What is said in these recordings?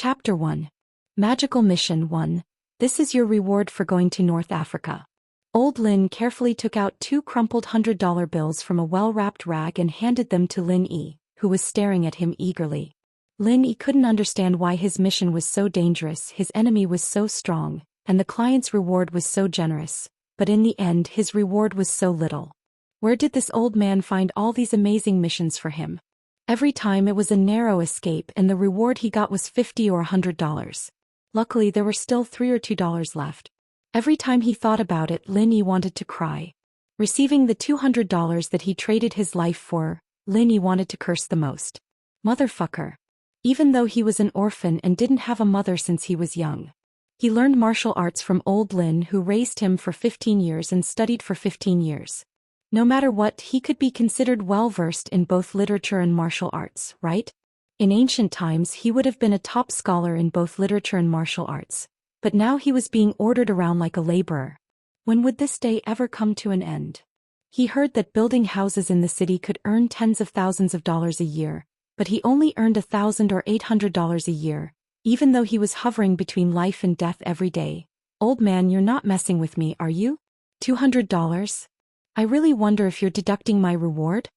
Chapter 1. Magical Mission 1. This is your reward for going to North Africa. Old Lin carefully took out 2 crumpled $100 bills from a well-wrapped rag and handed them to Lin Yi, who was staring at him eagerly. Lin Yi couldn't understand why his mission was so dangerous, his enemy was so strong, and the client's reward was so generous, but in the end his reward was so little. Where did this old man find all these amazing missions for him? Every time it was a narrow escape and the reward he got was $50 or $100. Luckily there were still $3 or $2 left. Every time he thought about it, Lin Yi wanted to cry. Receiving the $200 that he traded his life for, Lin Yi wanted to curse the most. Motherfucker. Even though he was an orphan and didn't have a mother since he was young. He learned martial arts from old Lin, who raised him for 15 years and studied for 15 years. No matter what, he could be considered well-versed in both literature and martial arts, right? In ancient times he would have been a top scholar in both literature and martial arts. But now he was being ordered around like a laborer. When would this day ever come to an end? He heard that building houses in the city could earn tens of thousands of dollars a year, but he only earned $1,000 or $800 a year, even though he was hovering between life and death every day. Old man, you're not messing with me, are you? $200? I really wonder if you're deducting my reward?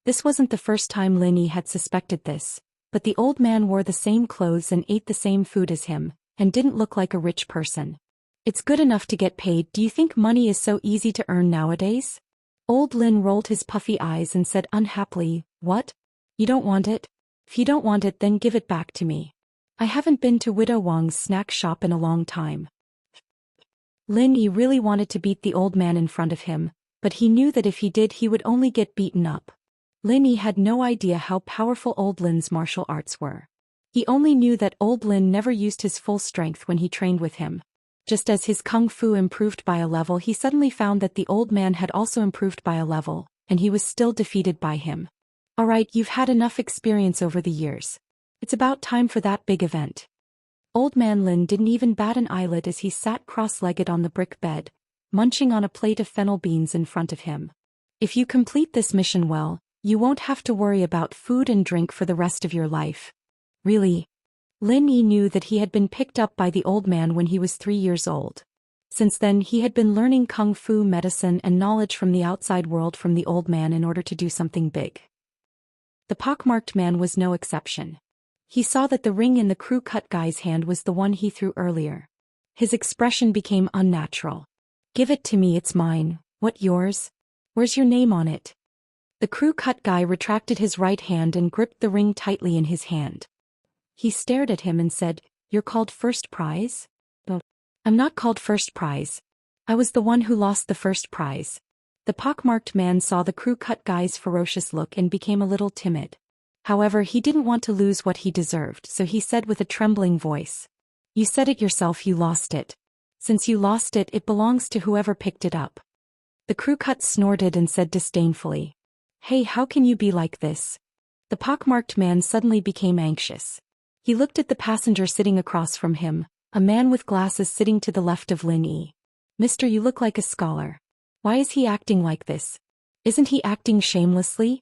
This wasn't the first time Lin Yi had suspected this, but the old man wore the same clothes and ate the same food as him, and didn't look like a rich person. It's good enough to get paid. Do you think money is so easy to earn nowadays? Old Lin rolled his puffy eyes and said unhappily, What? You don't want it? If you don't want it, then give it back to me. I haven't been to Widow Wang's snack shop in a long time. Lin Yi really wanted to beat the old man in front of him, but he knew that if he did he would only get beaten up. Lin Yi had no idea how powerful old Lin's martial arts were. He only knew that old Lin never used his full strength when he trained with him. Just as his kung fu improved by a level, he suddenly found that the old man had also improved by a level, and he was still defeated by him. Alright, you've had enough experience over the years. It's about time for that big event. Old man Lin didn't even bat an eyelid as he sat cross-legged on the brick bed, munching on a plate of fennel beans in front of him. If you complete this mission well, you won't have to worry about food and drink for the rest of your life. Really? Lin Yi knew that he had been picked up by the old man when he was 3 years old. Since then he had been learning kung fu, medicine and knowledge from the outside world from the old man in order to do something big. The pockmarked man was no exception. He saw that the ring in the crew-cut guy's hand was the one he threw earlier. His expression became unnatural. Give it to me, it's mine. What, yours? Where's your name on it? The crew-cut guy retracted his right hand and gripped the ring tightly in his hand. He stared at him and said, You're called first prize? Oh, I'm not called first prize. I was the one who lost the first prize. The pockmarked man saw the crew-cut guy's ferocious look and became a little timid. However, he didn't want to lose what he deserved, so he said with a trembling voice, You said it yourself, you lost it. Since you lost it, it belongs to whoever picked it up. The crew-cut snorted and said disdainfully, Hey, how can you be like this? The pockmarked man suddenly became anxious. He looked at the passenger sitting across from him, a man with glasses sitting to the left of Lin Yi. Mister, you look like a scholar. Why is he acting like this? Isn't he acting shamelessly?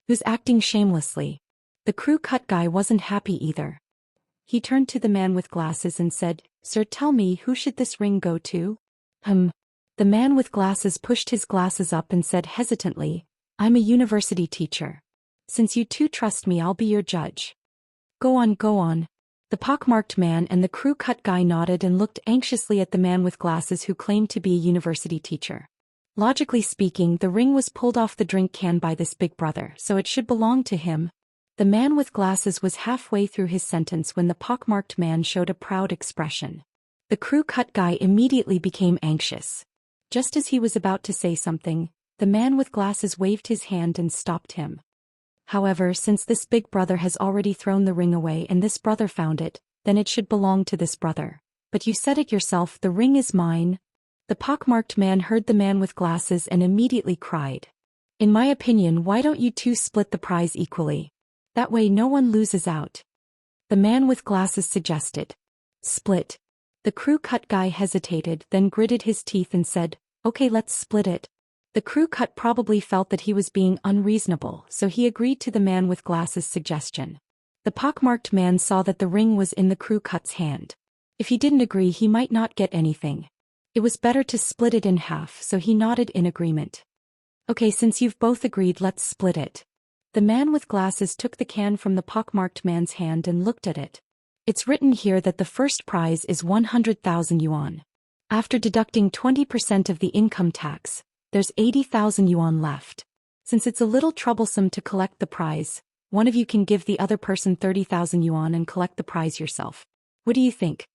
Who's acting shamelessly? The crew-cut guy wasn't happy either. He turned to the man with glasses and said, Sir, tell me, who should this ring go to? The man with glasses pushed his glasses up and said hesitantly, I'm a university teacher. Since you two trust me, I'll be your judge. Go on, go on. The pockmarked man and the crew-cut guy nodded and looked anxiously at the man with glasses who claimed to be a university teacher. Logically speaking, the ring was pulled off the drink can by this big brother, so it should belong to him. The man with glasses was halfway through his sentence when the pockmarked man showed a proud expression. The crew-cut guy immediately became anxious. Just as he was about to say something, the man with glasses waved his hand and stopped him. However, since this big brother has already thrown the ring away and this brother found it, then it should belong to this brother. But you said it yourself, the ring is mine. The pockmarked man heard the man with glasses and immediately cried. In my opinion, why don't you two split the prize equally? That way no one loses out. The man with glasses suggested. Split. The crew-cut guy hesitated, then gritted his teeth and said, Okay, let's split it. The crew-cut probably felt that he was being unreasonable, so he agreed to the man with glasses' suggestion. The pockmarked man saw that the ring was in the crew cut's hand. If he didn't agree, he might not get anything. It was better to split it in half, so he nodded in agreement. Okay, since you've both agreed, let's split it. The man with glasses took the can from the pockmarked man's hand and looked at it. It's written here that the first prize is 100,000 yuan. After deducting 20% of the income tax, there's 80,000 yuan left. Since it's a little troublesome to collect the prize, one of you can give the other person 30,000 yuan and collect the prize yourself. What do you think?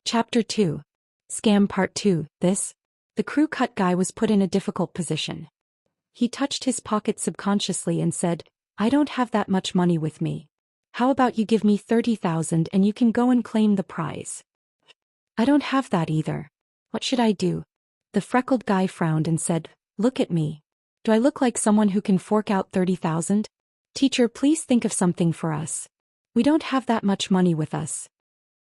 Chapter 2. Scam Part 2. The crew cut guy was put in a difficult position. He touched his pocket subconsciously and said, I don't have that much money with me. How about you give me 30,000 and you can go and claim the prize? I don't have that either. What should I do? The freckled guy frowned and said, Look at me. Do I look like someone who can fork out 30,000? Teacher, please think of something for us. We don't have that much money with us.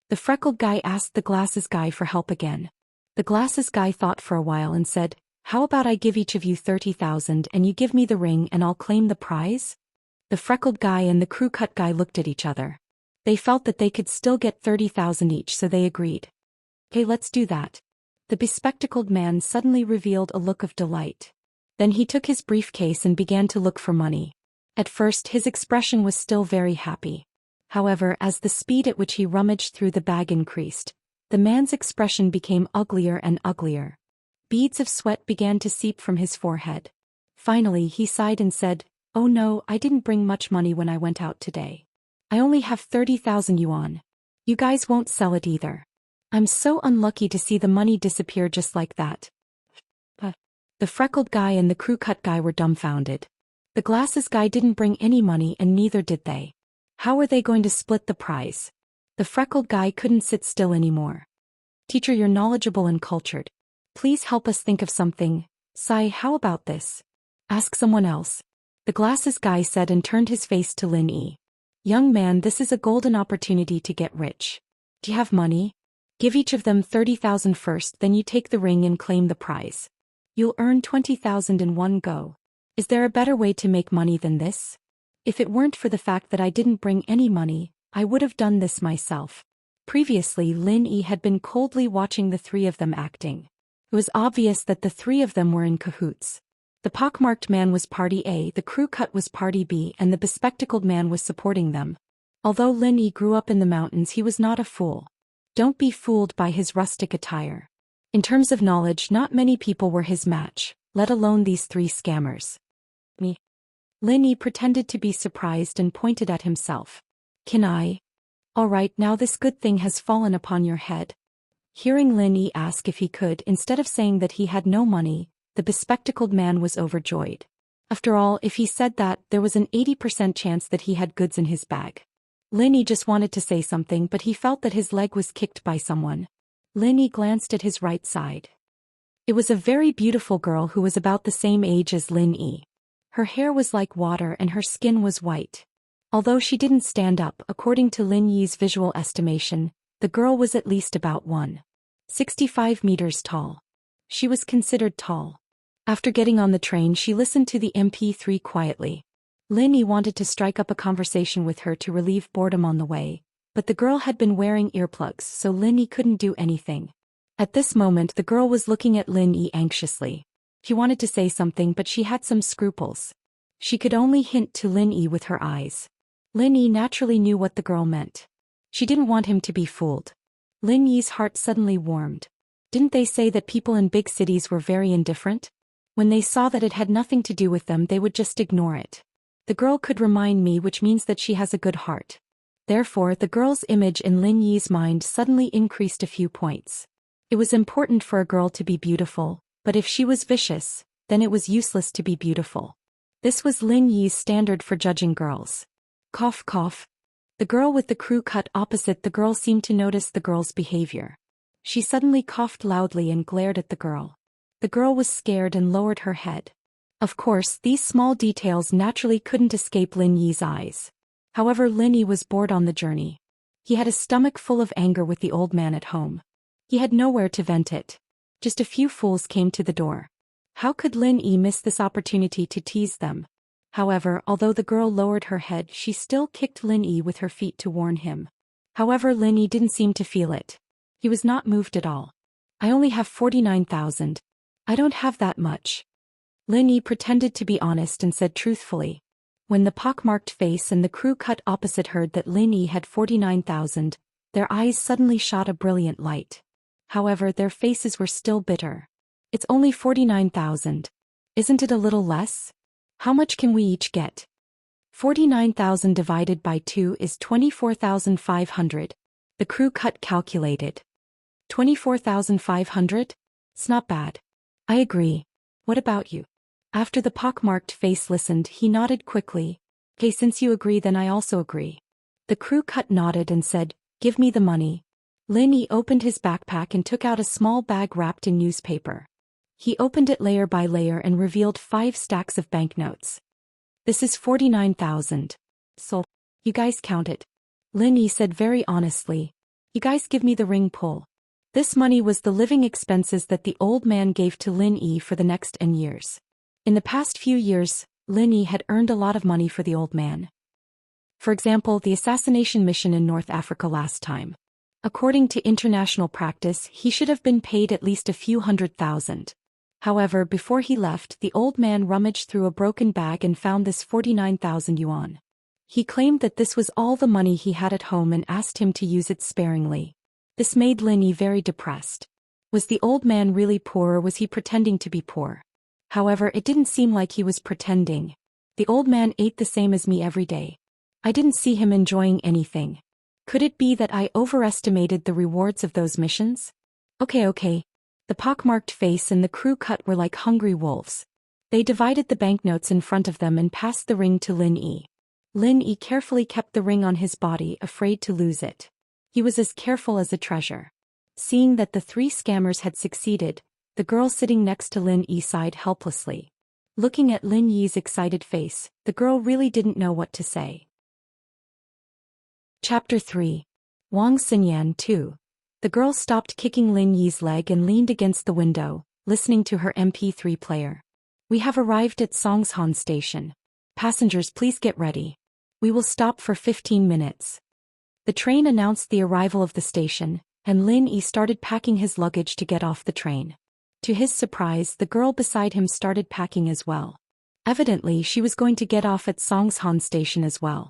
The freckled guy asked the glasses guy for help again. The glasses guy thought for a while and said, How about I give each of you 30,000 and you give me the ring and I'll claim the prize? The freckled guy and the crew cut guy looked at each other. They felt that they could still get 30,000 each, so they agreed. Okay, let's do that. The bespectacled man suddenly revealed a look of delight. Then he took his briefcase and began to look for money. At first, his expression was still very happy. However, as the speed at which he rummaged through the bag increased, the man's expression became uglier and uglier. Beads of sweat began to seep from his forehead. Finally, he sighed and said, Oh no, I didn't bring much money when I went out today. I only have 30,000 yuan. You guys won't sell it either. I'm so unlucky to see the money disappear just like that. The freckled guy and the crew cut guy were dumbfounded. The glasses guy didn't bring any money and neither did they. How were they going to split the prize? The freckled guy couldn't sit still anymore. Teacher, you're knowledgeable and cultured. Please help us think of something. Sai, how about this? Ask someone else. The glasses guy said and turned his face to Lin Yi. Young man, this is a golden opportunity to get rich. Do you have money? Give each of them 30,000 first, then you take the ring and claim the prize. You'll earn 20,000 in one go. Is there a better way to make money than this? If it weren't for the fact that I didn't bring any money, I would have done this myself. Previously, Lin Yi had been coldly watching the three of them acting. It was obvious that the three of them were in cahoots. The pockmarked man was party A, the crew cut was party B, and the bespectacled man was supporting them. Although Lin Yi grew up in the mountains, he was not a fool. Don't be fooled by his rustic attire. In terms of knowledge, not many people were his match, let alone these three scammers. Me. Lin Yi pretended to be surprised and pointed at himself. Can I? All right, now this good thing has fallen upon your head. Hearing Lin Yi ask if he could, instead of saying that he had no money, the bespectacled man was overjoyed. After all, if he said that, there was an 80% chance that he had goods in his bag. Lin Yi just wanted to say something, but he felt that his leg was kicked by someone. Lin Yi glanced at his right side. It was a very beautiful girl who was about the same age as Lin Yi. Her hair was like water and her skin was white. Although she didn't stand up, according to Lin Yi's visual estimation, the girl was at least about 1.65 meters tall. She was considered tall. After getting on the train, she listened to the MP3 quietly. Lin Yi wanted to strike up a conversation with her to relieve boredom on the way, but the girl had been wearing earplugs, so Lin Yi couldn't do anything. At this moment, the girl was looking at Lin Yi anxiously. She wanted to say something, but she had some scruples. She could only hint to Lin Yi with her eyes. Lin Yi naturally knew what the girl meant. She didn't want him to be fooled. Lin Yi's heart suddenly warmed. Didn't they say that people in big cities were very indifferent? When they saw that it had nothing to do with them, they would just ignore it. The girl could remind me, which means that she has a good heart. Therefore, the girl's image in Lin Yi's mind suddenly increased a few points. It was important for a girl to be beautiful, but if she was vicious, then it was useless to be beautiful. This was Lin Yi's standard for judging girls. Cough cough. The girl with the crew cut opposite the girl seemed to notice the girl's behavior. She suddenly coughed loudly and glared at the girl. The girl was scared and lowered her head. Of course, these small details naturally couldn't escape Lin Yi's eyes. However, Lin Yi was bored on the journey. He had a stomach full of anger with the old man at home. He had nowhere to vent it. Just a few fools came to the door. How could Lin Yi miss this opportunity to tease them? However, although the girl lowered her head, she still kicked Lin Yi with her feet to warn him. However, Lin Yi didn't seem to feel it. He was not moved at all. I only have 49,000. I don't have that much. Lin Yi pretended to be honest and said truthfully. When the pockmarked face and the crew cut opposite heard that Lin Yi had 49,000, their eyes suddenly shot a brilliant light. However, their faces were still bitter. It's only 49,000. Isn't it a little less? How much can we each get? 49,000 divided by 2 is 24,500. The crew cut calculated. 24,500? It's not bad. I agree. What about you? After the pockmarked face listened, he nodded quickly. Okay, since you agree, then I also agree. The crew cut nodded and said, give me the money. Lin Yi opened his backpack and took out a small bag wrapped in newspaper. He opened it layer by layer and revealed 5 stacks of banknotes. This is 49,000. So, you guys count it. Lin Yi said very honestly. You guys give me the ring pull. This money was the living expenses that the old man gave to Lin Yi for the next N years. In the past few years, Lin Yi had earned a lot of money for the old man. For example, the assassination mission in North Africa last time. According to international practice, he should have been paid at least a few 100,000. However, before he left, the old man rummaged through a broken bag and found this 49,000 yuan. He claimed that this was all the money he had at home and asked him to use it sparingly. This made Lin Yi very depressed. Was the old man really poor, or was he pretending to be poor? However, it didn't seem like he was pretending. The old man ate the same as me every day. I didn't see him enjoying anything. Could it be that I overestimated the rewards of those missions? Okay. The pockmarked face and the crew cut were like hungry wolves. They divided the banknotes in front of them and passed the ring to Lin Yi. Lin Yi carefully kept the ring on his body, afraid to lose it. He was as careful as a treasure. Seeing that the 3 scammers had succeeded, the girl sitting next to Lin Yi sighed helplessly. Looking at Lin Yi's excited face, the girl really didn't know what to say. Chapter 3. Wang Xinyan 2. The girl stopped kicking Lin Yi's leg and leaned against the window, listening to her MP3 player. We have arrived at Songshan Station. Passengers, please get ready. We will stop for 15 minutes. The train announced the arrival of the station, and Lin Yi started packing his luggage to get off the train. To his surprise, the girl beside him started packing as well. Evidently, she was going to get off at Songshan Station as well.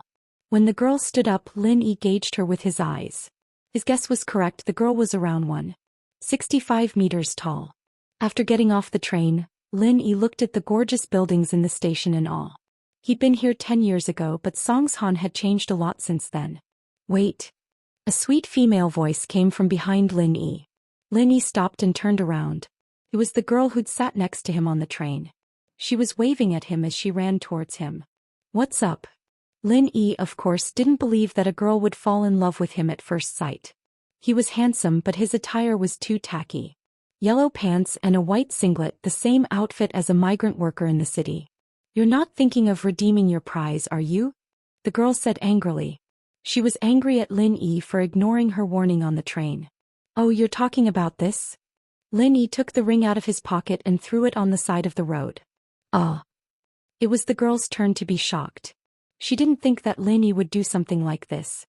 When the girl stood up, Lin Yi gauged her with his eyes. His guess was correct, the girl was around 165 meters tall. After getting off the train, Lin Yi looked at the gorgeous buildings in the station in awe. He'd been here 10 years ago, but Songshan had changed a lot since then. Wait. A sweet female voice came from behind Lin Yi. Lin Yi stopped and turned around. It was the girl who'd sat next to him on the train. She was waving at him as she ran towards him. What's up? Lin Yi, of course, didn't believe that a girl would fall in love with him at first sight. He was handsome, but his attire was too tacky. Yellow pants and a white singlet, the same outfit as a migrant worker in the city. You're not thinking of redeeming your prize, are you? The girl said angrily. She was angry at Lin Yi for ignoring her warning on the train. Oh, you're talking about this? Lin Yi took the ring out of his pocket and threw it on the side of the road. It was the girl's turn to be shocked. She didn't think that Lin Yi would do something like this.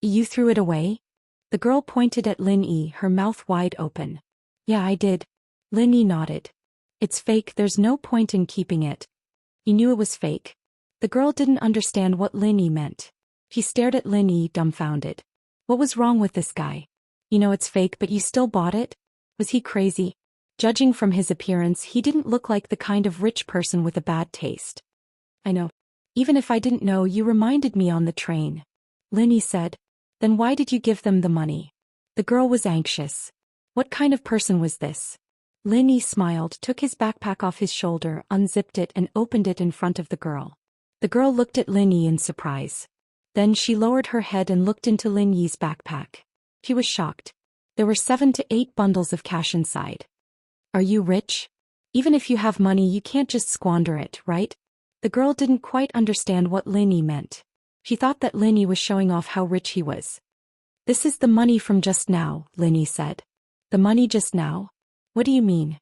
You threw it away? The girl pointed at Lin Yi, her mouth wide open. Yeah, I did. Lin Yi nodded. It's fake, there's no point in keeping it. You knew it was fake. The girl didn't understand what Lin Yi meant. She stared at Lin Yi, dumbfounded. What was wrong with this guy? You know it's fake, but you still bought it? Was he crazy? Judging from his appearance, he didn't look like the kind of rich person with a bad taste. I know. Even if I didn't know, you reminded me on the train. Lin Yi said. Then why did you give them the money? The girl was anxious. What kind of person was this? Lin Yi smiled, took his backpack off his shoulder, unzipped it and opened it in front of the girl. The girl looked at Lin Yi in surprise. Then she lowered her head and looked into Lin Yi's backpack. She was shocked. There were 7 to 8 bundles of cash inside. Are you rich? Even if you have money, you can't just squander it, right? The girl didn't quite understand what Lin Yi meant. She thought that Lin Yi was showing off how rich he was. This is the money from just now, Lin Yi said. The money just now? What do you mean?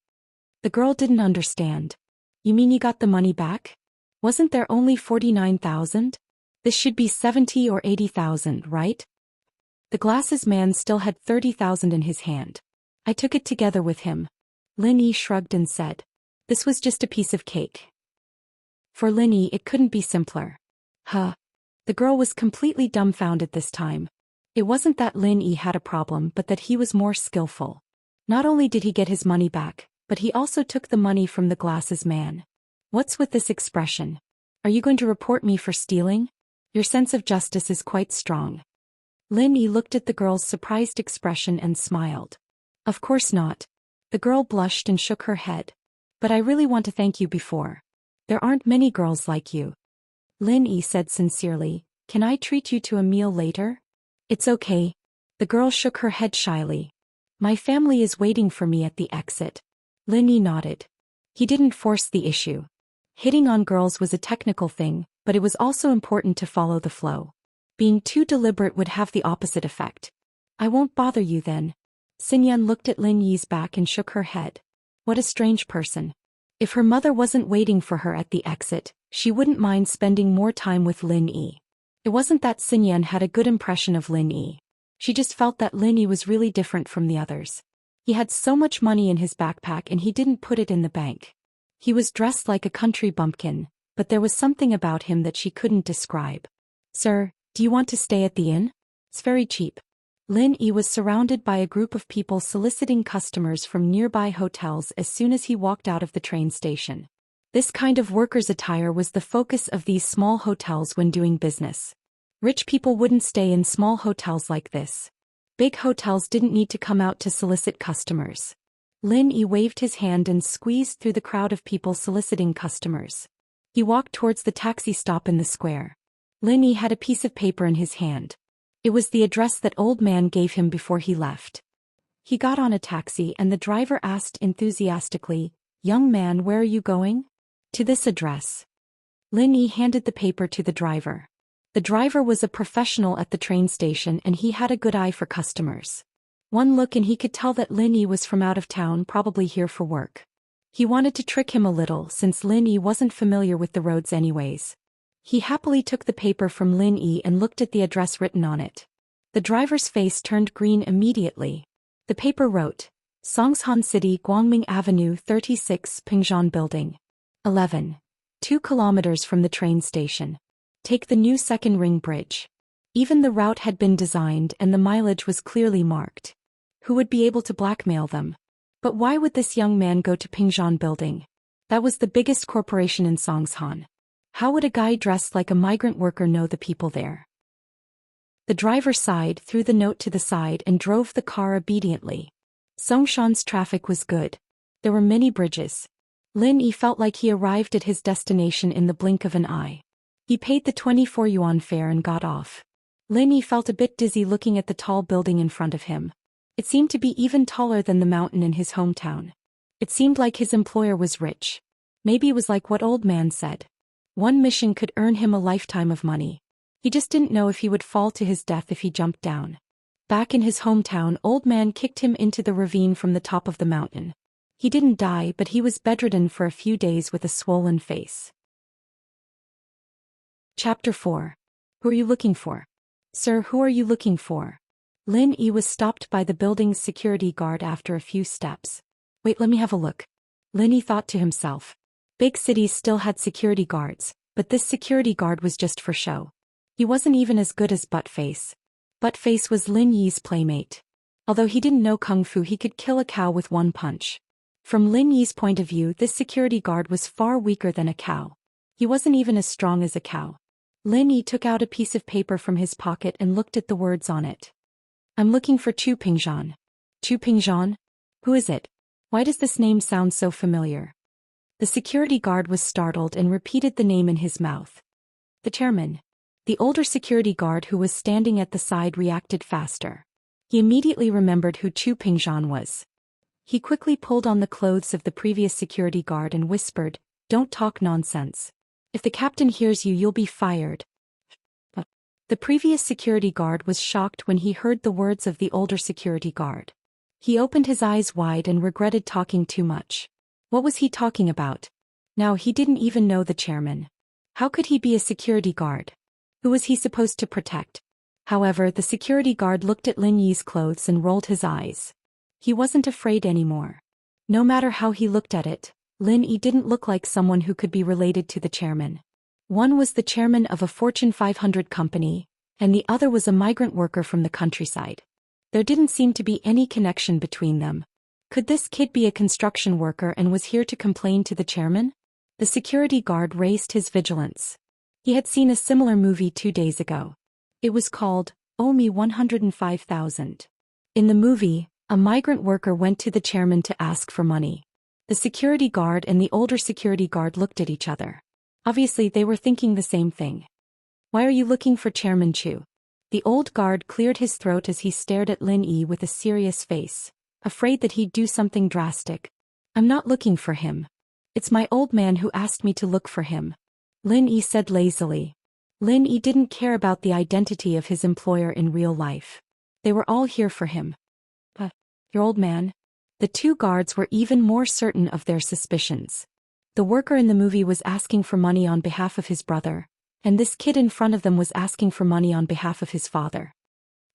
The girl didn't understand. You mean you got the money back? Wasn't there only 49,000? This should be 70 or 80,000, right? The glasses man still had 30,000 in his hand. I took it together with him. Lin Yi shrugged and said. This was just a piece of cake. For Lin Yi it couldn't be simpler. Huh. The girl was completely dumbfounded this time. It wasn't that Lin Yi had a problem but that he was more skillful. Not only did he get his money back, but he also took the money from the glasses man. What's with this expression? Are you going to report me for stealing? Your sense of justice is quite strong. Lin Yi looked at the girl's surprised expression and smiled. Of course not. The girl blushed and shook her head. But I really want to thank you before. There aren't many girls like you. Lin Yi said sincerely, can I treat you to a meal later? It's okay. The girl shook her head shyly. My family is waiting for me at the exit. Lin Yi nodded. He didn't force the issue. Hitting on girls was a technical thing, but it was also important to follow the flow. Being too deliberate would have the opposite effect. I won't bother you then. Xinyan looked at Lin Yi's back and shook her head. What a strange person. If her mother wasn't waiting for her at the exit, she wouldn't mind spending more time with Lin Yi. It wasn't that Xinyan had a good impression of Lin Yi. She just felt that Lin Yi was really different from the others. He had so much money in his backpack and he didn't put it in the bank. He was dressed like a country bumpkin, but there was something about him that she couldn't describe. Sir, do you want to stay at the inn? It's very cheap. Lin Yi was surrounded by a group of people soliciting customers from nearby hotels as soon as he walked out of the train station. This kind of worker's attire was the focus of these small hotels when doing business. Rich people wouldn't stay in small hotels like this. Big hotels didn't need to come out to solicit customers. Lin Yi waved his hand and squeezed through the crowd of people soliciting customers. He walked towards the taxi stop in the square. Lin Yi had a piece of paper in his hand. It was the address that old man gave him before he left. He got on a taxi and the driver asked enthusiastically, "Young man, where are you going?" "To this address." Lin Yi handed the paper to the driver. The driver was a professional at the train station and he had a good eye for customers. One look and he could tell that Lin Yi was from out of town, probably here for work. He wanted to trick him a little since Lin Yi wasn't familiar with the roads anyways. He happily took the paper from Lin Yi and looked at the address written on it. The driver's face turned green immediately. The paper wrote, Songshan City, Guangming Avenue 36, Pingzhan Building. 11. 2 kilometers from the train station. Take the new second ring bridge. Even the route had been designed and the mileage was clearly marked. Who would be able to blackmail them? But why would this young man go to Pingzhan Building? That was the biggest corporation in Songshan. How would a guy dressed like a migrant worker know the people there? The driver sighed, threw the note to the side and drove the car obediently. Songshan's traffic was good. There were many bridges. Lin Yi felt like he arrived at his destination in the blink of an eye. He paid the 24 yuan fare and got off. Lin Yi felt a bit dizzy looking at the tall building in front of him. It seemed to be even taller than the mountain in his hometown. It seemed like his employer was rich. Maybe it was like what old man said. One mission could earn him a lifetime of money. He just didn't know if he would fall to his death if he jumped down. Back in his hometown, old man kicked him into the ravine from the top of the mountain. He didn't die, but he was bedridden for a few days with a swollen face. Chapter 4. Who are you looking for? Sir, who are you looking for? Lin Yi was stopped by the building's security guard after a few steps. Wait, let me have a look. Lin Yi thought to himself. Big cities still had security guards, but this security guard was just for show. He wasn't even as good as Buttface. Buttface was Lin Yi's playmate. Although he didn't know kung fu, he could kill a cow with one punch. From Lin Yi's point of view, this security guard was far weaker than a cow. He wasn't even as strong as a cow. Lin Yi took out a piece of paper from his pocket and looked at the words on it. I'm looking for Chu Pingzhan. Chu Pingzhan? Who is it? Why does this name sound so familiar? The security guard was startled and repeated the name in his mouth. The chairman. The older security guard who was standing at the side reacted faster. He immediately remembered who Chu Pingzhan was. He quickly pulled on the clothes of the previous security guard and whispered, "Don't talk nonsense. If the captain hears you, you'll be fired." The previous security guard was shocked when he heard the words of the older security guard. He opened his eyes wide and regretted talking too much. What was he talking about? Now he didn't even know the chairman. How could he be a security guard? Who was he supposed to protect? However, the security guard looked at Lin Yi's clothes and rolled his eyes. He wasn't afraid anymore. No matter how he looked at it, Lin Yi didn't look like someone who could be related to the chairman. One was the chairman of a Fortune 500 company, and the other was a migrant worker from the countryside. There didn't seem to be any connection between them. Could this kid be a construction worker and was here to complain to the chairman? The security guard raised his vigilance. He had seen a similar movie 2 days ago. It was called, Owe Me 105,000. In the movie, a migrant worker went to the chairman to ask for money. The security guard and the older security guard looked at each other. Obviously they were thinking the same thing. Why are you looking for Chairman Chu? The old guard cleared his throat as he stared at Lin Yi with a serious face, afraid that he'd do something drastic. I'm not looking for him. It's my old man who asked me to look for him, Lin Yi said lazily. Lin Yi didn't care about the identity of his employer in real life. They were all here for him. Your old man? The two guards were even more certain of their suspicions. The worker in the movie was asking for money on behalf of his brother, and this kid in front of them was asking for money on behalf of his father.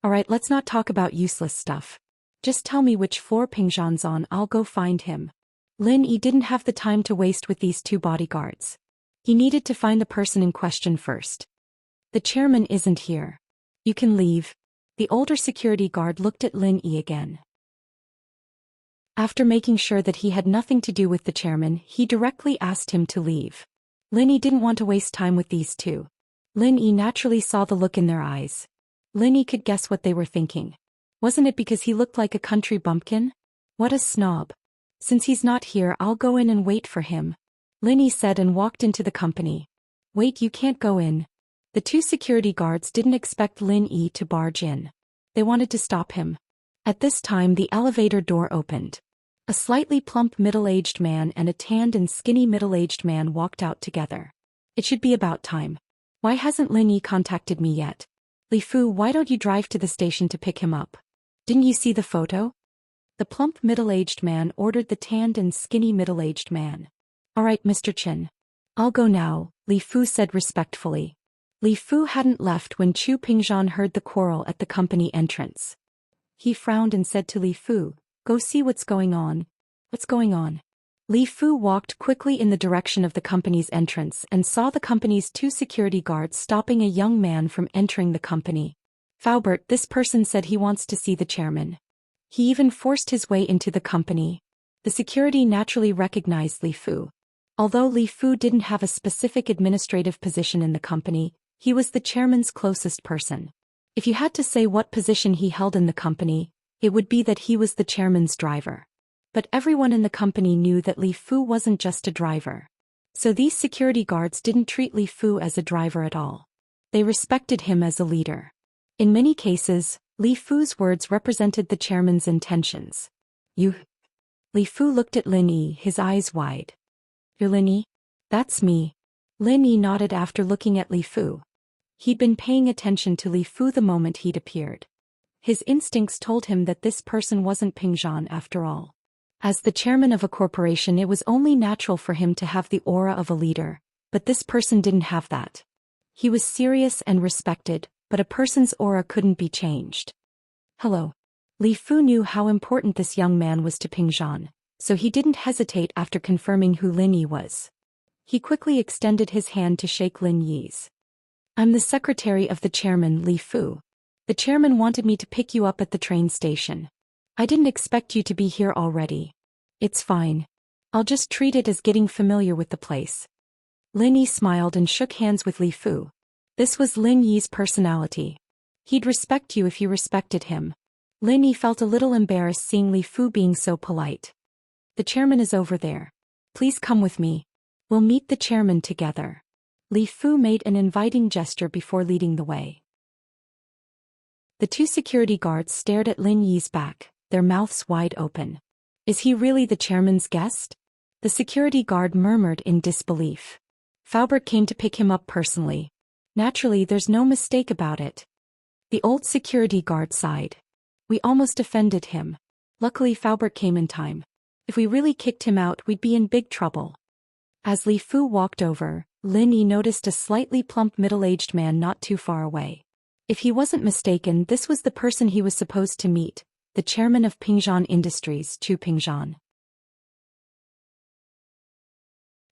Alright, let's not talk about useless stuff. Just tell me which floor Pingzhan's on, I'll go find him. Lin Yi didn't have the time to waste with these two bodyguards. He needed to find the person in question first. The chairman isn't here. You can leave. The older security guard looked at Lin Yi again. After making sure that he had nothing to do with the chairman, he directly asked him to leave. Lin Yi didn't want to waste time with these two. Lin Yi naturally saw the look in their eyes. Lin Yi could guess what they were thinking. Wasn't it because he looked like a country bumpkin? What a snob. Since he's not here, I'll go in and wait for him, Lin Yi said and walked into the company. Wait, you can't go in. The two security guards didn't expect Lin Yi to barge in. They wanted to stop him. At this time the elevator door opened. A slightly plump middle-aged man and a tanned and skinny middle-aged man walked out together. It should be about time. Why hasn't Lin Yi contacted me yet? Li Fu, why don't you drive to the station to pick him up? Didn't you see the photo? The plump middle-aged man ordered the tanned and skinny middle-aged man. Alright, Mr. Chen. I'll go now, Li Fu said respectfully. Li Fu hadn't left when Chu Pingzhan heard the quarrel at the company entrance. He frowned and said to Li Fu, Go see what's going on. What's going on? Li Fu walked quickly in the direction of the company's entrance and saw the company's two security guards stopping a young man from entering the company. Faubert, this person said he wants to see the chairman. He even forced his way into the company. The security naturally recognized Li Fu. Although Li Fu didn't have a specific administrative position in the company, he was the chairman's closest person. If you had to say what position he held in the company, it would be that he was the chairman's driver. But everyone in the company knew that Li Fu wasn't just a driver. So these security guards didn't treat Li Fu as a driver at all. They respected him as a leader. In many cases, Li Fu's words represented the chairman's intentions. You? Li Fu looked at Lin Yi, his eyes wide. You're Lin Yi? That's me. Lin Yi nodded after looking at Li Fu. He'd been paying attention to Li Fu the moment he'd appeared. His instincts told him that this person wasn't Pingzhan after all. As the chairman of a corporation, it was only natural for him to have the aura of a leader, but this person didn't have that. He was serious and respected, but a person's aura couldn't be changed. Hello. Li Fu knew how important this young man was to Pingzhan, so he didn't hesitate after confirming who Lin Yi was. He quickly extended his hand to shake Lin Yi's. I'm the secretary of the chairman, Li Fu. The chairman wanted me to pick you up at the train station. I didn't expect you to be here already. It's fine. I'll just treat it as getting familiar with the place. Lin Yi smiled and shook hands with Li Fu. This was Lin Yi's personality. He'd respect you if you respected him. Lin Yi felt a little embarrassed seeing Li Fu being so polite. The chairman is over there. Please come with me. We'll meet the chairman together. Li Fu made an inviting gesture before leading the way. The two security guards stared at Lin Yi's back, their mouths wide open. Is he really the chairman's guest? The security guard murmured in disbelief. Faubert came to pick him up personally. Naturally, there's no mistake about it. The old security guard sighed. We almost offended him. Luckily Faubert came in time. If we really kicked him out, we'd be in big trouble. As Li Fu walked over, Lin Yi noticed a slightly plump middle-aged man not too far away. If he wasn't mistaken, this was the person he was supposed to meet, the chairman of Pingzhan Industries, Chu Pingzhan.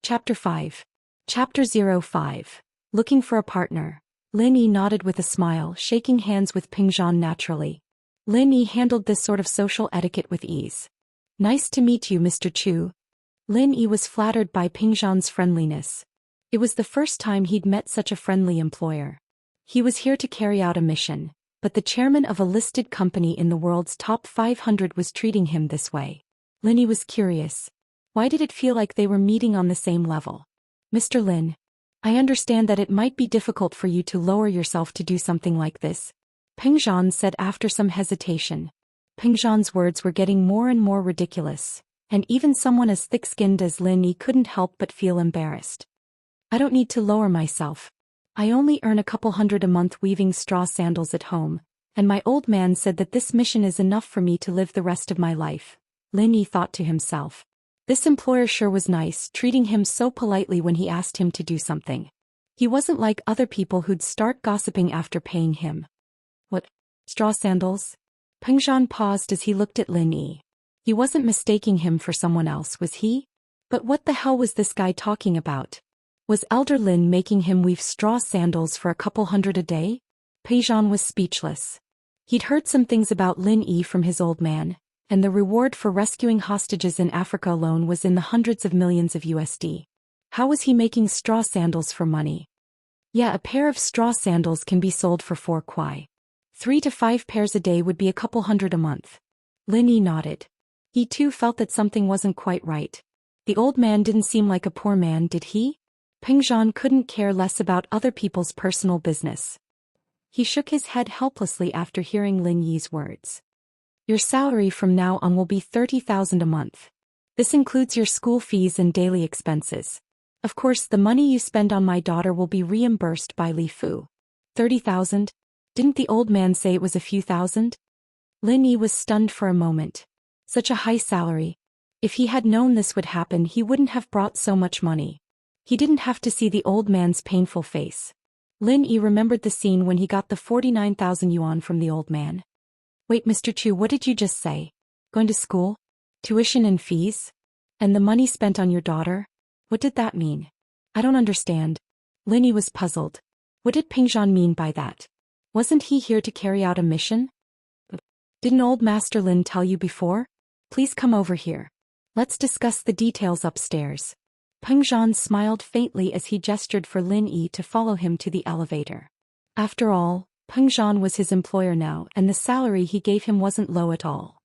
Chapter 5. Chapter 05. Looking for a partner. Lin Yi nodded with a smile, shaking hands with Pingzhan naturally. Lin Yi handled this sort of social etiquette with ease. Nice to meet you, Mr. Chu. Lin Yi was flattered by Pingzhan's friendliness. It was the first time he'd met such a friendly employer. He was here to carry out a mission, but the chairman of a listed company in the world's top 500 was treating him this way. Lin Yi was curious. Why did it feel like they were meeting on the same level? Mr. Lin, I understand that it might be difficult for you to lower yourself to do something like this, Pingzhan said after some hesitation. Pingzhan's words were getting more and more ridiculous, and even someone as thick-skinned as Lin Yi couldn't help but feel embarrassed. I don't need to lower myself. I only earn a couple hundred a month weaving straw sandals at home, and my old man said that this mission is enough for me to live the rest of my life, Lin Yi thought to himself. This employer sure was nice, treating him so politely when he asked him to do something. He wasn't like other people who'd start gossiping after paying him. What? Straw sandals? Pingzhan paused as he looked at Lin Yi. He wasn't mistaking him for someone else, was he? But what the hell was this guy talking about? Was Elder Lin making him weave straw sandals for a couple hundred a day? Pingzhan was speechless. He'd heard some things about Lin Yi from his old man, and the reward for rescuing hostages in Africa alone was in the hundreds of millions of USD. How was he making straw sandals for money? Yeah, a pair of straw sandals can be sold for 4 kwai. 3 to 5 pairs a day would be a couple hundred a month. Lin Yi nodded. He too felt that something wasn't quite right. The old man didn't seem like a poor man, did he? Pingzhan couldn't care less about other people's personal business. He shook his head helplessly after hearing Lin Yi's words. Your salary from now on will be 30,000 a month. This includes your school fees and daily expenses. Of course, the money you spend on my daughter will be reimbursed by Li Fu. 30,000? Didn't the old man say it was a few thousand? Lin Yi was stunned for a moment. Such a high salary. If he had known this would happen, he wouldn't have brought so much money. He didn't have to see the old man's painful face. Lin Yi remembered the scene when he got the 49,000 yuan from the old man. Wait, Mr. Chu, what did you just say? Going to school? Tuition and fees? And the money spent on your daughter? What did that mean? I don't understand. Lin Yi was puzzled. What did Pingzhan mean by that? Wasn't he here to carry out a mission? Didn't old Master Lin tell you before? Please come over here. Let's discuss the details upstairs. Pingzhan smiled faintly as he gestured for Lin Yi to follow him to the elevator. After all, Pingzhan was his employer now, and the salary he gave him wasn't low at all.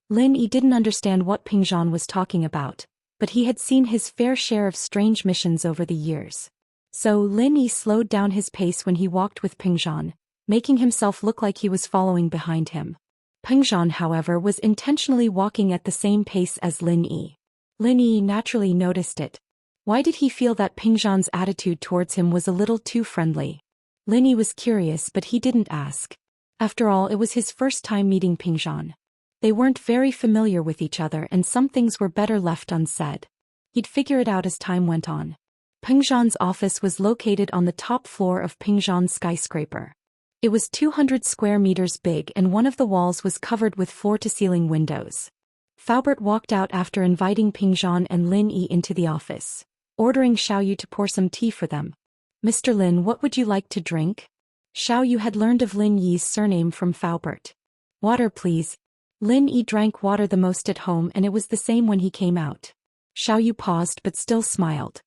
Lin Yi didn't understand what Pingzhan was talking about, but he had seen his fair share of strange missions over the years. So Lin Yi slowed down his pace when he walked with Pingzhan, making himself look like he was following behind him. Pingzhan, however, was intentionally walking at the same pace as Lin Yi. Lin Yi naturally noticed it. Why did he feel that Pingzhan's attitude towards him was a little too friendly? Lin Yi was curious, but he didn't ask. After all, it was his first time meeting Pingzhan. They weren't very familiar with each other, and some things were better left unsaid. He'd figure it out as time went on. Pingzhan's office was located on the top floor of Pingzhan's skyscraper. It was 200 square meters big, and one of the walls was covered with floor-to-ceiling windows. Faubert walked out after inviting Pingzhan and Lin Yi into the office, ordering Xiao Yu to pour some tea for them. Mr. Lin, what would you like to drink? Xiao Yu had learned of Lin Yi's surname from Faubert. Water, please. Lin Yi drank water the most at home, and it was the same when he came out. Xiao Yu paused but still smiled.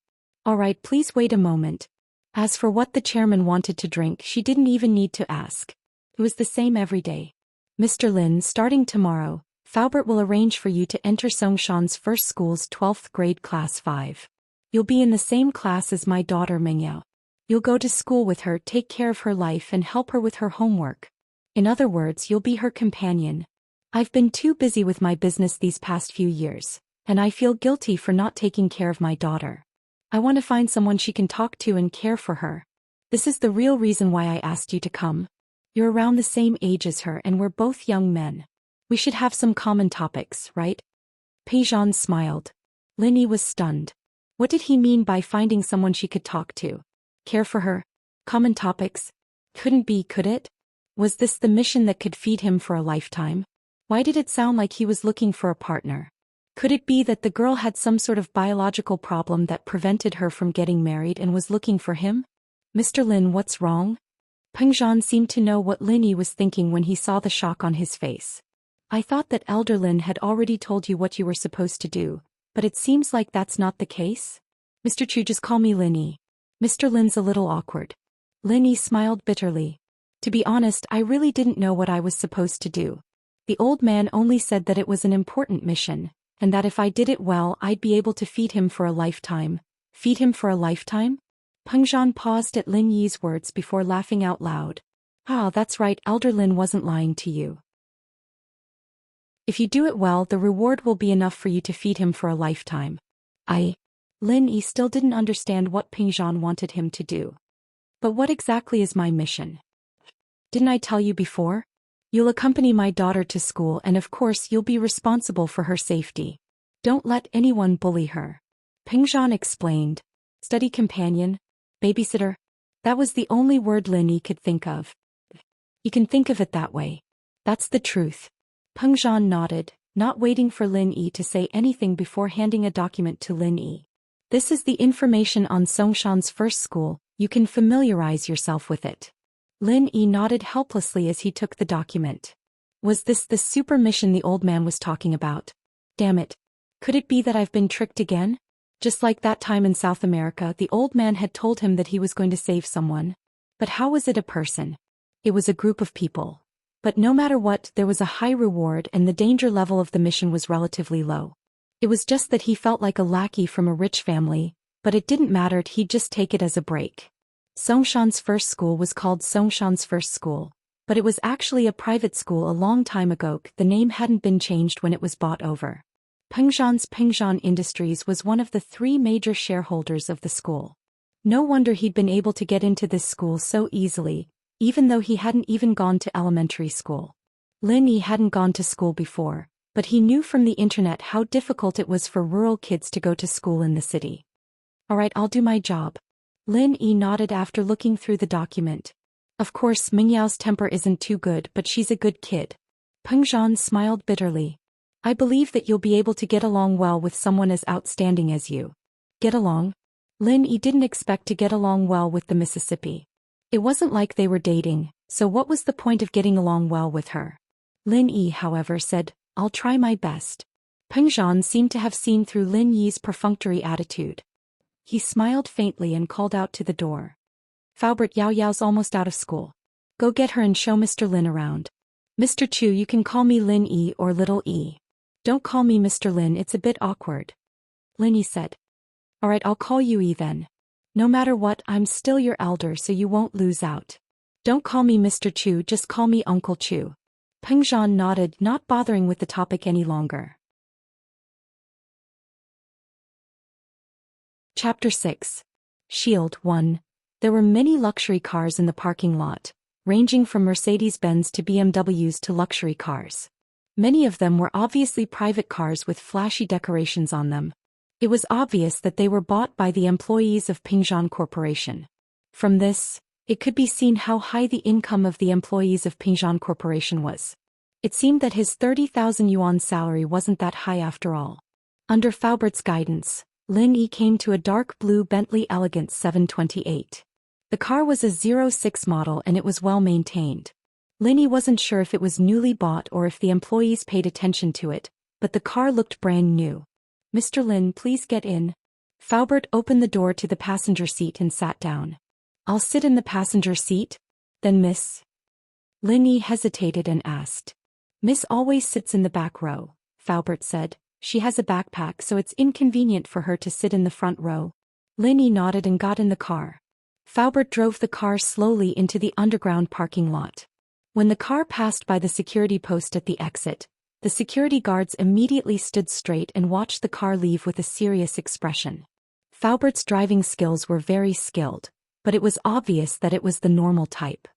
All right, please wait a moment. As for what the chairman wanted to drink, she didn't even need to ask. It was the same every day. Mr. Lin, starting tomorrow, Faubert will arrange for you to enter Songshan's first school's 12th grade class 5. You'll be in the same class as my daughter Mengyao. You'll go to school with her, take care of her life, and help her with her homework. In other words, you'll be her companion. I've been too busy with my business these past few years, and I feel guilty for not taking care of my daughter. I want to find someone she can talk to and care for her. This is the real reason why I asked you to come. You're around the same age as her, and we're both young men. We should have some common topics, right? Pingzhan smiled. Lin Yi was stunned. What did he mean by finding someone she could talk to? Care for her? Common topics? Couldn't be, could it? Was this the mission that could feed him for a lifetime? Why did it sound like he was looking for a partner? Could it be that the girl had some sort of biological problem that prevented her from getting married and was looking for him? Mr. Lin, what's wrong? Peng Zhan seemed to know what Lin Yi was thinking when he saw the shock on his face. I thought that Elder Lin had already told you what you were supposed to do, but it seems like that's not the case. Mr. Chu, just call me Lin Yi. Mr. Lin's a little awkward. Lin Yi smiled bitterly. To be honest, I really didn't know what I was supposed to do. The old man only said that it was an important mission, and that if I did it well I'd be able to feed him for a lifetime. Feed him for a lifetime? Peng Zhan paused at Lin Yi's words before laughing out loud. Ah, that's right, Elder Lin wasn't lying to you. If you do it well, the reward will be enough for you to feed him for a lifetime. Lin Yi still didn't understand what Peng Zhan wanted him to do. But what exactly is my mission? Didn't I tell you before? You'll accompany my daughter to school and of course you'll be responsible for her safety. Don't let anyone bully her. Peng Zhan explained. Study companion? Babysitter? That was the only word Lin Yi could think of. You can think of it that way. That's the truth. Peng Zhan nodded, not waiting for Lin Yi to say anything before handing a document to Lin Yi. This is the information on Songshan's first school, you can familiarize yourself with it. Lin Yi nodded helplessly as he took the document. Was this the super mission the old man was talking about? Damn it. Could it be that I've been tricked again? Just like that time in South America, the old man had told him that he was going to save someone. But how was it a person? It was a group of people. But no matter what, there was a high reward and the danger level of the mission was relatively low. It was just that he felt like a lackey from a rich family, but it didn't matter, he'd just take it as a break. Songshan's first school was called Songshan's First School, but it was actually a private school a long time ago. The name hadn't been changed when it was bought over. Peng Zhan Industries was one of the 3 major shareholders of the school. No wonder he'd been able to get into this school so easily, even though he hadn't even gone to elementary school. Lin Yi hadn't gone to school before, but he knew from the internet how difficult it was for rural kids to go to school in the city. Alright, I'll do my job. Lin Yi nodded after looking through the document. Of course, Mingyao's temper isn't too good, but she's a good kid. Peng Zhan smiled bitterly. I believe that you'll be able to get along well with someone as outstanding as you. Get along? Lin Yi didn't expect to get along well with the Mississippi. It wasn't like they were dating, so what was the point of getting along well with her? Lin Yi, however, said, I'll try my best. Peng Zhan seemed to have seen through Lin Yi's perfunctory attitude. He smiled faintly and called out to the door. Faubert, Yao Yao's almost out of school. Go get her and show Mr. Lin around. Mr. Chu, you can call me Lin Yi or Little E. Don't call me Mr. Lin, it's a bit awkward. Lin Yi said. Alright, I'll call you E then. No matter what, I'm still your elder so you won't lose out. Don't call me Mr. Chu, just call me Uncle Chu. Peng Zhan nodded, not bothering with the topic any longer. Chapter 6. Shield 1. There were many luxury cars in the parking lot, ranging from Mercedes-Benz to BMWs to luxury cars. Many of them were obviously private cars with flashy decorations on them. It was obvious that they were bought by the employees of Peng Zhan Corporation. From this, it could be seen how high the income of the employees of Peng Zhan Corporation was. It seemed that his 30,000 yuan salary wasn't that high after all. Under Faubert's guidance, Lin Yi came to a dark blue Bentley Elegance 728. The car was a 06 model and it was well maintained. Lin Yi wasn't sure if it was newly bought or if the employees paid attention to it, but the car looked brand new. Mr. Lin, please get in. Faubert opened the door to the passenger seat and sat down. I'll sit in the passenger seat? Then Miss? Lin Yi hesitated and asked. Miss always sits in the back row, Faubert said. She has a backpack so it's inconvenient for her to sit in the front row. Lin Yi nodded and got in the car. Faubert drove the car slowly into the underground parking lot. When the car passed by the security post at the exit, the security guards immediately stood straight and watched the car leave with a serious expression. Faubert's driving skills were very skilled, but it was obvious that it was the normal type.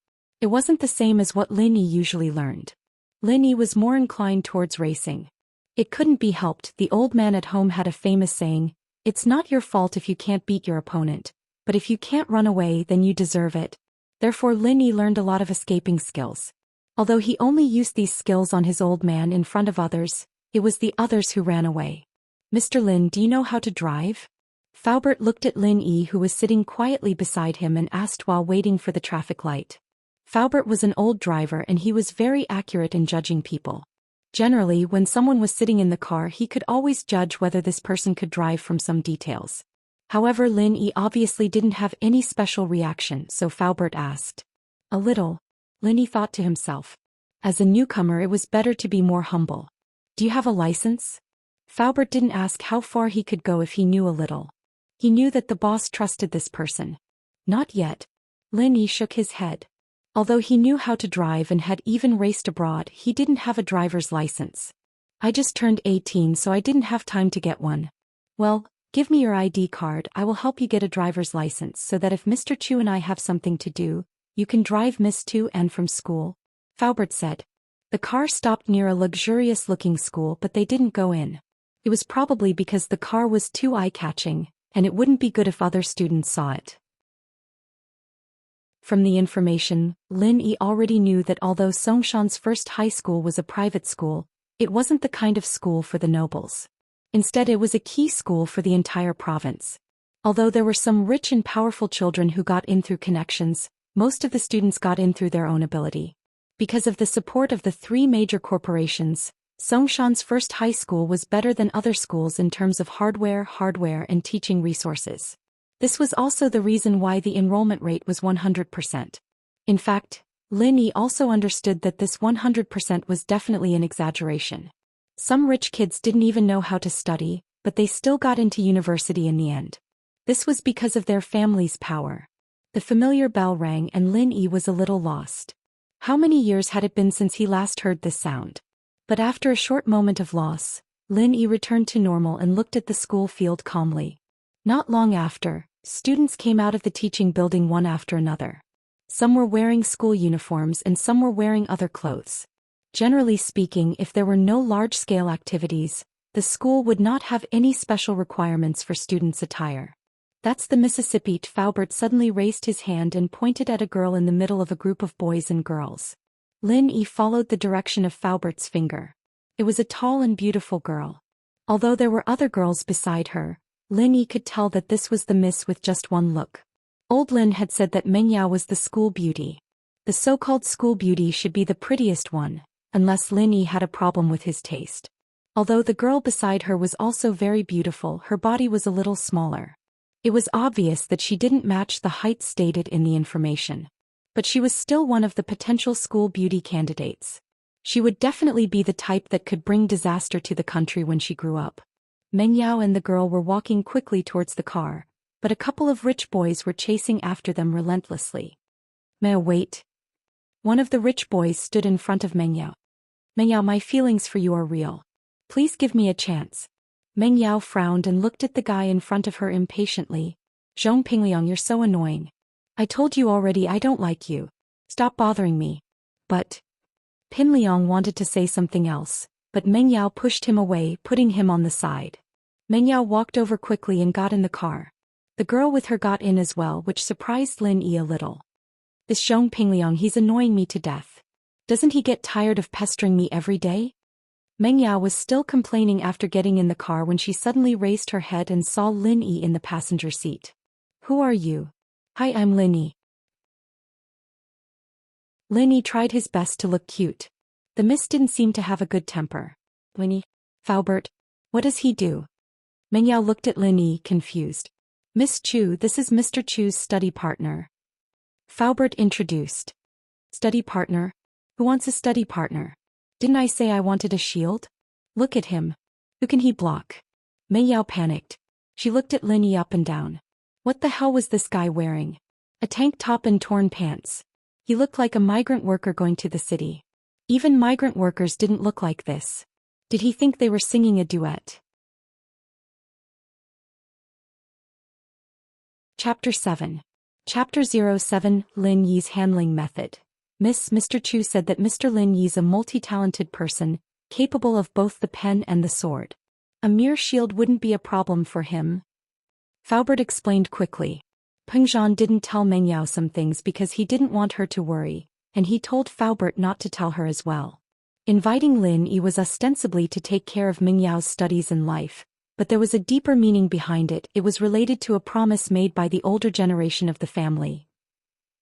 It wasn't the same as what Lin Yi usually learned. Lin Yi was more inclined towards racing. It couldn't be helped, the old man at home had a famous saying, It's not your fault if you can't beat your opponent, but if you can't run away then you deserve it. Therefore Lin Yi learned a lot of escaping skills. Although he only used these skills on his old man in front of others, it was the others who ran away. Mr. Lin, do you know how to drive? Faubert looked at Lin Yi, who was sitting quietly beside him, and asked while waiting for the traffic light. Faubert was an old driver and he was very accurate in judging people. Generally, when someone was sitting in the car he could always judge whether this person could drive from some details. However, Lin Yi obviously didn't have any special reaction, so Faubert asked. A little. Lin Yi thought to himself. As a newcomer it was better to be more humble. Do you have a license? Faubert didn't ask how far he could go if he knew a little. He knew that the boss trusted this person. Not yet. Lin Yi shook his head. Although he knew how to drive and had even raced abroad, he didn't have a driver's license. I just turned 18, so I didn't have time to get one. Well, give me your ID card, I will help you get a driver's license so that if Mr. Chu and I have something to do, you can drive Miss to and from school, Faubert said. The car stopped near a luxurious-looking school, but they didn't go in. It was probably because the car was too eye-catching, and it wouldn't be good if other students saw it. From the information, Lin Yi already knew that although Songshan's first high school was a private school, it wasn't the kind of school for the nobles. Instead, it was a key school for the entire province. Although there were some rich and powerful children who got in through connections, most of the students got in through their own ability. Because of the support of the three major corporations, Songshan's first high school was better than other schools in terms of hardware, and teaching resources. This was also the reason why the enrollment rate was 100%. In fact, Lin Yi also understood that this 100% was definitely an exaggeration. Some rich kids didn't even know how to study, but they still got into university in the end. This was because of their family's power. The familiar bell rang and Lin Yi was a little lost. How many years had it been since he last heard this sound? But after a short moment of loss, Lin Yi returned to normal and looked at the school field calmly. Not long after, students came out of the teaching building one after another. Some were wearing school uniforms and some were wearing other clothes. Generally speaking, if there were no large-scale activities, the school would not have any special requirements for students' attire. That's the Mississippi. Faubert suddenly raised his hand and pointed at a girl in the middle of a group of boys and girls. Lin Yi followed the direction of Faubert's finger. It was a tall and beautiful girl. Although there were other girls beside her, Lin Yi could tell that this was the miss with just one look. Old Lin had said that Meng Yao was the school beauty. The so-called school beauty should be the prettiest one, unless Lin Yi had a problem with his taste. Although the girl beside her was also very beautiful, her body was a little smaller. It was obvious that she didn't match the height stated in the information. But she was still one of the potential school beauty candidates. She would definitely be the type that could bring disaster to the country when she grew up. Meng Yao and the girl were walking quickly towards the car, but a couple of rich boys were chasing after them relentlessly. May I wait? One of the rich boys stood in front of Meng Yao. Meng Yao, my feelings for you are real. Please give me a chance. Meng Yao frowned and looked at the guy in front of her impatiently. Zhong Pingliang, you're so annoying. I told you already I don't like you. Stop bothering me. But Pingliang wanted to say something else, but Meng Yao pushed him away, putting him on the side. Meng Yao walked over quickly and got in the car. The girl with her got in as well, which surprised Lin Yi a little. This Zhong Pingliang, he's annoying me to death. Doesn't he get tired of pestering me every day? Meng Yao was still complaining after getting in the car when she suddenly raised her head and saw Lin Yi in the passenger seat. Who are you? Hi, I'm Lin Yi. Lin Yi tried his best to look cute. The miss didn't seem to have a good temper. Lin Yi? Faubert? What does he do? Meng Yao looked at Lin Yi, confused. Miss Chu, this is Mr. Chu's study partner. Faubert introduced. Study partner? Who wants a study partner? Didn't I say I wanted a shield? Look at him. Who can he block? Meng Yao panicked. She looked at Lin Yi up and down. What the hell was this guy wearing? A tank top and torn pants. He looked like a migrant worker going to the city. Even migrant workers didn't look like this. Did he think they were singing a duet? Chapter 7. Chapter 07, Lin Yi's handling method. Mr. Chu said that Mr. Lin Yi's a multi-talented person, capable of both the pen and the sword. A mere shield wouldn't be a problem for him, Faubert explained quickly. Peng Zhan didn't tell Meng Yao some things because he didn't want her to worry, and he told Faubert not to tell her as well. Inviting Lin Yi was ostensibly to take care of Meng Yao's studies and life, but there was a deeper meaning behind it. It was related to a promise made by the older generation of the family.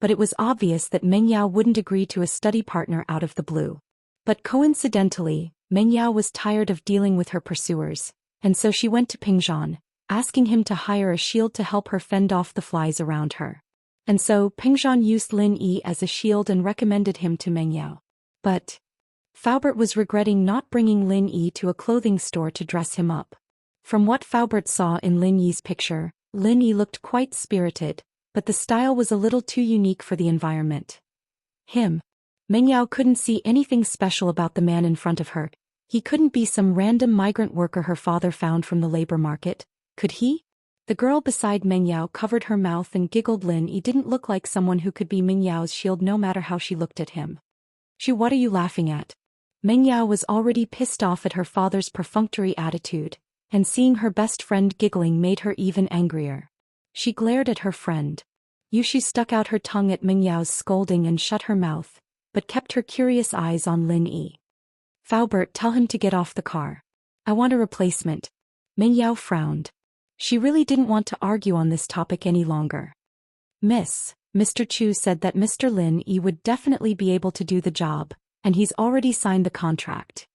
But it was obvious that Meng Yao wouldn't agree to a study partner out of the blue. But coincidentally, Meng Yao was tired of dealing with her pursuers, and so she went to Peng Zhan, asking him to hire a shield to help her fend off the flies around her. And so Peng Zhan used Lin Yi as a shield and recommended him to Meng Yao. But Faubert was regretting not bringing Lin Yi to a clothing store to dress him up. From what Faubert saw in Lin Yi's picture, Lin Yi looked quite spirited, but the style was a little too unique for the environment. Meng Yao couldn't see anything special about the man in front of her. He couldn't be some random migrant worker her father found from the labor market, could he? The girl beside Meng Yao covered her mouth and giggled. Lin Yi didn't look like someone who could be Meng Yao's shield no matter how she looked at him. What are you laughing at? Meng Yao was already pissed off at her father's perfunctory attitude, and seeing her best friend giggling made her even angrier. She glared at her friend. She stuck out her tongue at Meng Yao's scolding and shut her mouth, but kept her curious eyes on Lin Yi. Faubert, tell him to get off the car. I want a replacement. Meng Yao frowned. She really didn't want to argue on this topic any longer. Mr. Chu said that Mr. Lin Yi would definitely be able to do the job, and he's already signed the contract.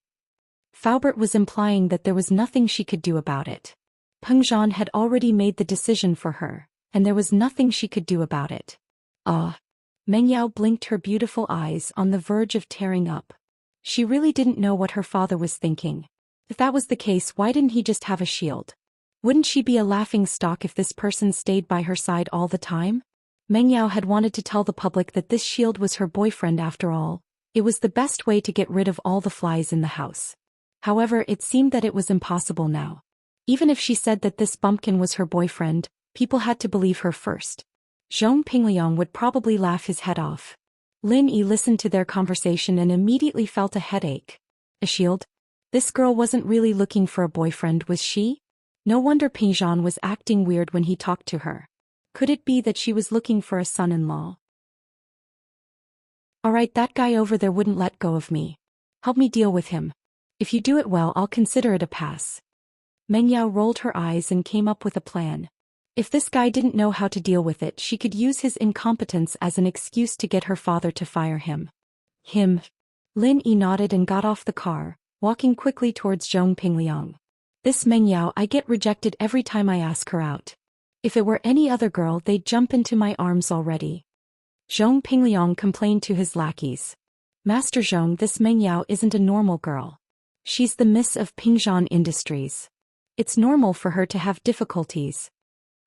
Faubert was implying that there was nothing she could do about it. Peng Zhan had already made the decision for her, and there was nothing she could do about it. Meng Yao blinked her beautiful eyes on the verge of tearing up. She really didn't know what her father was thinking. If that was the case, why didn't he just have a shield? Wouldn't she be a laughing stock if this person stayed by her side all the time? Meng Yao had wanted to tell the public that this shield was her boyfriend after all. It was the best way to get rid of all the flies in the house. However, it seemed that it was impossible now. Even if she said that this bumpkin was her boyfriend, people had to believe her first. Zhong Pingliang would probably laugh his head off. Lin Yi listened to their conversation and immediately felt a headache. A shield? This girl wasn't really looking for a boyfriend, was she? No wonder Peng Zhan was acting weird when he talked to her. Could it be that she was looking for a son-in-law? Alright, that guy over there wouldn't let go of me. Help me deal with him. If you do it well, I'll consider it a pass. Meng Yao rolled her eyes and came up with a plan. If this guy didn't know how to deal with it, she could use his incompetence as an excuse to get her father to fire him. Lin Yi nodded and got off the car, walking quickly towards Zhong Pingliang. This Meng Yao, I get rejected every time I ask her out. If it were any other girl, they'd jump into my arms already. Zhong Pingliang complained to his lackeys. Master Zhong, this Meng Yao isn't a normal girl. She's the miss of Pingzhan Industries. It's normal for her to have difficulties.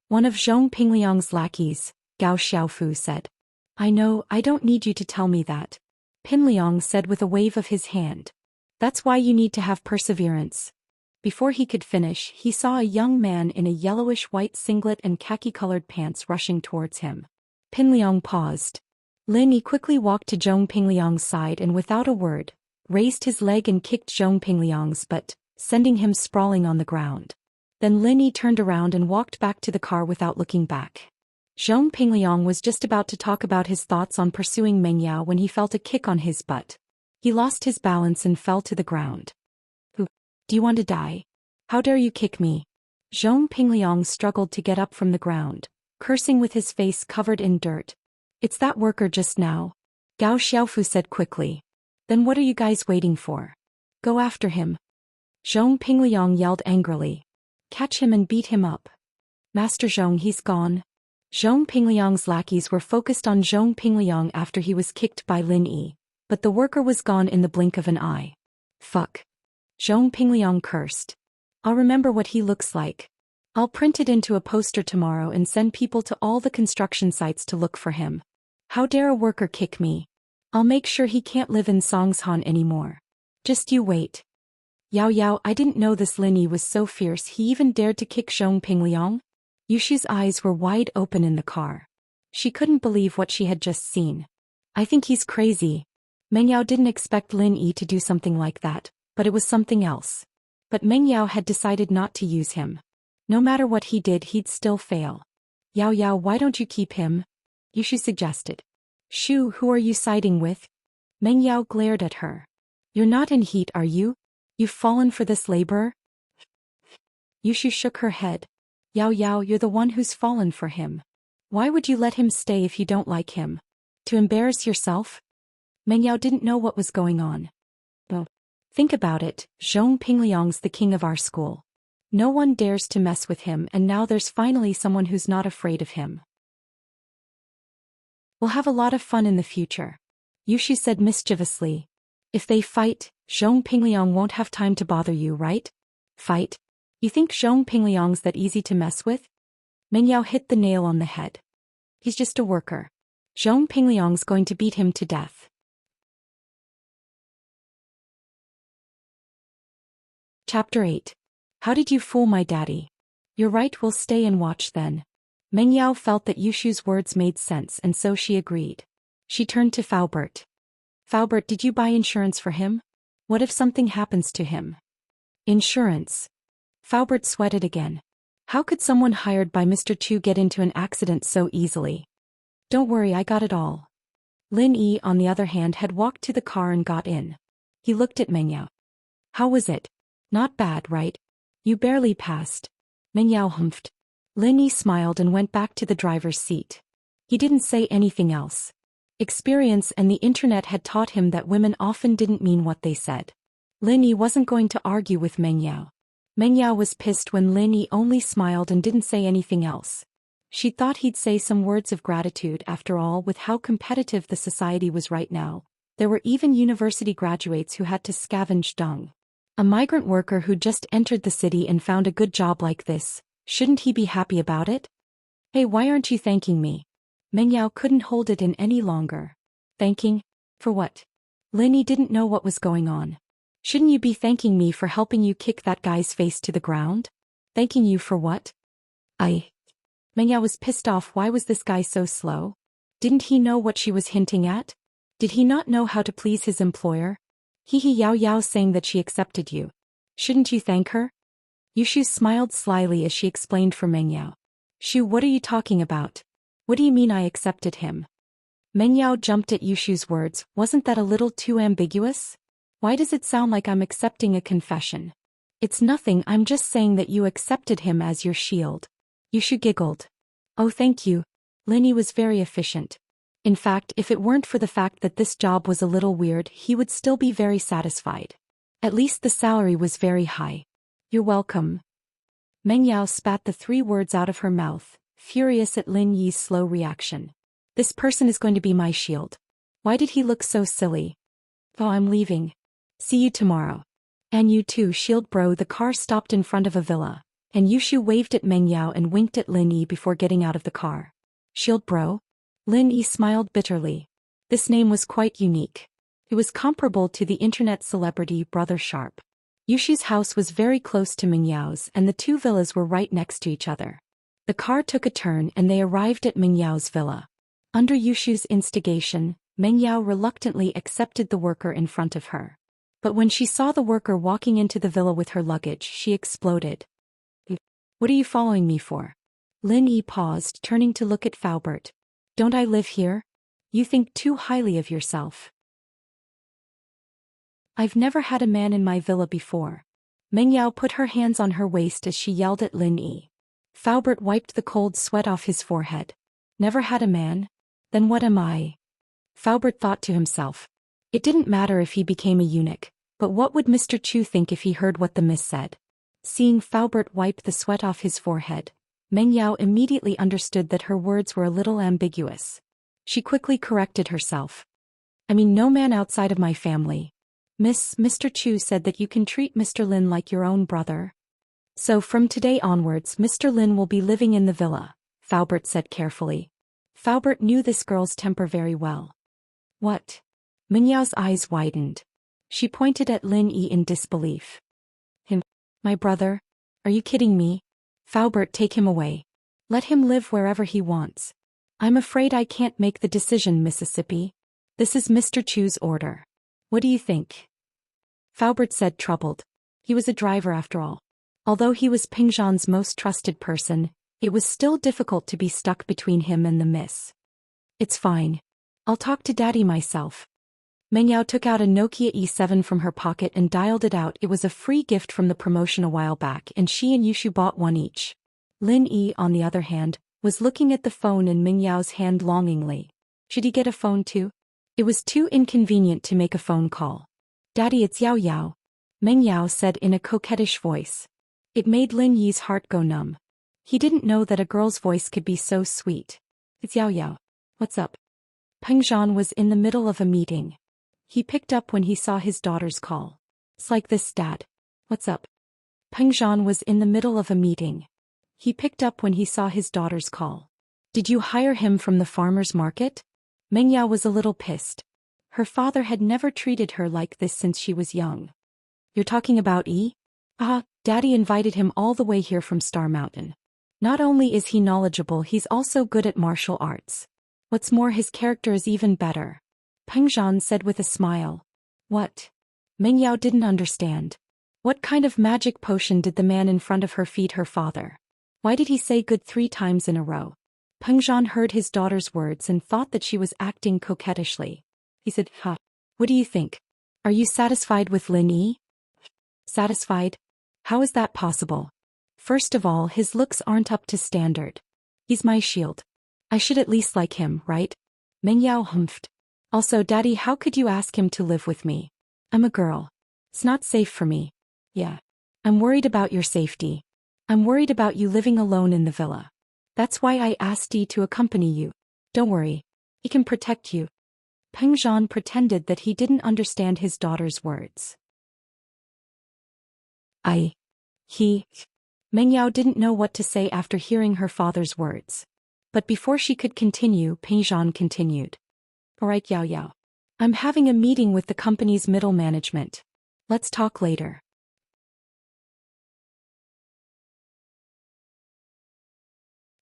One of Zhong Pingliang's lackeys, Gao Xiaofu, said. I know, I don't need you to tell me that. Pinliang said with a wave of his hand. That's why you need to have perseverance. Before he could finish, he saw a young man in a yellowish-white singlet and khaki-colored pants rushing towards him. Pinliang paused. Lin Yi quickly walked to Zhong Pingliang's side and without a word, raised his leg and kicked Zhong Pingliang's butt, sending him sprawling on the ground. Then Lin Yi turned around and walked back to the car without looking back. Zhong Pingliang was just about to talk about his thoughts on pursuing Meng Yao when he felt a kick on his butt. He lost his balance and fell to the ground. Do you want to die? How dare you kick me? Zhong Pingliang struggled to get up from the ground, cursing with his face covered in dirt. It's that worker just now. Gao Xiaofu said quickly. Then what are you guys waiting for? Go after him. Zhong Pingliang yelled angrily. Catch him and beat him up. Master Zhong, he's gone. Zhong Pingliang's lackeys were focused on Zhong Pingliang after he was kicked by Lin Yi, but the worker was gone in the blink of an eye. Fuck. Zhong Pingliang cursed. I'll remember what he looks like. I'll print it into a poster tomorrow and send people to all the construction sites to look for him. How dare a worker kick me? I'll make sure he can't live in Songshan anymore. Just you wait. Yao, I didn't know this Lin Yi was so fierce he even dared to kick Zhong Pingliang. Yushi's eyes were wide open in the car. She couldn't believe what she had just seen. I think he's crazy. Meng Yao didn't expect Lin Yi to do something like that, but it was something else. But Meng Yao had decided not to use him. No matter what he did, he'd still fail. Yao Yao, why don't you keep him? Yushu suggested. Shu, who are you siding with? Meng Yao glared at her. You're not in heat, are you? You've fallen for this laborer? Yushu shook her head. Yao Yao, you're the one who's fallen for him. Why would you let him stay if you don't like him? To embarrass yourself? Meng Yao didn't know what was going on. Oh. Think about it, Zhong Pingliang's the king of our school. No one dares to mess with him, and now there's finally someone who's not afraid of him. We'll have a lot of fun in the future. Yushu said mischievously. If they fight, Zhong Pingliang won't have time to bother you, right? Fight? You think Zhong Pingliang's that easy to mess with? Meng Yao hit the nail on the head. He's just a worker. Zhong Pingliang's going to beat him to death. Chapter 8. How did you fool my daddy? You're right, we'll stay and watch then. Meng Yao felt that Yushu's words made sense, and so she agreed. She turned to Faubert. Faubert, did you buy insurance for him? What if something happens to him? Insurance. Faubert sweated again. How could someone hired by Mr. Chu get into an accident so easily? Don't worry, I got it all. Lin Yi, on the other hand, had walked to the car and got in. He looked at Meng Yao. How was it? Not bad, right? You barely passed. Meng Yao humphed. Lin Yi smiled and went back to the driver's seat. He didn't say anything else. Experience and the internet had taught him that women often didn't mean what they said. Lin Yi wasn't going to argue with Meng Yao. Meng Yao was pissed when Lin Yi only smiled and didn't say anything else. She thought he'd say some words of gratitude. After all, with how competitive the society was right now, there were even university graduates who had to scavenge dung. A migrant worker who just entered the city and found a good job like this, shouldn't he be happy about it? Hey, why aren't you thanking me? Meng Yao couldn't hold it in any longer. Thanking? For what? Lin Yi didn't know what was going on. Shouldn't you be thanking me for helping you kick that guy's face to the ground? Thanking you for what? Meng Yao was pissed off. Why was this guy so slow? Didn't he know what she was hinting at? Did he not know how to please his employer? Yao Yao saying that she accepted you. Shouldn't you thank her? Yushu smiled slyly as she explained for Meng Yao. Shu, what are you talking about? What do you mean I accepted him? Meng Yao jumped at Yushu's words. Wasn't that a little too ambiguous? Why does it sound like I'm accepting a confession? It's nothing, I'm just saying that you accepted him as your shield. Yushu giggled. Oh, thank you. Lin Yi was very efficient. In fact, if it weren't for the fact that this job was a little weird, he would still be very satisfied. At least the salary was very high. You're welcome. Meng Yao spat the 3 words out of her mouth, furious at Lin Yi's slow reaction. This person is going to be my shield. Why did he look so silly? Oh, I'm leaving. See you tomorrow. And you too, shield bro. The car stopped in front of a villa, and Yushu waved at Meng Yao and winked at Lin Yi before getting out of the car. Shield bro? Lin Yi smiled bitterly. This name was quite unique. It was comparable to the internet celebrity Brother Sharp. Yushu's house was very close to Meng Yao's, and the 2 villas were right next to each other. The car took a turn and they arrived at Meng Yao's villa. Under Yushu's instigation, Meng Yao reluctantly accepted the worker in front of her. But when she saw the worker walking into the villa with her luggage, she exploded. What are you following me for? Lin Yi paused, turning to look at Faubert. Don't I live here? You think too highly of yourself. I've never had a man in my villa before. Meng Yao put her hands on her waist as she yelled at Lin Yi. Faubert wiped the cold sweat off his forehead. Never had a man? Then what am I? Faubert thought to himself. It didn't matter if he became a eunuch, but what would Mr. Chu think if he heard what the miss said? Seeing Faubert wipe the sweat off his forehead, Meng Yao immediately understood that her words were a little ambiguous. She quickly corrected herself. I mean no man outside of my family. Mr. Chu said that you can treat Mr. Lin like your own brother. So from today onwards Mr. Lin will be living in the villa, Faubert said carefully. Faubert knew this girl's temper very well. What? Meng Yao's eyes widened. She pointed at Lin Yi in disbelief. Him? My brother? Are you kidding me? Faubert, take him away. Let him live wherever he wants. I'm afraid I can't make the decision, Mississippi. This is Mr. Chu's order. What do you think? Faubert said, troubled. He was a driver after all. Although he was Peng Zhan's most trusted person, it was still difficult to be stuck between him and the miss. It's fine. I'll talk to Daddy myself. Meng Yao took out a Nokia E7 from her pocket and dialed it out. It was a free gift from the promotion a while back, and she and Yushu bought one each. Lin Yi, on the other hand, was looking at the phone in Meng Yao's hand longingly. Should he get a phone too? It was too inconvenient to make a phone call. Daddy, it's Yao Yao, Meng Yao said in a coquettish voice. It made Lin Yi's heart go numb. He didn't know that a girl's voice could be so sweet. It's Yao Yao. What's up? Peng Zhan was in the middle of a meeting. He picked up when he saw his daughter's call. It's like this, Dad. What's up? Peng Zhan was in the middle of a meeting. He picked up when he saw his daughter's call. Did you hire him from the farmer's market? Meng Yao was a little pissed. Her father had never treated her like this since she was young. You're talking about E? Daddy invited him all the way here from Star Mountain. Not only is he knowledgeable, he's also good at martial arts. What's more, his character is even better. Peng Zhan said with a smile. What? Meng Yao didn't understand. What kind of magic potion did the man in front of her feed her father? Why did he say good 3 times in a row? Peng Zhan heard his daughter's words and thought that she was acting coquettishly. He said, What do you think? Are you satisfied with Lin Yi? Satisfied? How is that possible? First of all, his looks aren't up to standard. He's my shield. I should at least like him, right? Meng Yao humphed. Also, Daddy, how could you ask him to live with me? I'm a girl. It's not safe for me. Yeah. I'm worried about your safety. I'm worried about you living alone in the villa. That's why I asked Dee to accompany you. Don't worry. He can protect you. Peng Zhan pretended that he didn't understand his daughter's words. Meng Yao didn't know what to say after hearing her father's words. But before she could continue, Peng Zhan continued. Alright, Yao Yao. I'm having a meeting with the company's middle management. Let's talk later.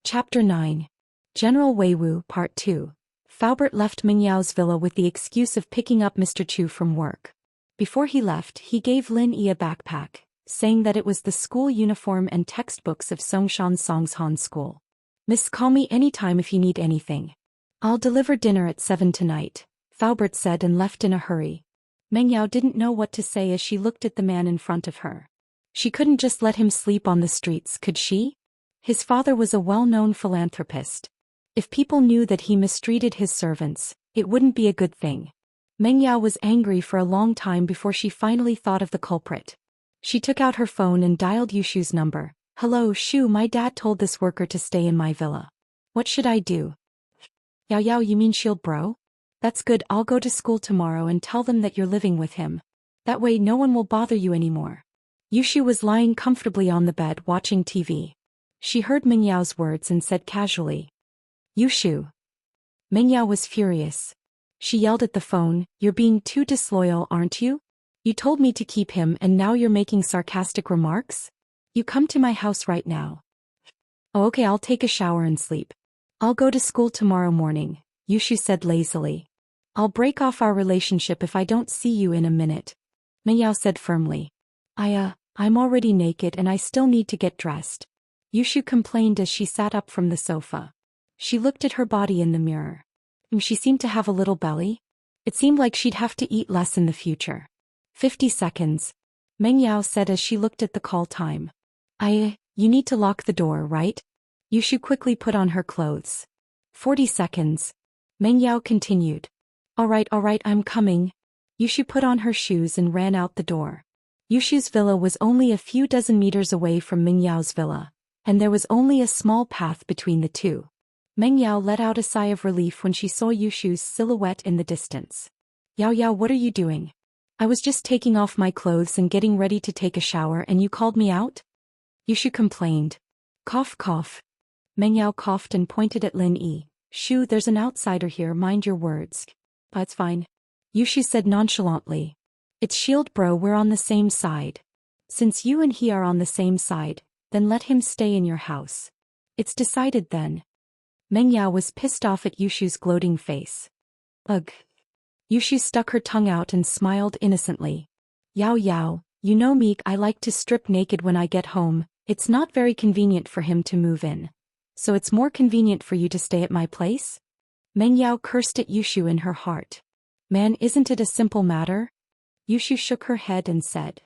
Chapter 9. General Weiwu, Part 2. Faubert left Meng Yao's villa with the excuse of picking up Mr. Chu from work. Before he left, he gave Lin Yi a backpack, saying that it was the school uniform and textbooks of Songshan Songshan School. Miss, call me anytime if you need anything. I'll deliver dinner at 7 tonight, Faubert said and left in a hurry. Meng Yao didn't know what to say as she looked at the man in front of her. She couldn't just let him sleep on the streets, could she? His father was a well-known philanthropist. If people knew that he mistreated his servants, it wouldn't be a good thing. Meng Yao was angry for a long time before she finally thought of the culprit. She took out her phone and dialed Yushu's number. Hello, Shu, my dad told this worker to stay in my villa. What should I do? Yao Yao, you mean Shield Bro? That's good, I'll go to school tomorrow and tell them that you're living with him. That way no one will bother you anymore. Yushu was lying comfortably on the bed watching TV. She heard Meng Yao's words and said casually, Yushu. Meng Yao was furious. She yelled at the phone, You're being too disloyal, aren't you? You told me to keep him and now you're making sarcastic remarks? You come to my house right now. Oh, okay, I'll take a shower and sleep. I'll go to school tomorrow morning, Yushu said lazily. I'll break off our relationship if I don't see you in a minute. Meng Yao said firmly. I'm already naked and I still need to get dressed. Yushu complained as she sat up from the sofa. She looked at her body in the mirror. She seemed to have a little belly. It seemed like she'd have to eat less in the future. 50 seconds. Meng Yao said as she looked at the call time. You need to lock the door, right? Yushu quickly put on her clothes. 40 seconds. Meng Yao continued. Alright, I'm coming. Yushu put on her shoes and ran out the door. Yushu's villa was only a few dozen meters away from Meng Yao's villa, and there was only a small path between the two. Meng Yao let out a sigh of relief when she saw Yushu's silhouette in the distance. Yao Yao, what are you doing? I was just taking off my clothes and getting ready to take a shower and you called me out? Yushu complained. Cough, cough. Meng Yao coughed and pointed at Lin Yi. Shu, there's an outsider here, mind your words. It's fine. Yushu said nonchalantly. It's Shield Bro, we're on the same side. Since you and he are on the same side, then let him stay in your house. It's decided then. Meng Yao was pissed off at Yushu's gloating face. Ugh. Yushu stuck her tongue out and smiled innocently. Yao Yao, You know me, I like to strip naked when I get home. It's not very convenient for him to move in. So it's more convenient for you to stay at my place? Meng Yao cursed at Yushu in her heart. Man, isn't it a simple matter? Yushu shook her head and said.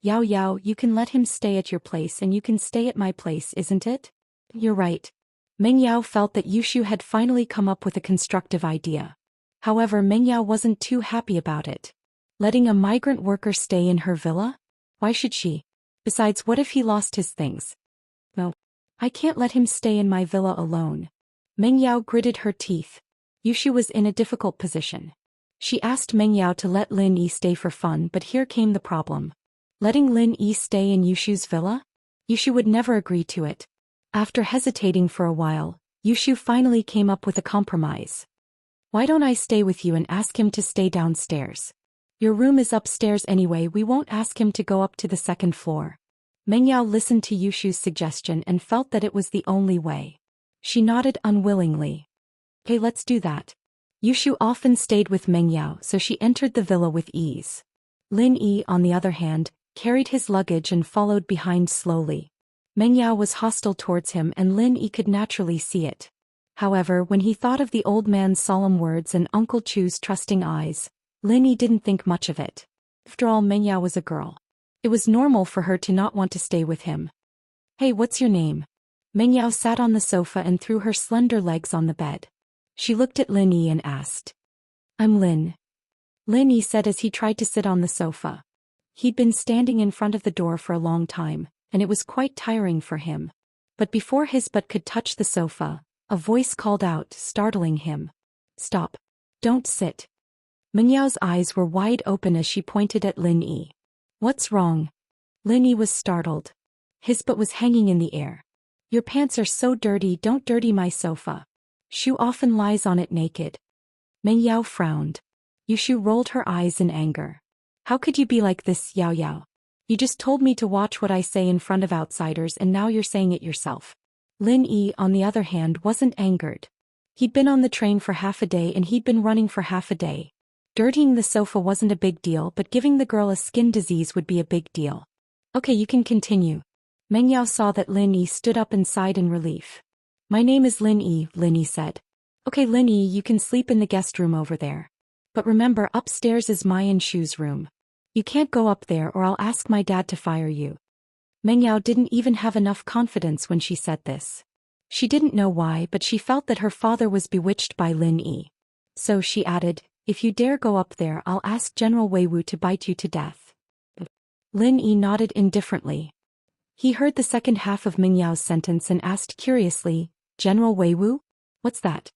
Yao Yao, you can let him stay at your place and you can stay at my place, isn't it? You're right. Meng Yao felt that Yushu had finally come up with a constructive idea. However, Meng Yao wasn't too happy about it. Letting a migrant worker stay in her villa? Why should she? Besides, what if he lost his things? No. I can't let him stay in my villa alone. Meng Yao gritted her teeth. Yushu was in a difficult position. She asked Meng Yao to let Lin Yi stay for fun, but here came the problem. Letting Lin Yi stay in Yushu's villa? Yushu would never agree to it. After hesitating for a while, Yushu finally came up with a compromise. Why don't I stay with you and ask him to stay downstairs? Your room is upstairs anyway, we won't ask him to go up to the second floor. Meng Yao listened to Yushu's suggestion and felt that it was the only way. She nodded unwillingly. Okay, let's do that. Yushu often stayed with Meng Yao, so she entered the villa with ease. Lin Yi, on the other hand, carried his luggage and followed behind slowly. Meng Yao was hostile towards him and Lin Yi could naturally see it. However, when he thought of the old man's solemn words and Uncle Chu's trusting eyes, Lin Yi didn't think much of it. After all, Meng Yao was a girl. It was normal for her to not want to stay with him. Hey, what's your name? Meng Yao sat on the sofa and threw her slender legs on the bed. She looked at Lin Yi and asked. I'm Lin. Lin Yi said as he tried to sit on the sofa. He'd been standing in front of the door for a long time, and it was quite tiring for him. But before his butt could touch the sofa, a voice called out, startling him. Stop. Don't sit. Meng Yao's eyes were wide open as she pointed at Lin Yi. What's wrong? Lin Yi was startled. His butt was hanging in the air. Your pants are so dirty, don't dirty my sofa. Shu often lies on it naked. Meng Yao frowned. Yushu rolled her eyes in anger. How could you be like this, Yao Yao? You just told me to watch what I say in front of outsiders and now you're saying it yourself. Lin Yi, on the other hand, wasn't angered. He'd been on the train for half a day and he'd been running for half a day. Dirtying the sofa wasn't a big deal, but giving the girl a skin disease would be a big deal. Okay, you can continue. Meng Yao saw that Lin Yi stood up and sighed in relief. My name is Lin Yi, Lin Yi said. Okay, Lin Yi, you can sleep in the guest room over there. But remember, upstairs is my and Shu's room. You can't go up there or I'll ask my dad to fire you. Meng Yao didn't even have enough confidence when she said this. She didn't know why, but she felt that her father was bewitched by Lin Yi. So she added, if you dare go up there, I'll ask General Wei Wu to bite you to death. Lin Yi nodded indifferently. He heard the second half of Meng Yao's sentence and asked curiously, General Wei Wu? What's that?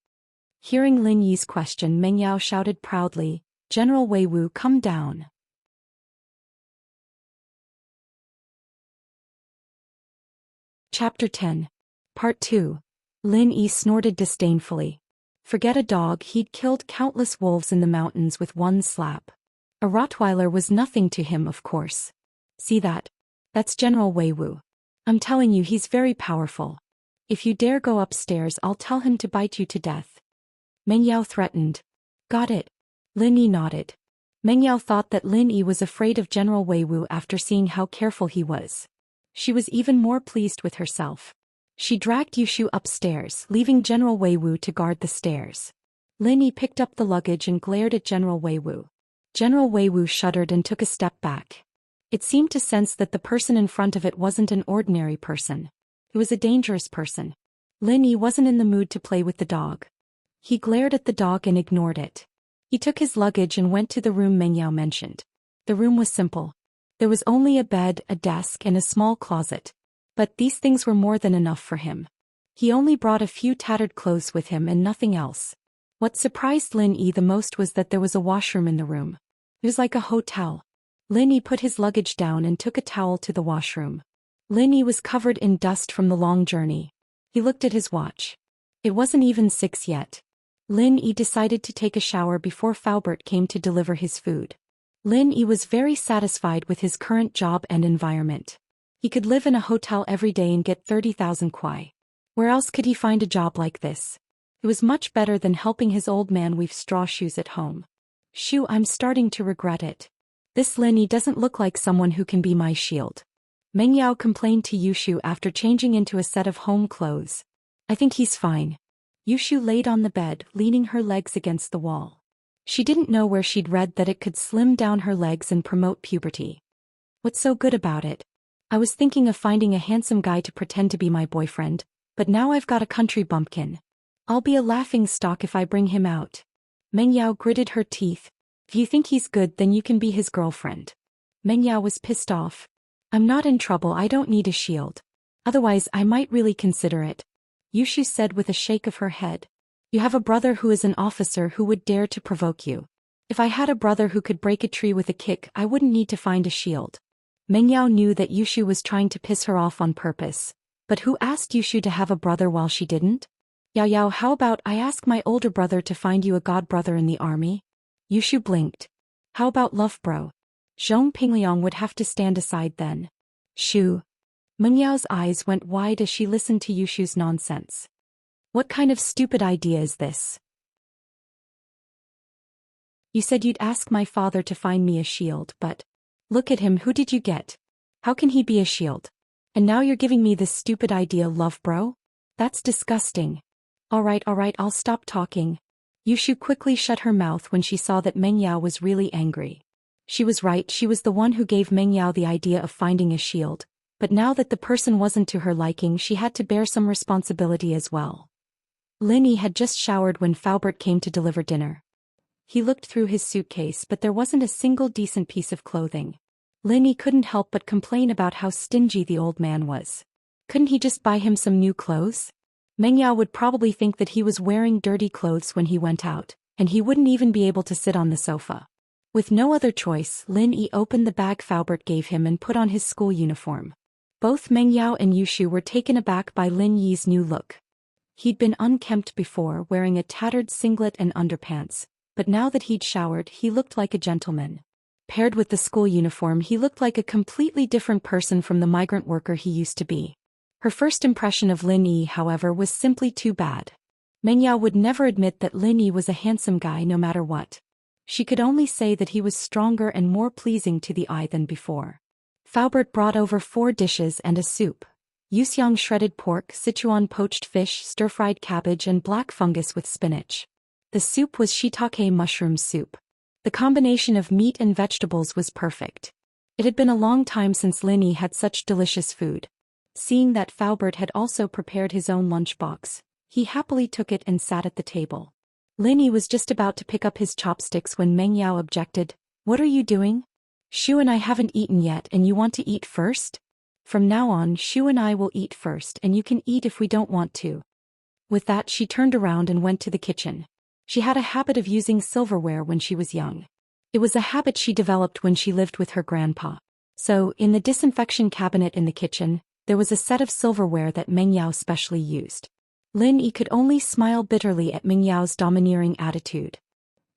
Hearing Lin Yi's question, Meng Yao shouted proudly, General Wei Wu, come down. Chapter 10. Part 2. Lin Yi snorted disdainfully. Forget a dog, he'd killed countless wolves in the mountains with one slap. A Rottweiler was nothing to him, of course. See that? That's General Wei Wu. I'm telling you, he's very powerful. If you dare go upstairs, I'll tell him to bite you to death. Meng Yao threatened. Got it. Lin Yi nodded. Meng Yao thought that Lin Yi was afraid of General Wei Wu after seeing how careful he was. She was even more pleased with herself. She dragged Yushu upstairs, leaving General Wei Wu to guard the stairs. Lin Yi picked up the luggage and glared at General Wei Wu. General Wei Wu shuddered and took a step back. It seemed to sense that the person in front of it wasn't an ordinary person. It was a dangerous person. Lin Yi wasn't in the mood to play with the dog. He glared at the dog and ignored it. He took his luggage and went to the room Meng Yao mentioned. The room was simple. There was only a bed, a desk, and a small closet. But these things were more than enough for him. He only brought a few tattered clothes with him and nothing else. What surprised Lin Yi the most was that there was a washroom in the room. It was like a hotel. Lin Yi put his luggage down and took a towel to the washroom. Lin Yi was covered in dust from the long journey. He looked at his watch. It wasn't even 6 yet. Lin Yi decided to take a shower before Faubert came to deliver his food. Lin Yi was very satisfied with his current job and environment. He could live in a hotel every day and get 30,000 kwai. Where else could he find a job like this? It was much better than helping his old man weave straw shoes at home. Shoo, I'm starting to regret it. This Lin doesn't look like someone who can be my shield. Meng Yao complained to Yushu after changing into a set of home clothes. I think he's fine. Yushu laid on the bed, leaning her legs against the wall. She didn't know where she'd read that it could slim down her legs and promote puberty. What's so good about it? I was thinking of finding a handsome guy to pretend to be my boyfriend, but now I've got a country bumpkin. I'll be a laughing stock if I bring him out. Meng Yao gritted her teeth. If you think he's good, then you can be his girlfriend. Meng Yao was pissed off. I'm not in trouble, I don't need a shield. Otherwise I might really consider it. Yushu said with a shake of her head. You have a brother who is an officer who would dare to provoke you. If I had a brother who could break a tree with a kick, I wouldn't need to find a shield. Meng Yao knew that Yushu was trying to piss her off on purpose. But who asked Yushu to have a brother while she didn't? Yao, how about I ask my older brother to find you a god brother in the army? Yushu blinked. How about love bro? Zhong Pingliang would have to stand aside then. Shoo. Meng Yao's eyes went wide as she listened to Yushu's nonsense. What kind of stupid idea is this? You said you'd ask my father to find me a shield, but look at him, who did you get? How can he be a shield? And now you're giving me this stupid idea, love bro? That's disgusting. Alright, I'll stop talking. Yushu quickly shut her mouth when she saw that Meng Yao was really angry. She was right, she was the one who gave Meng Yao the idea of finding a shield, but now that the person wasn't to her liking, she had to bear some responsibility as well. Linny had just showered when Faubert came to deliver dinner. He looked through his suitcase, but there wasn't a single decent piece of clothing. Linny couldn't help but complain about how stingy the old man was. Couldn't he just buy him some new clothes? Meng Yao would probably think that he was wearing dirty clothes when he went out, and he wouldn't even be able to sit on the sofa. With no other choice, Lin Yi opened the bag Faubert gave him and put on his school uniform. Both Meng Yao and Yushu were taken aback by Lin Yi's new look. He'd been unkempt before, wearing a tattered singlet and underpants, but now that he'd showered, he looked like a gentleman. Paired with the school uniform, he looked like a completely different person from the migrant worker he used to be. Her first impression of Lin Yi, however, was simply too bad. Meng Yao would never admit that Lin Yi was a handsome guy no matter what. She could only say that he was stronger and more pleasing to the eye than before. Faubert brought over 4 dishes and a soup. Yuxiang shredded pork, Sichuan poached fish, stir-fried cabbage and black fungus with spinach. The soup was shiitake mushroom soup. The combination of meat and vegetables was perfect. It had been a long time since Lin Yi had such delicious food. Seeing that Faubert had also prepared his own lunchbox, he happily took it and sat at the table. Lin Yi was just about to pick up his chopsticks when Meng Yao objected. What are you doing? Shu and I haven't eaten yet and you want to eat first? From now on, Shu and I will eat first and you can eat if we don't want to. With that, she turned around and went to the kitchen. She had a habit of using silverware when she was young. It was a habit she developed when she lived with her grandpa. So, in the disinfection cabinet in the kitchen, there was a set of silverware that Meng Yao specially used. Lin Yi could only smile bitterly at Meng Yao's domineering attitude.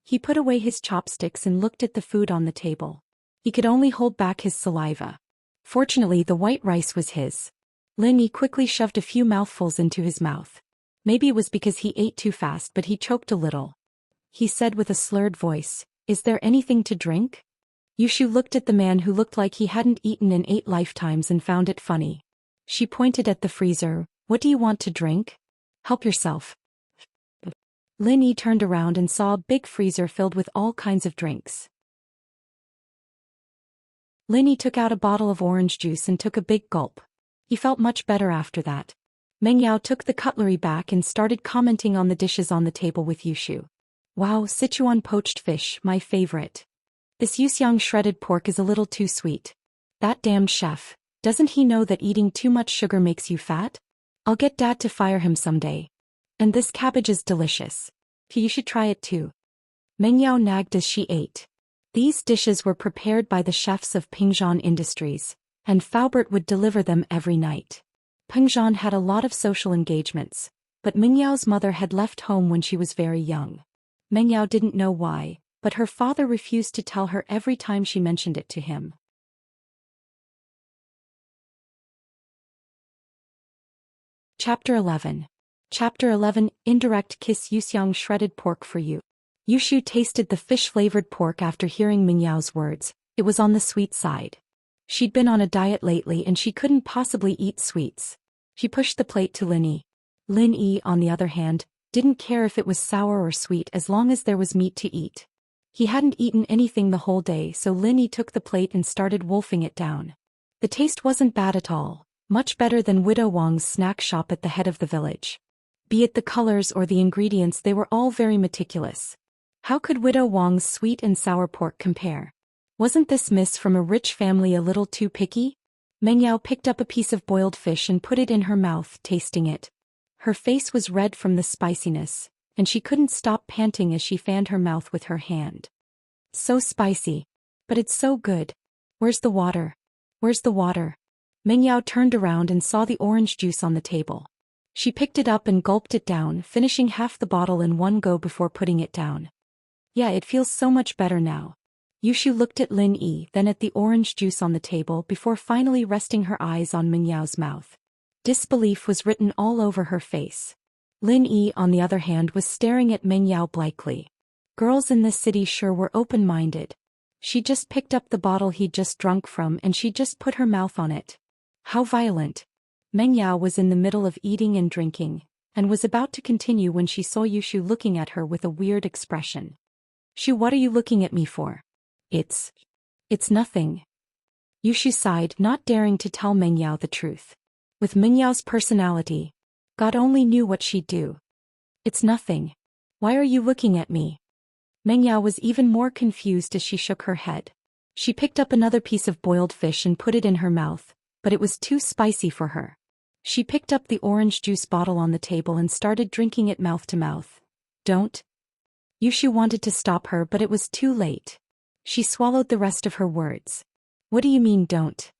He put away his chopsticks and looked at the food on the table. He could only hold back his saliva. Fortunately, the white rice was his. Lin Yi quickly shoved a few mouthfuls into his mouth. Maybe it was because he ate too fast, but he choked a little. He said with a slurred voice, "Is there anything to drink?" Yushu looked at the man who looked like he hadn't eaten in 8 lifetimes and found it funny. She pointed at the freezer. "What do you want to drink? Help yourself." Lin Yi turned around and saw a big freezer filled with all kinds of drinks. Lin Yi took out a bottle of orange juice and took a big gulp. He felt much better after that. Meng Yao took the cutlery back and started commenting on the dishes on the table with Yushu. "Wow, Sichuan poached fish, my favorite. This Yuxiang shredded pork is a little too sweet. That damned chef, doesn't he know that eating too much sugar makes you fat? I'll get Dad to fire him someday. And this cabbage is delicious. You should try it too." Meng Yao nagged as she ate. These dishes were prepared by the chefs of Pingzhan Industries, and Faubert would deliver them every night. Pingzhan had a lot of social engagements, but Meng Yao's mother had left home when she was very young. Meng Yao didn't know why, but her father refused to tell her every time she mentioned it to him. Chapter 11. Chapter 11, Indirect Kiss. Yuxiang shredded pork for you. Yushu tasted the fish-flavored pork after hearing Meng Yao's words. It was on the sweet side. She'd been on a diet lately and she couldn't possibly eat sweets. She pushed the plate to Lin Yi. Lin Yi, on the other hand, didn't care if it was sour or sweet as long as there was meat to eat. He hadn't eaten anything the whole day, so Lin Yi took the plate and started wolfing it down. The taste wasn't bad at all, much better than Widow Wang's snack shop at the head of the village. Be it the colors or the ingredients, they were all very meticulous. How could Widow Wang's sweet and sour pork compare? Wasn't this miss from a rich family a little too picky? Meng Yao picked up a piece of boiled fish and put it in her mouth, tasting it. Her face was red from the spiciness, and she couldn't stop panting as she fanned her mouth with her hand. So spicy. But it's so good. Where's the water? Where's the water? Meng Yao turned around and saw the orange juice on the table. She picked it up and gulped it down, finishing half the bottle in one go before putting it down. Yeah, it feels so much better now. Yushu looked at Lin Yi, then at the orange juice on the table before finally resting her eyes on Meng Yao's mouth. Disbelief was written all over her face. Lin Yi, on the other hand, was staring at Meng Yao blankly. Girls in this city sure were open-minded. She just picked up the bottle he'd just drunk from and she just put her mouth on it. How violent. Meng Yao was in the middle of eating and drinking, and was about to continue when she saw Yushu looking at her with a weird expression. Shu, what are you looking at me for? It's nothing. Yushu sighed, not daring to tell Meng Yao the truth. With Meng Yao's personality, God only knew what she'd do. It's nothing. Why are you looking at me? Meng Yao was even more confused as she shook her head. She picked up another piece of boiled fish and put it in her mouth, but it was too spicy for her. She picked up the orange juice bottle on the table and started drinking it mouth to mouth. Don't. Yushu wanted to stop her, but it was too late. She swallowed the rest of her words. What do you mean, don't?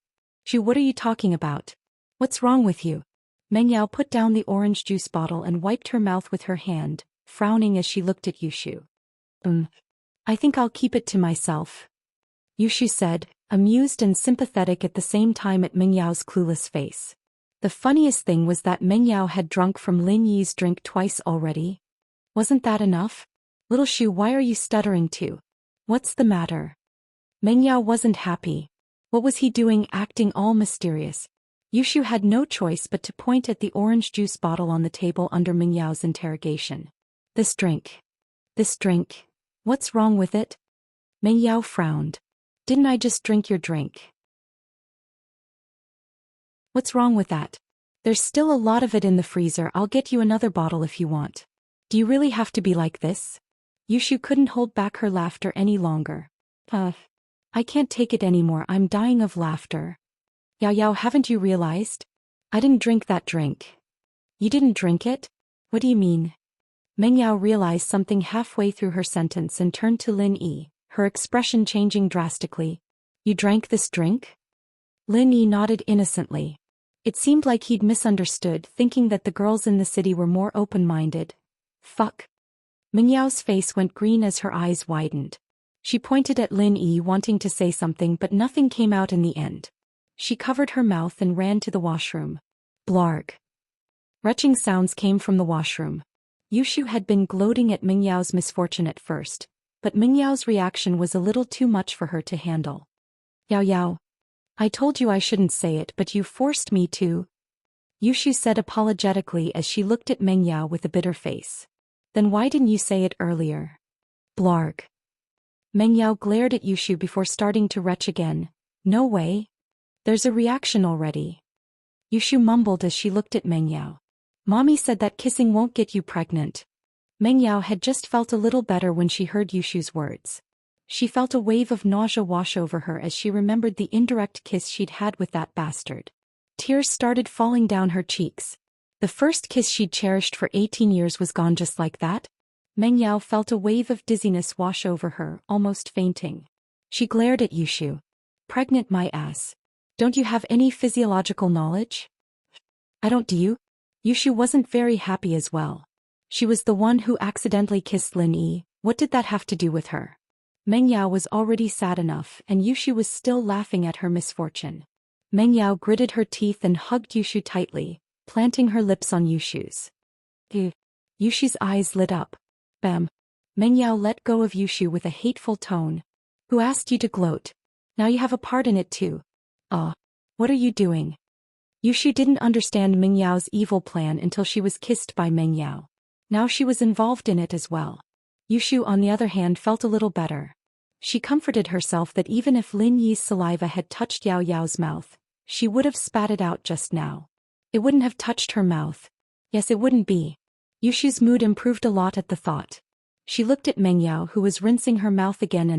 Shu, what are you talking about? What's wrong with you? Meng Yao put down the orange juice bottle and wiped her mouth with her hand, frowning as she looked at Yushu. I think I'll keep it to myself. Yushu said, amused and sympathetic at the same time at Meng Yao's clueless face. The funniest thing was that Meng Yao had drunk from Lin Yi's drink twice already. Wasn't that enough? Little Shu, why are you stuttering too? What's the matter? Meng Yao wasn't happy. What was he doing acting all mysterious? Yushu had no choice but to point at the orange juice bottle on the table under Meng Yao's interrogation. This drink. What's wrong with it? Meng Yao frowned. Didn't I just drink your drink? What's wrong with that? There's still a lot of it in the freezer. I'll get you another bottle if you want. Do you really have to be like this? Yushu couldn't hold back her laughter any longer. I can't take it anymore. I'm dying of laughter. Yao Yao, haven't you realized? I didn't drink that drink. You didn't drink it? What do you mean? Meng Yao realized something halfway through her sentence and turned to Lin Yi, her expression changing drastically. You drank this drink? Lin Yi nodded innocently. It seemed like he'd misunderstood, thinking that the girls in the city were more open-minded. Fuck. Meng Yao's face went green as her eyes widened. She pointed at Lin Yi, wanting to say something, but nothing came out in the end. She covered her mouth and ran to the washroom. Blarg. Retching sounds came from the washroom. Yushu had been gloating at Meng Yao's misfortune at first, but Meng Yao's reaction was a little too much for her to handle. Yao Yao. I told you I shouldn't say it, but you forced me to. Yushu said apologetically as she looked at Meng Yao with a bitter face. Then why didn't you say it earlier? Blarg. Meng Yao glared at Yushu before starting to retch again. No way. There's a reaction already. Yushu mumbled as she looked at Meng Yao. Mommy said that kissing won't get you pregnant. Meng Yao had just felt a little better when she heard Yushu's words. She felt a wave of nausea wash over her as she remembered the indirect kiss she'd had with that bastard. Tears started falling down her cheeks. The first kiss she'd cherished for 18 years was gone just like that. Meng Yao felt a wave of dizziness wash over her, almost fainting. She glared at Yushu. Pregnant my ass. Don't you have any physiological knowledge? I don't, do you? Yushu wasn't very happy as well. She was the one who accidentally kissed Lin Yi. What did that have to do with her? Meng Yao was already sad enough, and Yushu was still laughing at her misfortune. Meng Yao gritted her teeth and hugged Yushu tightly, planting her lips on Yushu's. Yushu's eyes lit up. Bam. Meng Yao let go of Yushu with a hateful tone. Who asked you to gloat? Now you have a part in it too. What are you doing? Yushu didn't understand Meng Yao's evil plan until she was kissed by Meng Yao. Now she was involved in it as well. Yushu, on the other hand, felt a little better. She comforted herself that even if Lin Yi's saliva had touched Yao Yao's mouth, she would have spat it out just now. It wouldn't have touched her mouth. Yes, it wouldn't be. Yushu's mood improved a lot at the thought. She looked at Meng Yao, who was rinsing her mouth again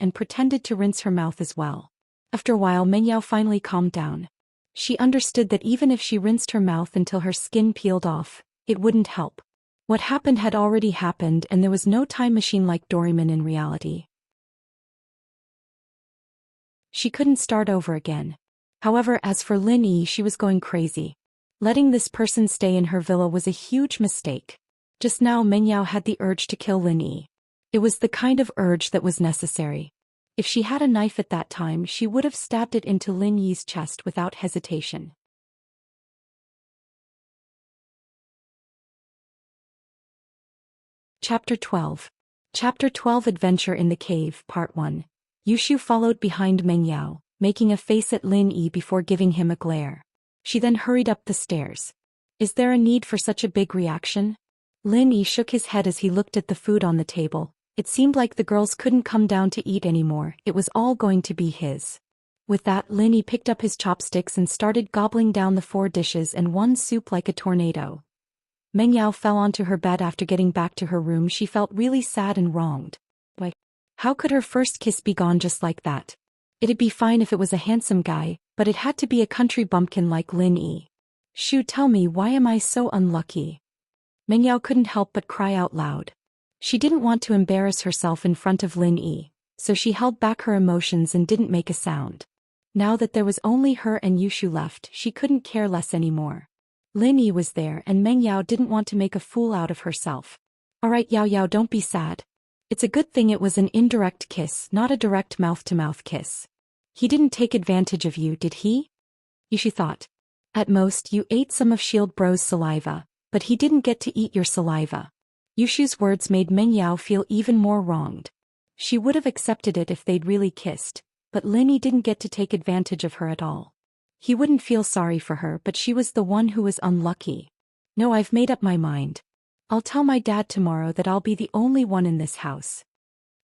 and pretended to rinse her mouth as well. After a while, Meng Yao finally calmed down. She understood that even if she rinsed her mouth until her skin peeled off, it wouldn't help. What happened had already happened, and there was no time machine like Doraemon in reality. She couldn't start over again. However, as for Lin Yi, she was going crazy. Letting this person stay in her villa was a huge mistake. Just now Meng Yao had the urge to kill Lin Yi. It was the kind of urge that was necessary. If she had a knife at that time, she would have stabbed it into Lin Yi's chest without hesitation. Chapter 12. Chapter 12 Adventure in the Cave, Part 1. Yushu followed behind Meng Yao, making a face at Lin Yi before giving him a glare. She then hurried up the stairs. Is there a need for such a big reaction? Lin Yi shook his head as he looked at the food on the table. It seemed like the girls couldn't come down to eat anymore, it was all going to be his. With that, Lin Yi picked up his chopsticks and started gobbling down the 4 dishes and one soup like a tornado. Meng Yao fell onto her bed after getting back to her room. She felt really sad and wronged. How could her first kiss be gone just like that? It'd be fine if it was a handsome guy, but it had to be a country bumpkin like Lin Yi. Shoo, tell me, why am I so unlucky? Meng Yao couldn't help but cry out loud. She didn't want to embarrass herself in front of Lin Yi, so she held back her emotions and didn't make a sound. Now that there was only her and Yushu left, she couldn't care less anymore. Lin Yi was there and Meng Yao didn't want to make a fool out of herself. Alright Yao Yao, don't be sad. It's a good thing it was an indirect kiss, not a direct mouth-to-mouth kiss. He didn't take advantage of you, did he? Yushu thought. At most, you ate some of Shield Bro's saliva, but he didn't get to eat your saliva. Yushu's words made Meng Yao feel even more wronged. She would have accepted it if they'd really kissed, but Lin Yi didn't get to take advantage of her at all. He wouldn't feel sorry for her, but she was the one who was unlucky. No, I've made up my mind. I'll tell my dad tomorrow that I'll be the only one in this house.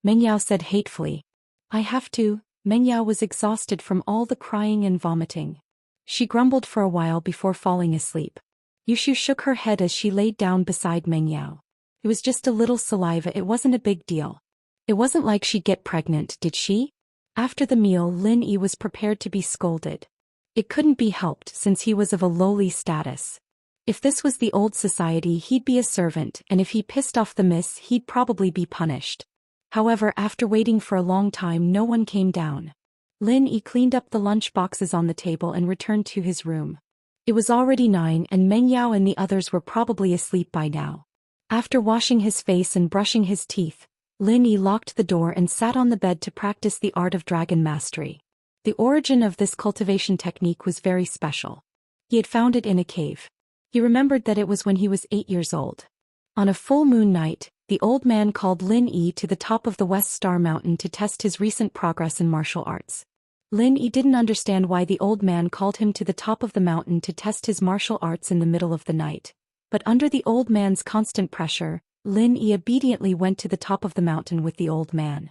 Meng Yao said hatefully. I have to. Meng Yao was exhausted from all the crying and vomiting. She grumbled for a while before falling asleep. Yushu shook her head as she laid down beside Meng Yao. It was just a little saliva, it wasn't a big deal. It wasn't like she'd get pregnant, did she? After the meal, Lin Yi was prepared to be scolded. It couldn't be helped since he was of a lowly status. If this was the old society, he'd be a servant, and if he pissed off the miss, he'd probably be punished. However, after waiting for a long time, no one came down. Lin Yi cleaned up the lunch boxes on the table and returned to his room. It was already 9 and Meng Yao and the others were probably asleep by now. After washing his face and brushing his teeth, Lin Yi locked the door and sat on the bed to practice the art of dragon mastery. The origin of this cultivation technique was very special. He had found it in a cave. He remembered that it was when he was 8 years old. On a full moon night, the old man called Lin Yi to the top of the West Star Mountain to test his recent progress in martial arts. Lin Yi didn't understand why the old man called him to the top of the mountain to test his martial arts in the middle of the night. But under the old man's constant pressure, Lin Yi obediently went to the top of the mountain with the old man.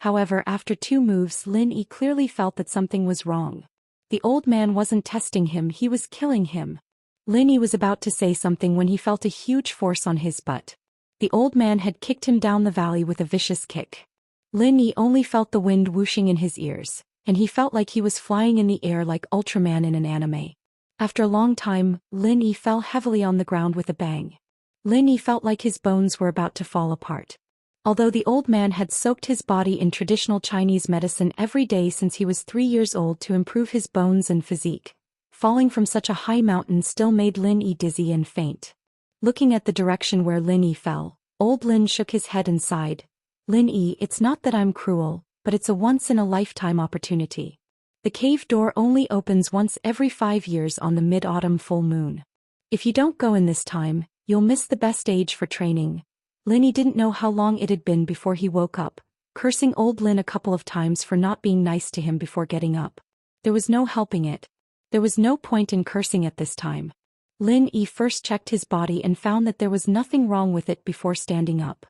However, after 2 moves, Lin Yi clearly felt that something was wrong. The old man wasn't testing him, he was killing him. Lin Yi was about to say something when he felt a huge force on his butt. The old man had kicked him down the valley with a vicious kick. Lin Yi only felt the wind whooshing in his ears, and he felt like he was flying in the air like Ultraman in an anime. After a long time, Lin Yi fell heavily on the ground with a bang. Lin Yi felt like his bones were about to fall apart. Although the old man had soaked his body in traditional Chinese medicine every day since he was 3 years old to improve his bones and physique, falling from such a high mountain still made Lin Yi dizzy and faint. Looking at the direction where Lin Yi fell, old Lin shook his head and sighed. Lin Yi, it's not that I'm cruel, but it's a once-in-a-lifetime opportunity. The cave door only opens once every 5 years on the mid-autumn full moon. If you don't go in this time, you'll miss the best age for training. Lin Yi didn't know how long it had been before he woke up, cursing old Lin a couple of times for not being nice to him before getting up. There was no helping it. There was no point in cursing at this time. Lin Yi first checked his body and found that there was nothing wrong with it before standing up.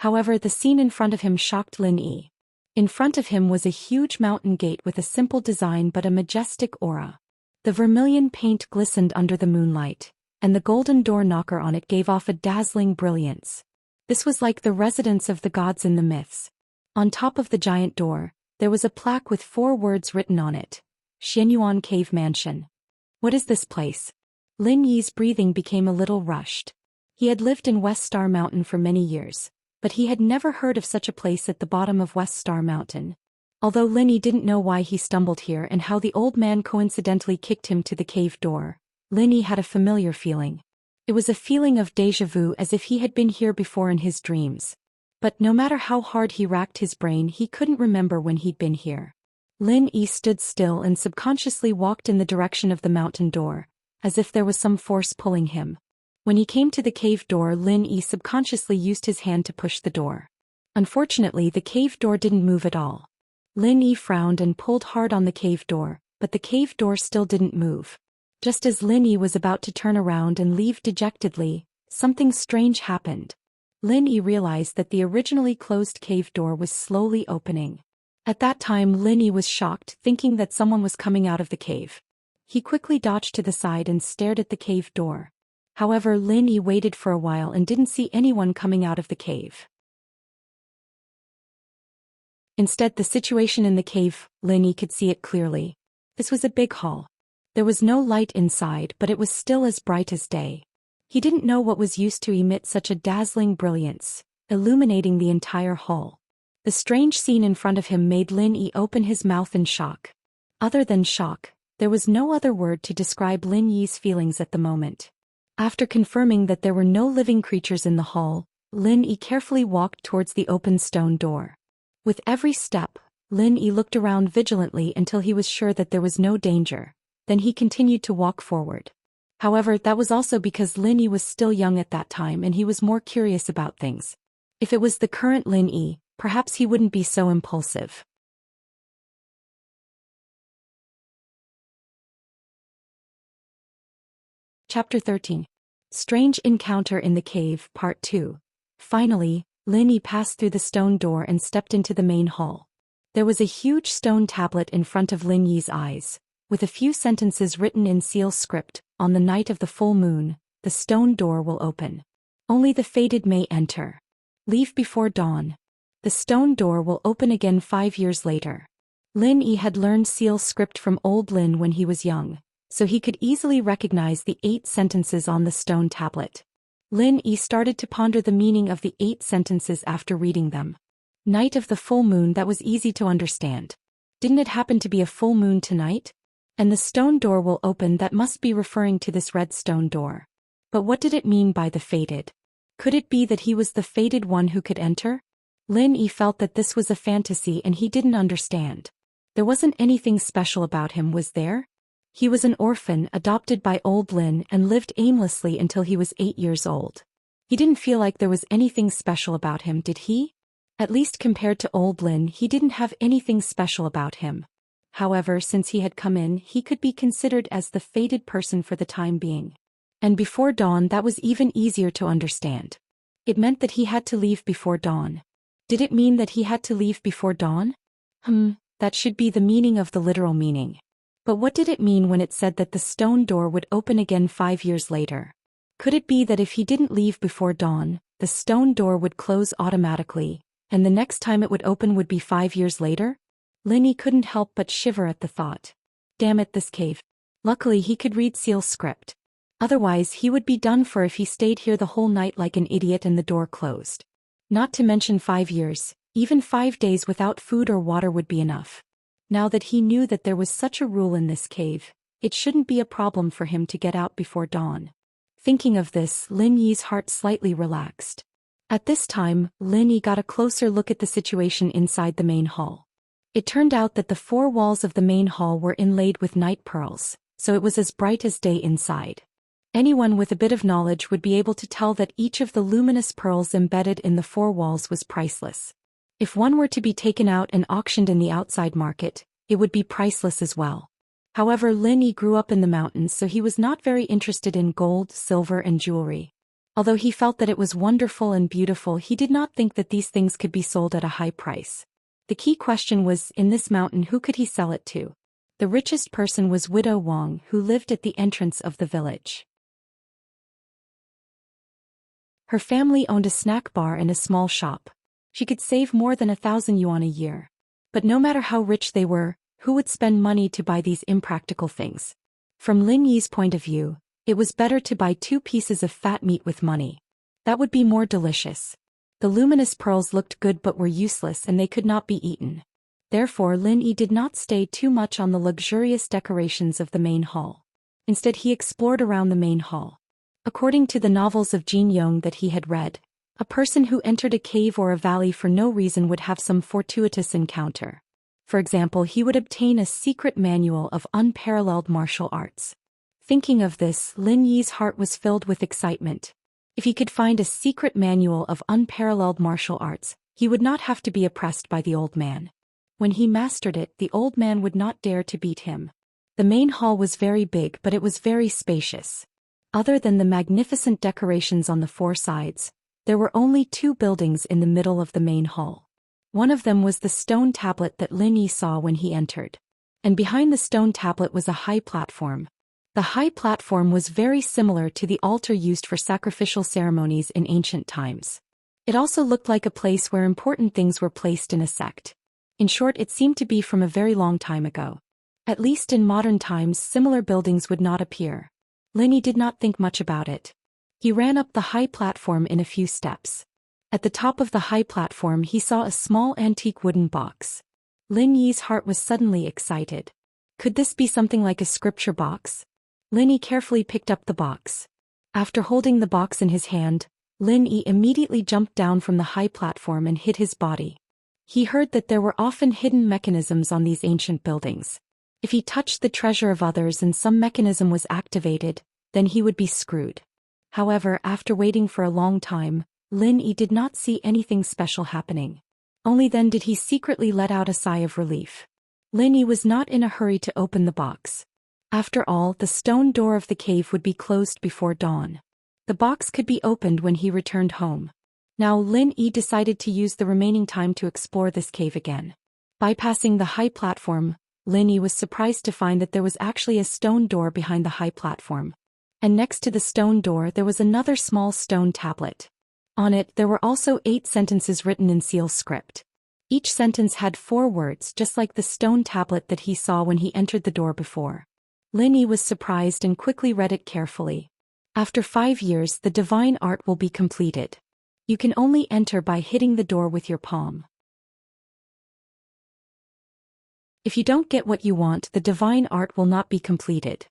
However, the scene in front of him shocked Lin Yi. In front of him was a huge mountain gate with a simple design but a majestic aura. The vermilion paint glistened under the moonlight, and the golden door knocker on it gave off a dazzling brilliance. This was like the residence of the gods in the myths. On top of the giant door, there was a plaque with 4 words written on it: Xianyuan Cave Mansion. What is this place? Lin Yi's breathing became a little rushed. He had lived in West Star Mountain for many years, but he had never heard of such a place at the bottom of West Star Mountain. Although Lin Yi didn't know why he stumbled here and how the old man coincidentally kicked him to the cave door, Lin Yi had a familiar feeling. It was a feeling of déjà vu, as if he had been here before in his dreams. But no matter how hard he racked his brain, he couldn't remember when he'd been here. Lin Yi stood still and subconsciously walked in the direction of the mountain door, as if there was some force pulling him. When he came to the cave door, Lin Yi subconsciously used his hand to push the door. Unfortunately, the cave door didn't move at all. Lin Yi frowned and pulled hard on the cave door, but the cave door still didn't move. Just as Lin Yi was about to turn around and leave dejectedly, something strange happened. Lin Yi realized that the originally closed cave door was slowly opening. At that time, Lin Yi was shocked, thinking that someone was coming out of the cave. He quickly dodged to the side and stared at the cave door. However, Lin Yi waited for a while and didn't see anyone coming out of the cave. Instead, the situation in the cave, Lin Yi could see it clearly. This was a big hall. There was no light inside, but it was still as bright as day. He didn't know what was used to emit such a dazzling brilliance, illuminating the entire hall. The strange scene in front of him made Lin Yi open his mouth in shock. Other than shock, there was no other word to describe Lin Yi's feelings at the moment. After confirming that there were no living creatures in the hall, Lin Yi carefully walked towards the open stone door. With every step, Lin Yi looked around vigilantly until he was sure that there was no danger. Then he continued to walk forward. However, that was also because Lin Yi was still young at that time and he was more curious about things. If it was the current Lin Yi, perhaps he wouldn't be so impulsive. Chapter 13. Strange Encounter in the Cave, Part 2. Finally, Lin Yi passed through the stone door and stepped into the main hall. There was a huge stone tablet in front of Lin Yi's eyes, with a few sentences written in seal script: on the night of the full moon, the stone door will open. Only the fated may enter. Leave before dawn. The stone door will open again 5 years later. Lin Yi had learned seal script from old Lin when he was young, so he could easily recognize the 8 sentences on the stone tablet. Lin Yi started to ponder the meaning of the 8 sentences after reading them. Night of the full moon, that was easy to understand. Didn't it happen to be a full moon tonight? And the stone door will open, that must be referring to this red stone door. But what did it mean by the fated? Could it be that he was the fated one who could enter? Lin Yi felt that this was a fantasy and he didn't understand. There wasn't anything special about him, was there? He was an orphan adopted by old Lin and lived aimlessly until he was 8 years old. He didn't feel like there was anything special about him, did he? At least compared to old Lin, he didn't have anything special about him. However, since he had come in, he could be considered as the fated person for the time being. And before dawn, that was even easier to understand. It meant that he had to leave before dawn. Did it mean that he had to leave before dawn? That should be the meaning of the literal meaning. But what did it mean when it said that the stone door would open again 5 years later? Could it be that if he didn't leave before dawn, the stone door would close automatically, and the next time it would open would be 5 years later? Lin Yi couldn't help but shiver at the thought. Damn it, this cave. Luckily he could read seal script. Otherwise he would be done for if he stayed here the whole night like an idiot and the door closed. Not to mention 5 years, even 5 days without food or water would be enough. Now that he knew that there was such a rule in this cave, it shouldn't be a problem for him to get out before dawn. Thinking of this, Lin Yi's heart slightly relaxed. At this time, Lin Yi got a closer look at the situation inside the main hall. It turned out that the 4 walls of the main hall were inlaid with night pearls, so it was as bright as day inside. Anyone with a bit of knowledge would be able to tell that each of the luminous pearls embedded in the 4 walls was priceless. If one were to be taken out and auctioned in the outside market, it would be priceless as well. However, Lin Yi grew up in the mountains, so he was not very interested in gold, silver and jewelry. Although he felt that it was wonderful and beautiful, he did not think that these things could be sold at a high price. The key question was, in this mountain, who could he sell it to? The richest person was Widow Wang, who lived at the entrance of the village. Her family owned a snack bar and a small shop. She could save more than 1,000 yuan a year. But no matter how rich they were, who would spend money to buy these impractical things? From Lin Yi's point of view, it was better to buy 2 pieces of fat meat with money. That would be more delicious. The luminous pearls looked good but were useless and they could not be eaten. Therefore, Lin Yi did not stay too much on the luxurious decorations of the main hall. Instead, he explored around the main hall. According to the novels of Jin Yong that he had read, a person who entered a cave or a valley for no reason would have some fortuitous encounter. For example, he would obtain a secret manual of unparalleled martial arts. Thinking of this, Lin Yi's heart was filled with excitement. If he could find a secret manual of unparalleled martial arts, he would not have to be oppressed by the old man. When he mastered it, the old man would not dare to beat him. The main hall was very big, but it was very spacious. Other than the magnificent decorations on the 4 sides, there were only 2 buildings in the middle of the main hall. One of them was the stone tablet that Lin Yi saw when he entered. And behind the stone tablet was a high platform. The high platform was very similar to the altar used for sacrificial ceremonies in ancient times. It also looked like a place where important things were placed in a sect. In short, it seemed to be from a very long time ago. At least in modern times, similar buildings would not appear. Lin Yi did not think much about it. He ran up the high platform in a few steps. At the top of the high platform he saw a small antique wooden box. Lin Yi's heart was suddenly excited. Could this be something like a scripture box? Lin Yi carefully picked up the box. After holding the box in his hand, Lin Yi immediately jumped down from the high platform and hid his body. He heard that there were often hidden mechanisms on these ancient buildings. If he touched the treasure of others and some mechanism was activated, then he would be screwed. However, after waiting for a long time, Lin Yi did not see anything special happening. Only then did he secretly let out a sigh of relief. Lin Yi was not in a hurry to open the box. After all, the stone door of the cave would be closed before dawn. The box could be opened when he returned home. Now Lin Yi decided to use the remaining time to explore this cave again. Bypassing the high platform, Lin Yi was surprised to find that there was actually a stone door behind the high platform. And next to the stone door there was another small stone tablet. On it there were also 8 sentences written in seal script. Each sentence had 4 words, just like the stone tablet that he saw when he entered the door before. Lin Yi was surprised and quickly read it carefully. After 5 years the divine art will be completed. You can only enter by hitting the door with your palm. If you don't get what you want, the divine art will not be completed.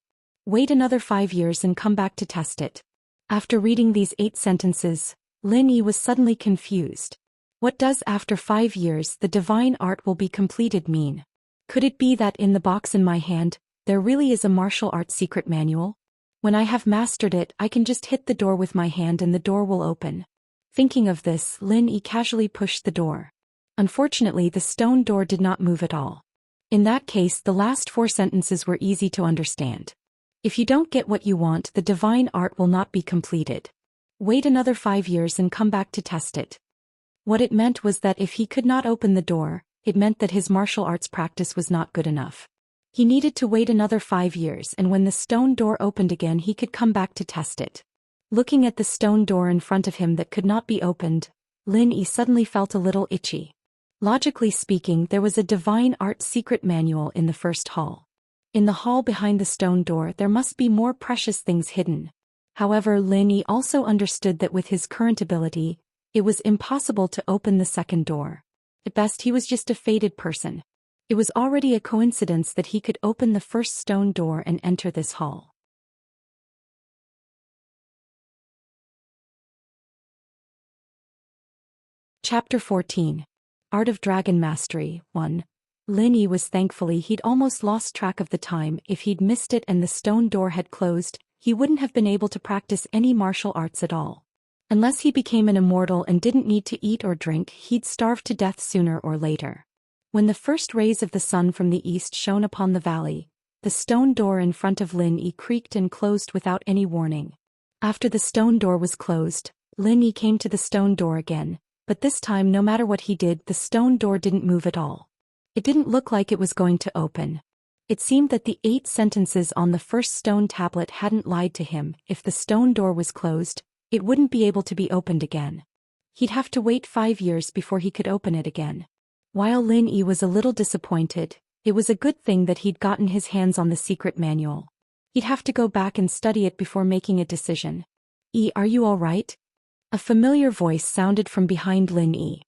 Wait another 5 years and come back to test it. After reading these 8 sentences, Lin Yi was suddenly confused. What does "after 5 years the divine art will be completed" mean? Could it be that in the box in my hand, there really is a martial arts secret manual? When I have mastered it, I can just hit the door with my hand and the door will open. Thinking of this, Lin Yi casually pushed the door. Unfortunately, the stone door did not move at all. In that case, the last 4 sentences were easy to understand. If you don't get what you want, the divine art will not be completed. Wait another 5 years and come back to test it. What it meant was that if he could not open the door, it meant that his martial arts practice was not good enough. He needed to wait another 5 years, and when the stone door opened again he could come back to test it. Looking at the stone door in front of him that could not be opened, Lin Yi suddenly felt a little itchy. Logically speaking, there was a divine art secret manual in the first hall. In the hall behind the stone door there must be more precious things hidden. However, Lin Yi also understood that with his current ability, it was impossible to open the second door. At best he was just a fated person. It was already a coincidence that he could open the first stone door and enter this hall. Chapter 14. Art of Dragon Mastery 1. Lin Yi was thankfully he'd almost lost track of the time. If he'd missed it and the stone door had closed, he wouldn't have been able to practice any martial arts at all. Unless he became an immortal and didn't need to eat or drink, he'd starve to death sooner or later. When the first rays of the sun from the east shone upon the valley, the stone door in front of Lin Yi creaked and closed without any warning. After the stone door was closed, Lin Yi came to the stone door again, but this time no matter what he did, the stone door didn't move at all. It didn't look like it was going to open. It seemed that the 8 sentences on the first stone tablet hadn't lied to him. If the stone door was closed, it wouldn't be able to be opened again. He'd have to wait 5 years before he could open it again. While Lin Yi was a little disappointed, it was a good thing that he'd gotten his hands on the secret manual. He'd have to go back and study it before making a decision. Are you all right? A familiar voice sounded from behind Lin Yi.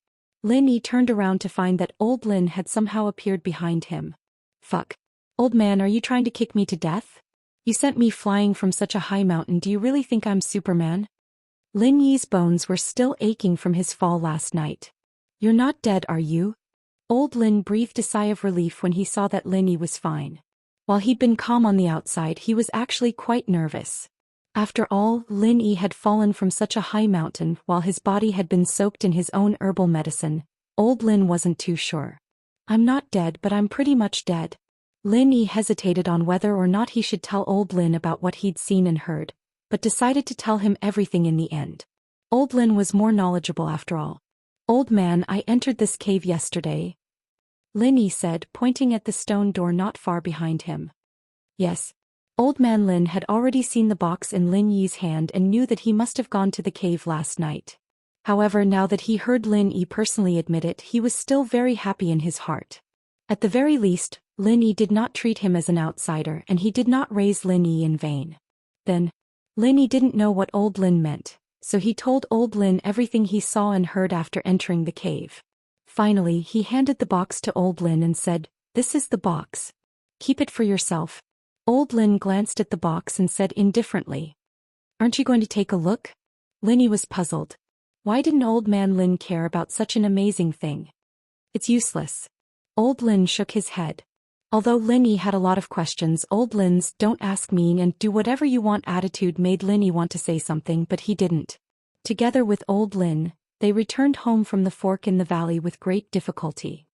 Lin Yi turned around to find that old Lin had somehow appeared behind him. Fuck. Old man, are you trying to kick me to death? You sent me flying from such a high mountain. Do you really think I'm Superman? Lin Yi's bones were still aching from his fall last night. You're not dead, are you? Old Lin breathed a sigh of relief when he saw that Lin Yi was fine. While he'd been calm on the outside, he was actually quite nervous. After all, Lin Yi had fallen from such a high mountain while his body had been soaked in his own herbal medicine. Old Lin wasn't too sure. I'm not dead, but I'm pretty much dead. Lin Yi hesitated on whether or not he should tell Old Lin about what he'd seen and heard, but decided to tell him everything in the end. Old Lin was more knowledgeable after all. Old man, I entered this cave yesterday, Lin Yi said, pointing at the stone door not far behind him. Yes. Old man Lin had already seen the box in Lin Yi's hand and knew that he must have gone to the cave last night. However, now that he heard Lin Yi personally admit it, he was still very happy in his heart. At the very least, Lin Yi did not treat him as an outsider and he did not raise Lin Yi in vain. Then, Lin Yi didn't know what old Lin meant, so he told old Lin everything he saw and heard after entering the cave. Finally, he handed the box to old Lin and said, "This is the box. Keep it for yourself." Old Lin glanced at the box and said indifferently, "Aren't you going to take a look?" Lin Yi was puzzled. Why didn't old man Lin care about such an amazing thing? It's useless. Old Lin shook his head. Although Lin Yi had a lot of questions, old Lin's "don't ask me and do whatever you want" attitude made Lin Yi want to say something, but he didn't. Together with old Lin, they returned home from the fork in the valley with great difficulty.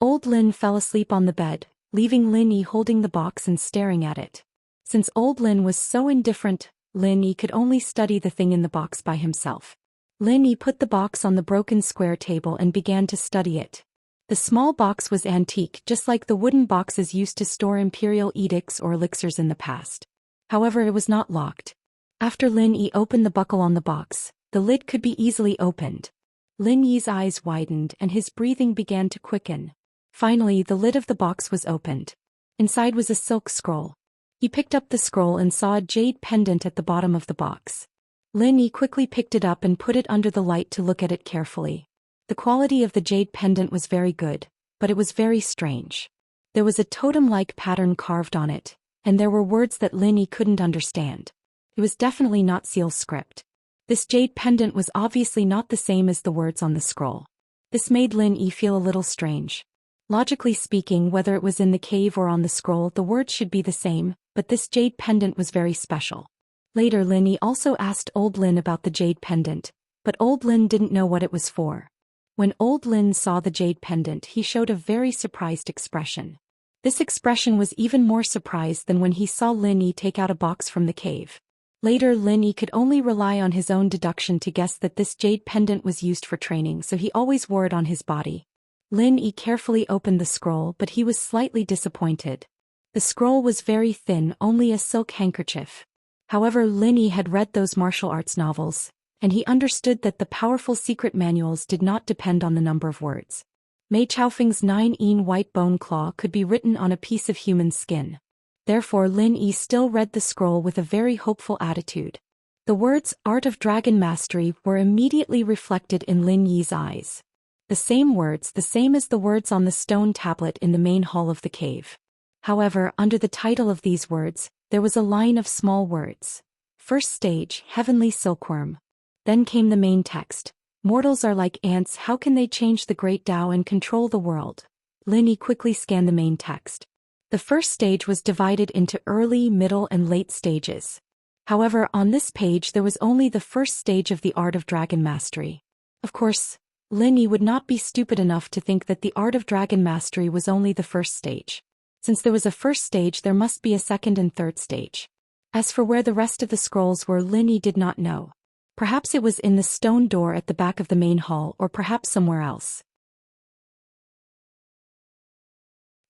Old Lin fell asleep on the bed, leaving Lin Yi holding the box and staring at it. Since old Lin was so indifferent, Lin Yi could only study the thing in the box by himself. Lin Yi put the box on the broken square table and began to study it. The small box was antique, just like the wooden boxes used to store imperial edicts or elixirs in the past. However, it was not locked. After Lin Yi opened the buckle on the box, the lid could be easily opened. Lin Yi's eyes widened and his breathing began to quicken. Finally, the lid of the box was opened. Inside was a silk scroll. He picked up the scroll and saw a jade pendant at the bottom of the box. Lin Yi quickly picked it up and put it under the light to look at it carefully. The quality of the jade pendant was very good, but it was very strange. There was a totem-like pattern carved on it, and there were words that Lin Yi couldn't understand. It was definitely not seal script. This jade pendant was obviously not the same as the words on the scroll. This made Lin Yi feel a little strange. Logically speaking, whether it was in the cave or on the scroll, the words should be the same, but this jade pendant was very special. Later, Lin Yi also asked old Lin about the jade pendant, but old Lin didn't know what it was for. When old Lin saw the jade pendant, he showed a very surprised expression. This expression was even more surprised than when he saw Lin Yi take out a box from the cave. Later, Lin Yi could only rely on his own deduction to guess that this jade pendant was used for training, so he always wore it on his body. Lin Yi carefully opened the scroll, but he was slightly disappointed. The scroll was very thin, only a silk handkerchief. However, Lin Yi had read those martial arts novels, and he understood that the powerful secret manuals did not depend on the number of words. Mei Chaofeng's 9-yin white bone claw could be written on a piece of human skin. Therefore, Lin Yi still read the scroll with a very hopeful attitude. The words "Art of Dragon Mastery" were immediately reflected in Lin Yi's eyes. The same words, the same as the words on the stone tablet in the main hall of the cave. However, under the title of these words, there was a line of small words. First stage, Heavenly Silkworm. Then came the main text. Mortals are like ants, how can they change the great Tao and control the world? Lin Yi quickly scanned the main text. The first stage was divided into early, middle and late stages. However, on this page there was only the first stage of the art of dragon mastery. Of course, Lin Yi would not be stupid enough to think that the art of dragon mastery was only the first stage. Since there was a first stage, there must be a second and third stage. As for where the rest of the scrolls were, Lin Yi did not know. Perhaps it was in the stone door at the back of the main hall, or perhaps somewhere else.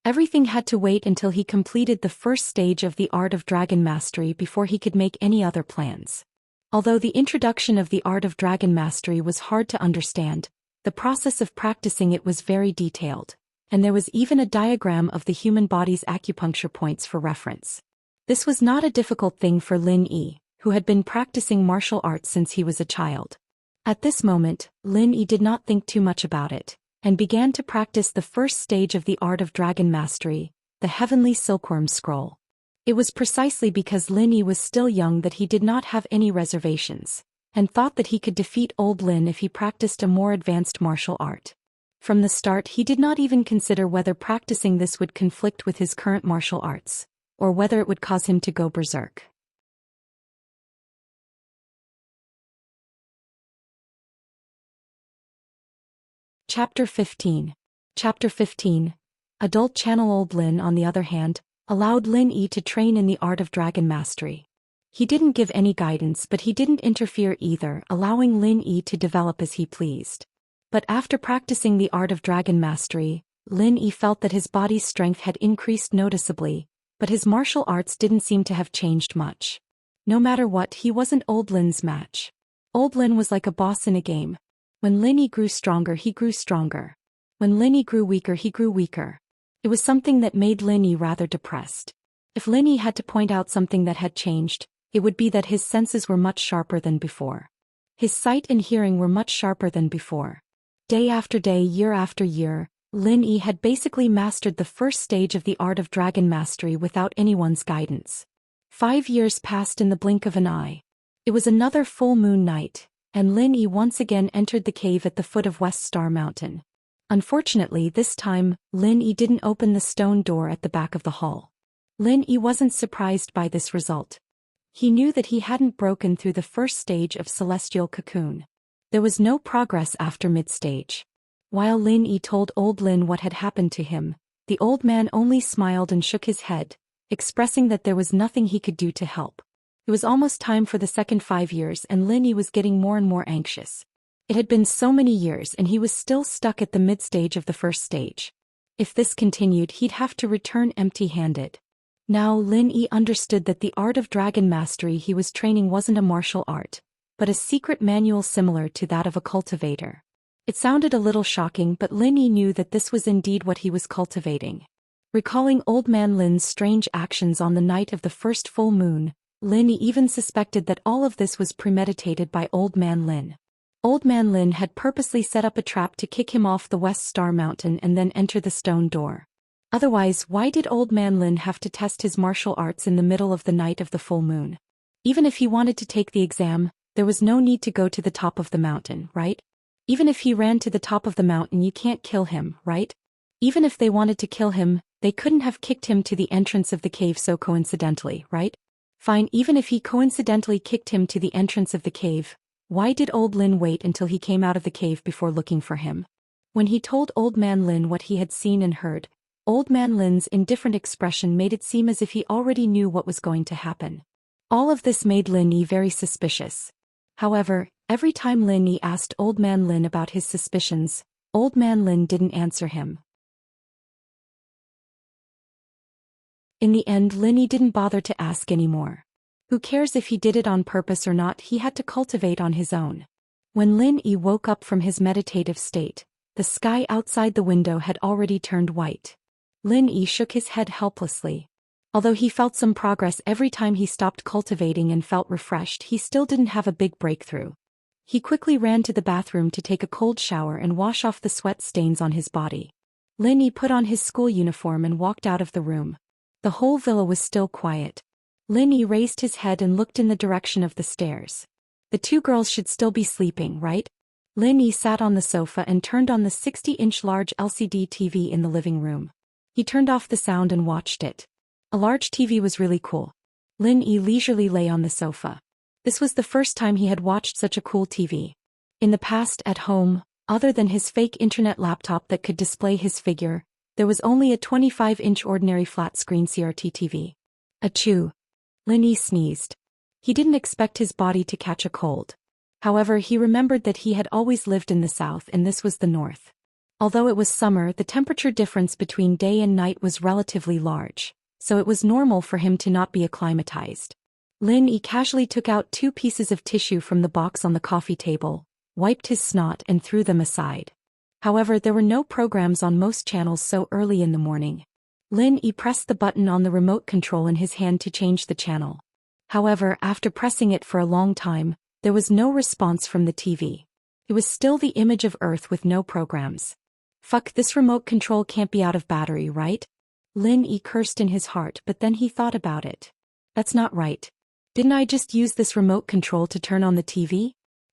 Everything had to wait until he completed the first stage of the art of dragon mastery before he could make any other plans. Although the introduction of the art of dragon mastery was hard to understand, the process of practicing it was very detailed, and there was even a diagram of the human body's acupuncture points for reference. This was not a difficult thing for Lin Yi, who had been practicing martial arts since he was a child. At this moment, Lin Yi did not think too much about it, and began to practice the first stage of the art of dragon mastery, the heavenly silkworm scroll. It was precisely because Lin Yi was still young that he did not have any reservations, and thought that he could defeat old Lin if he practiced a more advanced martial art. From the start, he did not even consider whether practicing this would conflict with his current martial arts, or whether it would cause him to go berserk. Chapter 15. Chapter 15. Adult Channel. Old Lin, on the other hand, allowed Lin Yi to train in the art of dragon mastery. He didn't give any guidance, but he didn't interfere either, allowing Lin Yi to develop as he pleased. But after practicing the art of dragon mastery, Lin Yi felt that his body's strength had increased noticeably, but his martial arts didn't seem to have changed much. No matter what, he wasn't old Lin's match. Old Lin was like a boss in a game. When Lin Yi grew stronger, he grew stronger. When Lin Yi grew weaker, he grew weaker. It was something that made Lin Yi rather depressed. If Lin Yi had to point out something that had changed, it would be that his senses were much sharper than before. His sight and hearing were much sharper than before. Day after day, year after year, Lin Yi had basically mastered the first stage of the art of dragon mastery without anyone's guidance. 5 years passed in the blink of an eye. It was another full moon night, and Lin Yi once again entered the cave at the foot of West Star Mountain. Unfortunately, this time, Lin Yi didn't open the stone door at the back of the hall. Lin Yi wasn't surprised by this result. He knew that he hadn't broken through the first stage of Celestial Cocoon. There was no progress after mid-stage. While Lin Yi told old Lin what had happened to him, the old man only smiled and shook his head, expressing that there was nothing he could do to help. It was almost time for the second 5 years, and Lin Yi was getting more and more anxious. It had been so many years and he was still stuck at the mid-stage of the first stage. If this continued, he'd have to return empty-handed. Now Lin Yi understood that the art of dragon mastery he was training wasn't a martial art, but a secret manual similar to that of a cultivator. It sounded a little shocking, but Lin Yi knew that this was indeed what he was cultivating. Recalling old man Lin's strange actions on the night of the first full moon, Lin Yi even suspected that all of this was premeditated by old man Lin. Old man Lin had purposely set up a trap to kick him off the West Star Mountain and then enter the stone door. Otherwise, why did old man Lin have to test his martial arts in the middle of the night of the full moon? Even if he wanted to take the exam, there was no need to go to the top of the mountain, right? Even if he ran to the top of the mountain, you can't kill him, right? Even if they wanted to kill him, they couldn't have kicked him to the entrance of the cave so coincidentally, right? Fine, even if he coincidentally kicked him to the entrance of the cave, why did old Lin wait until he came out of the cave before looking for him? When he told old man Lin what he had seen and heard, old man Lin's indifferent expression made it seem as if he already knew what was going to happen. All of this made Lin Yi very suspicious. However, every time Lin Yi asked old man Lin about his suspicions, old man Lin didn't answer him. In the end, Lin Yi didn't bother to ask anymore. Who cares if he did it on purpose or not? He had to cultivate on his own. When Lin Yi woke up from his meditative state, the sky outside the window had already turned white. Lin Yi shook his head helplessly. Although he felt some progress every time he stopped cultivating and felt refreshed, he still didn't have a big breakthrough. He quickly ran to the bathroom to take a cold shower and wash off the sweat stains on his body. Lin Yi put on his school uniform and walked out of the room. The whole villa was still quiet. Lin Yi raised his head and looked in the direction of the stairs. The two girls should still be sleeping, right? Lin Yi sat on the sofa and turned on the 60-inch large LCD TV in the living room. He turned off the sound and watched it. A large TV was really cool. Lin Yi leisurely lay on the sofa. This was the first time he had watched such a cool TV. In the past, at home, other than his fake internet laptop that could display his figure, there was only a 25-inch ordinary flat-screen CRT TV. Achoo! Lin Yi sneezed. He didn't expect his body to catch a cold. However, he remembered that he had always lived in the south and this was the north. Although it was summer, the temperature difference between day and night was relatively large, so it was normal for him to not be acclimatized. Lin Yi casually took out 2 pieces of tissue from the box on the coffee table, wiped his snot and threw them aside. However, there were no programs on most channels so early in the morning. Lin Yi pressed the button on the remote control in his hand to change the channel. However, after pressing it for a long time, there was no response from the TV. It was still the image of Earth with no programs. Fuck, this remote control can't be out of battery, right? Lin Yi cursed in his heart, but then he thought about it. That's not right. Didn't I just use this remote control to turn on the TV?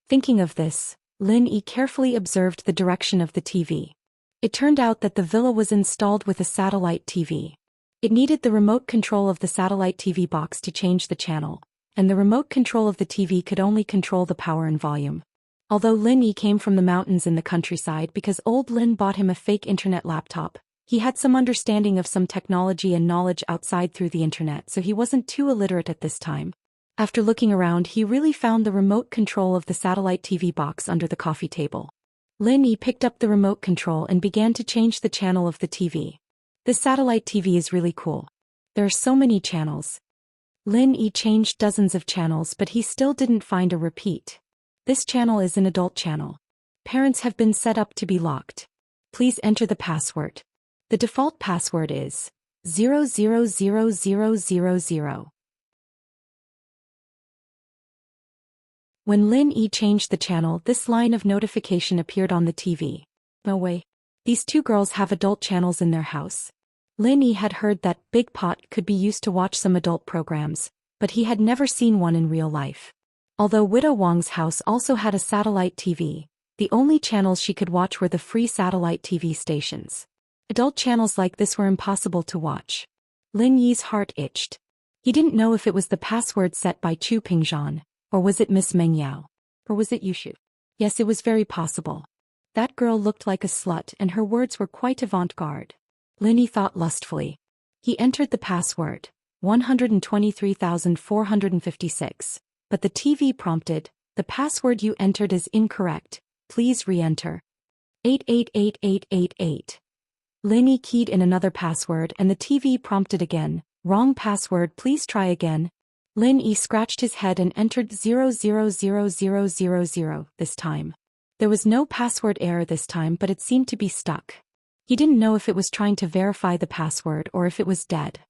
Thinking of this, Lin Yi carefully observed the direction of the TV. It turned out that the villa was installed with a satellite TV. It needed the remote control of the satellite TV box to change the channel, and the remote control of the TV could only control the power and volume. Although Lin Yi came from the mountains in the countryside because old Lin bought him a fake internet laptop, he had some understanding of some technology and knowledge outside through the internet, so he wasn't too illiterate at this time. After looking around, he really found the remote control of the satellite TV box under the coffee table. Lin Yi picked up the remote control and began to change the channel of the TV. This satellite TV is really cool. There are so many channels. Lin Yi changed dozens of channels, but he still didn't find a repeat. This channel is an adult channel. Parents have been set up to be locked. Please enter the password. The default password is 000000. When Lin Yi changed the channel, this line of notification appeared on the TV. No way. These 2 girls have adult channels in their house. Lin Yi had heard that Big Pot could be used to watch some adult programs, but he had never seen one in real life. Although Widow Wang's house also had a satellite TV, the only channels she could watch were the free satellite TV stations. Adult channels like this were impossible to watch. Lin Yi's heart itched. He didn't know if it was the password set by Chu Pingzhan, or was it Miss Meng Yao? Or was it Yushu? Yes, it was very possible. That girl looked like a slut and her words were quite avant-garde. Lin Yi thought lustfully. He entered the password, 123,456, but the TV prompted, "The password you entered is incorrect, please re-enter." 888888. Lin Yi keyed in another password and the TV prompted again, "Wrong password, please try again." Lin Yi scratched his head and entered 000000 this time. There was no password error this time, but it seemed to be stuck. He didn't know if it was trying to verify the password or if it was dead.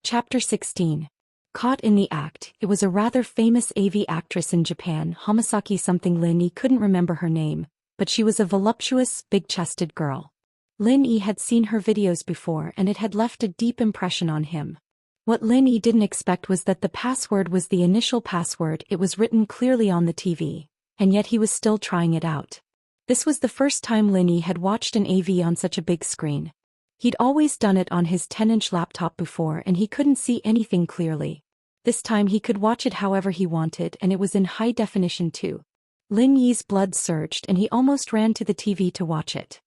Chapter 16. Caught in the act. It was a rather famous AV actress in Japan, Hamasaki something. Lin Yi couldn't remember her name, but she was a voluptuous, big-chested girl. Lin Yi had seen her videos before and it had left a deep impression on him. What Lin Yi didn't expect was that the password was the initial password. It was written clearly on the TV, and yet he was still trying it out. This was the first time Lin Yi had watched an AV on such a big screen. He'd always done it on his 10-inch laptop before and he couldn't see anything clearly. This time he could watch it however he wanted and it was in high definition too. Lin Yi's blood surged and he almost ran to the TV to watch it.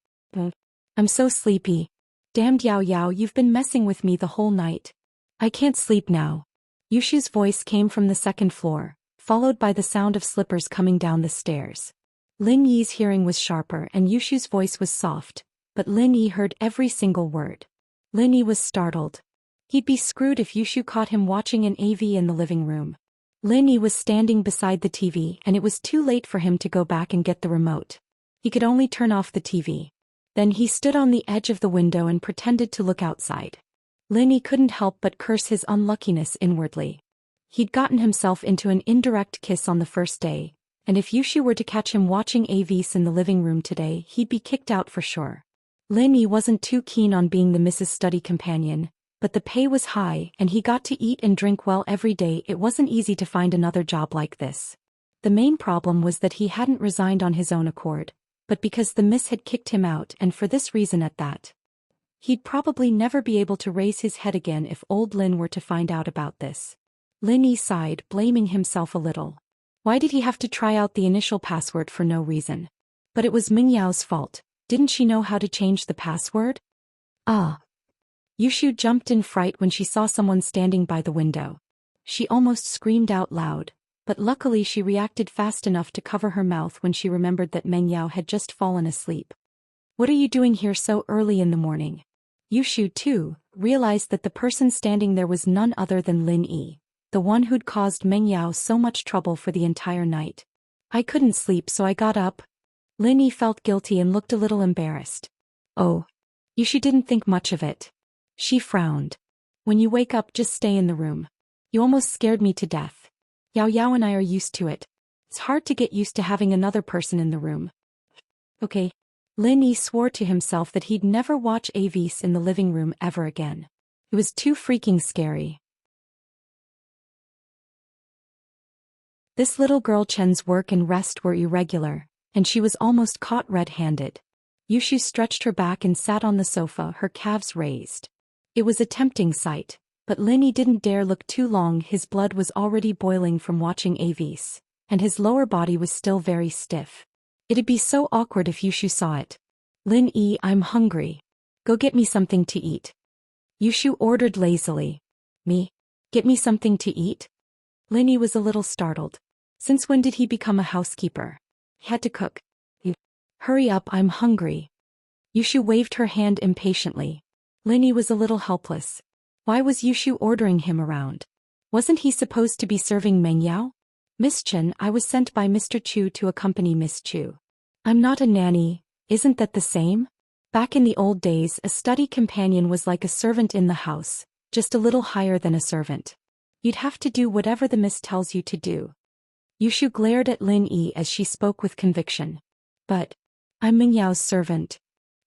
"I'm so sleepy. Damned Yao Yao, you've been messing with me the whole night. I can't sleep now." Yushu's voice came from the second floor, followed by the sound of slippers coming down the stairs. Lin Yi's hearing was sharper and Yushu's voice was soft, but Lin Yi heard every single word. Lin Yi was startled. He'd be screwed if Yushu caught him watching an AV in the living room. Lin Yi was standing beside the TV and it was too late for him to go back and get the remote. He could only turn off the TV. Then he stood on the edge of the window and pretended to look outside. Lin Yi couldn't help but curse his unluckiness inwardly. He'd gotten himself into an indirect kiss on the first day, and if Yushu were to catch him watching AVs in the living room today, he'd be kicked out for sure. Lin Yi wasn't too keen on being the Mrs. Study companion, but the pay was high and he got to eat and drink well every day. It wasn't easy to find another job like this. The main problem was that he hadn't resigned on his own accord, but because the miss had kicked him out, and for this reason at that. He'd probably never be able to raise his head again if old Lin were to find out about this. Lin Yi sighed, blaming himself a little. Why did he have to try out the initial password for no reason? But it was Ming Yao's fault. Didn't she know how to change the password? Ah. Yushu jumped in fright when she saw someone standing by the window. She almost screamed out loud, but luckily she reacted fast enough to cover her mouth when she remembered that Meng Yao had just fallen asleep. What are you doing here so early in the morning? Yushu, too, realized that the person standing there was none other than Lin Yi, the one who'd caused Meng Yao so much trouble for the entire night. I couldn't sleep, so I got up. Lin Yi felt guilty and looked a little embarrassed. Oh. Yushu didn't think much of it. She frowned. When you wake up, just stay in the room. You almost scared me to death. Yao Yao and I are used to it. It's hard to get used to having another person in the room. Okay. Lin Yi swore to himself that he'd never watch AVs in the living room ever again. It was too freaking scary. This little girl Chen's work and rest were irregular, and she was almost caught red-handed. Yushu stretched her back and sat on the sofa, her calves raised. It was a tempting sight, but Lin Yi didn't dare look too long. His blood was already boiling from watching AVs, and his lower body was still very stiff. It'd be so awkward if Yushu saw it. Lin Yi, I'm hungry. Go get me something to eat. Yushu ordered lazily. Me? Get me something to eat? Lin Yi was a little startled. Since when did he become a housekeeper? He had to cook. Hurry up, I'm hungry. Yushu waved her hand impatiently. Lin Yi was a little helpless. Why was Yushu ordering him around? Wasn't he supposed to be serving Meng Yao? Miss Chen, I was sent by Mr. Chu to accompany Miss Chu. I'm not a nanny, isn't that the same? Back in the old days, a study companion was like a servant in the house, just a little higher than a servant. You'd have to do whatever the miss tells you to do. Yushu glared at Lin Yi as she spoke with conviction. But I'm Ming Yao's servant.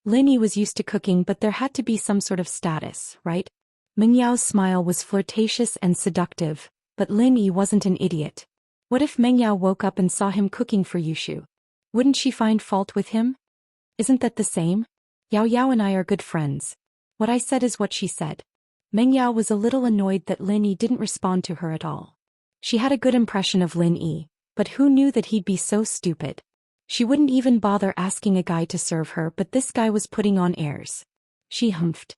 Lin Yi was used to cooking, but there had to be some sort of status, right? Ming Yao's smile was flirtatious and seductive, but Lin Yi wasn't an idiot. What if Meng Yao woke up and saw him cooking for Yushu? Wouldn't she find fault with him? Isn't that the same? Yao Yao and I are good friends. What I said is what she said. Meng Yao was a little annoyed that Lin Yi didn't respond to her at all. She had a good impression of Lin Yi, but who knew that he'd be so stupid? She wouldn't even bother asking a guy to serve her, but this guy was putting on airs. She humphed.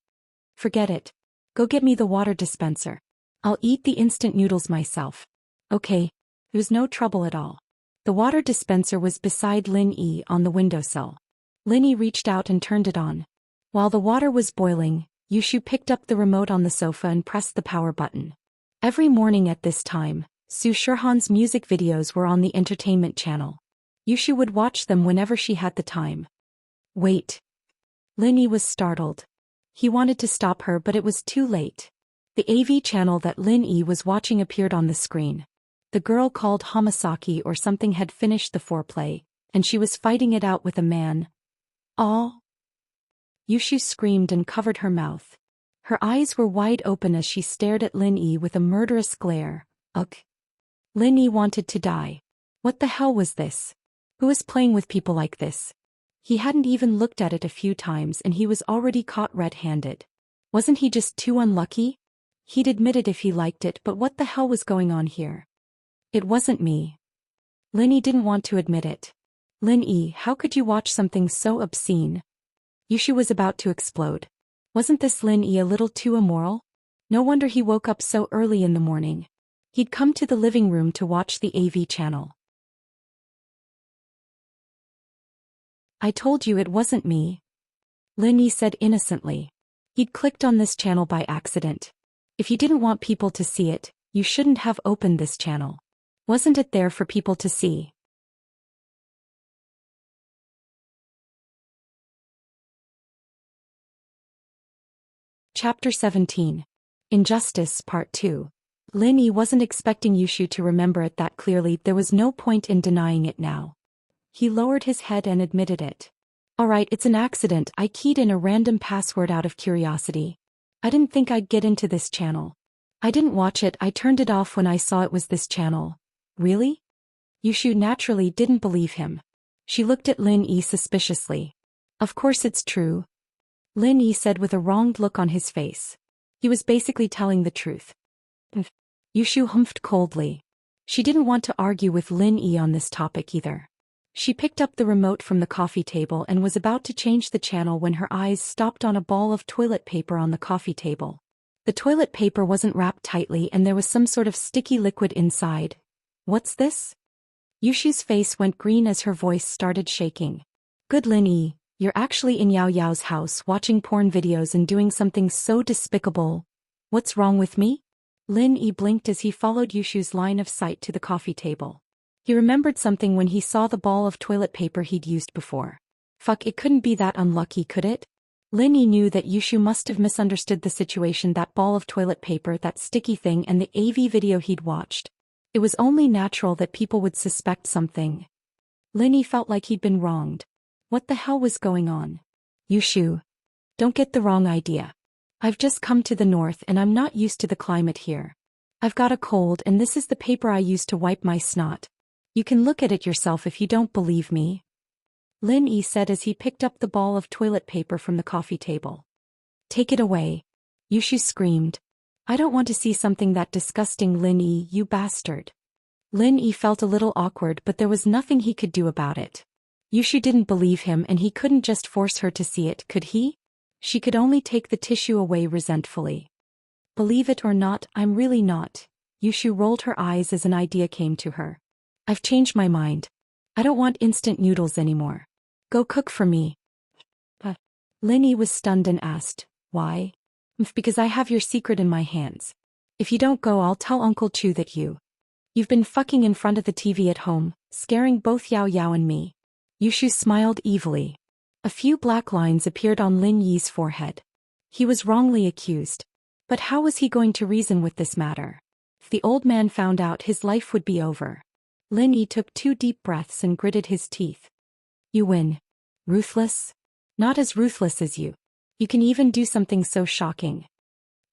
Forget it. Go get me the water dispenser. I'll eat the instant noodles myself. Okay. It was no trouble at all. The water dispenser was beside Lin Yi on the windowsill. Lin Yi reached out and turned it on. While the water was boiling, Yushu picked up the remote on the sofa and pressed the power button. Every morning at this time, Su Shirhan's music videos were on the entertainment channel. Yushu would watch them whenever she had the time. Wait. Lin Yi was startled. He wanted to stop her, but it was too late. The AV channel that Lin Yi was watching appeared on the screen. The girl called Hamasaki or something had finished the foreplay, and she was fighting it out with a man. Aw. Yushu screamed and covered her mouth. Her eyes were wide open as she stared at Lin Yi with a murderous glare. Ugh. Lin Yi wanted to die. What the hell was this? Who is playing with people like this? He hadn't even looked at it a few times and he was already caught red-handed. Wasn't he just too unlucky? He'd admit it if he liked it, but what the hell was going on here? It wasn't me. Lin Yi didn't want to admit it. Lin Yi, how could you watch something so obscene? Yushu was about to explode. Wasn't this Lin Yi a little too immoral? No wonder he woke up so early in the morning. He'd come to the living room to watch the AV channel. I told you it wasn't me. Lin Yi said innocently. He'd clicked on this channel by accident. If you didn't want people to see it, you shouldn't have opened this channel. Wasn't it there for people to see? Chapter 17. Injustice, Part 2. Lin Yi wasn't expecting Yushu to remember it that clearly. There was no point in denying it now. He lowered his head and admitted it. Alright, it's an accident. I keyed in a random password out of curiosity. I didn't think I'd get into this channel. I didn't watch it, I turned it off when I saw it was this channel. Really? Yushu naturally didn't believe him. She looked at Lin Yi suspiciously. Of course it's true, Lin Yi said with a wronged look on his face. He was basically telling the truth. Yushu humphed coldly. She didn't want to argue with Lin Yi on this topic either. She picked up the remote from the coffee table and was about to change the channel when her eyes stopped on a ball of toilet paper on the coffee table. The toilet paper wasn't wrapped tightly and there was some sort of sticky liquid inside. What's this? Yushu's face went green as her voice started shaking. Good Lin Yi, you're actually in Yao Yao's house watching porn videos and doing something so despicable. What's wrong with me? Lin Yi blinked as he followed Yushu's line of sight to the coffee table. He remembered something when he saw the ball of toilet paper he'd used before. Fuck, it couldn't be that unlucky, could it? Lin Yi knew that Yushu must have misunderstood the situation, that ball of toilet paper, that sticky thing, and the AV video he'd watched. It was only natural that people would suspect something. Lin Yi felt like he'd been wronged. What the hell was going on? Yushu. Don't get the wrong idea. I've just come to the north and I'm not used to the climate here. I've got a cold and this is the paper I use to wipe my snot. You can look at it yourself if you don't believe me. Lin Yi said as he picked up the ball of toilet paper from the coffee table. Take it away. Yushu screamed. I don't want to see something that disgusting, Lin Yi, you bastard. Lin Yi felt a little awkward, but there was nothing he could do about it. Yushu didn't believe him and he couldn't just force her to see it, could he? She could only take the tissue away resentfully. Believe it or not, I'm really not. Yushu rolled her eyes as an idea came to her. I've changed my mind. I don't want instant noodles anymore. Go cook for me. Lin Yi was stunned and asked, why? Because I have your secret in my hands. If you don't go, I'll tell Uncle Chu that you've been fucking in front of the TV at home, scaring both Yao Yao and me. Yushu smiled evilly. A few black lines appeared on Lin Yi's forehead. He was wrongly accused. But how was he going to reason with this matter? If the old man found out, his life would be over. Lin Yi took 2 deep breaths and gritted his teeth. You win. Ruthless? Not as ruthless as you. You can even do something so shocking.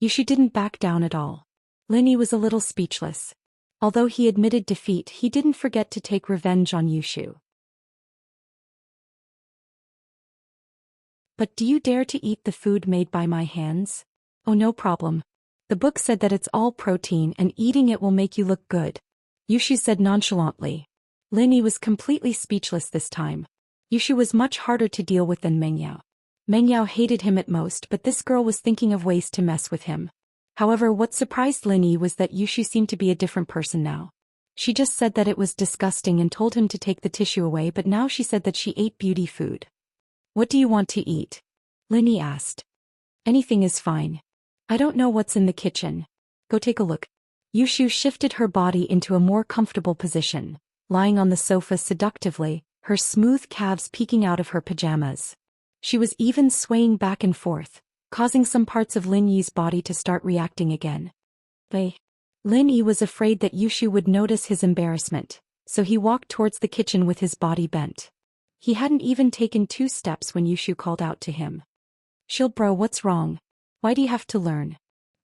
Yushu didn't back down at all. Lin Yi was a little speechless. Although he admitted defeat, he didn't forget to take revenge on Yushu. But do you dare to eat the food made by my hands? Oh, no problem. The book said that it's all protein and eating it will make you look good. Yushu said nonchalantly. Lin Yi was completely speechless this time. Yushu was much harder to deal with than Meng Yao. Meng Yao hated him at most, but this girl was thinking of ways to mess with him. However, what surprised Lin Yi was that Yushu seemed to be a different person now. She just said that it was disgusting and told him to take the tissue away, but now she said that she ate beauty food. What do you want to eat? Lin Yi asked. Anything is fine. I don't know what's in the kitchen. Go take a look. Yushu shifted her body into a more comfortable position, lying on the sofa seductively, her smooth calves peeking out of her pajamas. She was even swaying back and forth, causing some parts of Lin Yi's body to start reacting again. Lin Yi was afraid that Yushu would notice his embarrassment, so he walked towards the kitchen with his body bent. He hadn't even taken 2 steps when Yushu called out to him. Shield bro, what's wrong? Why do you have to learn?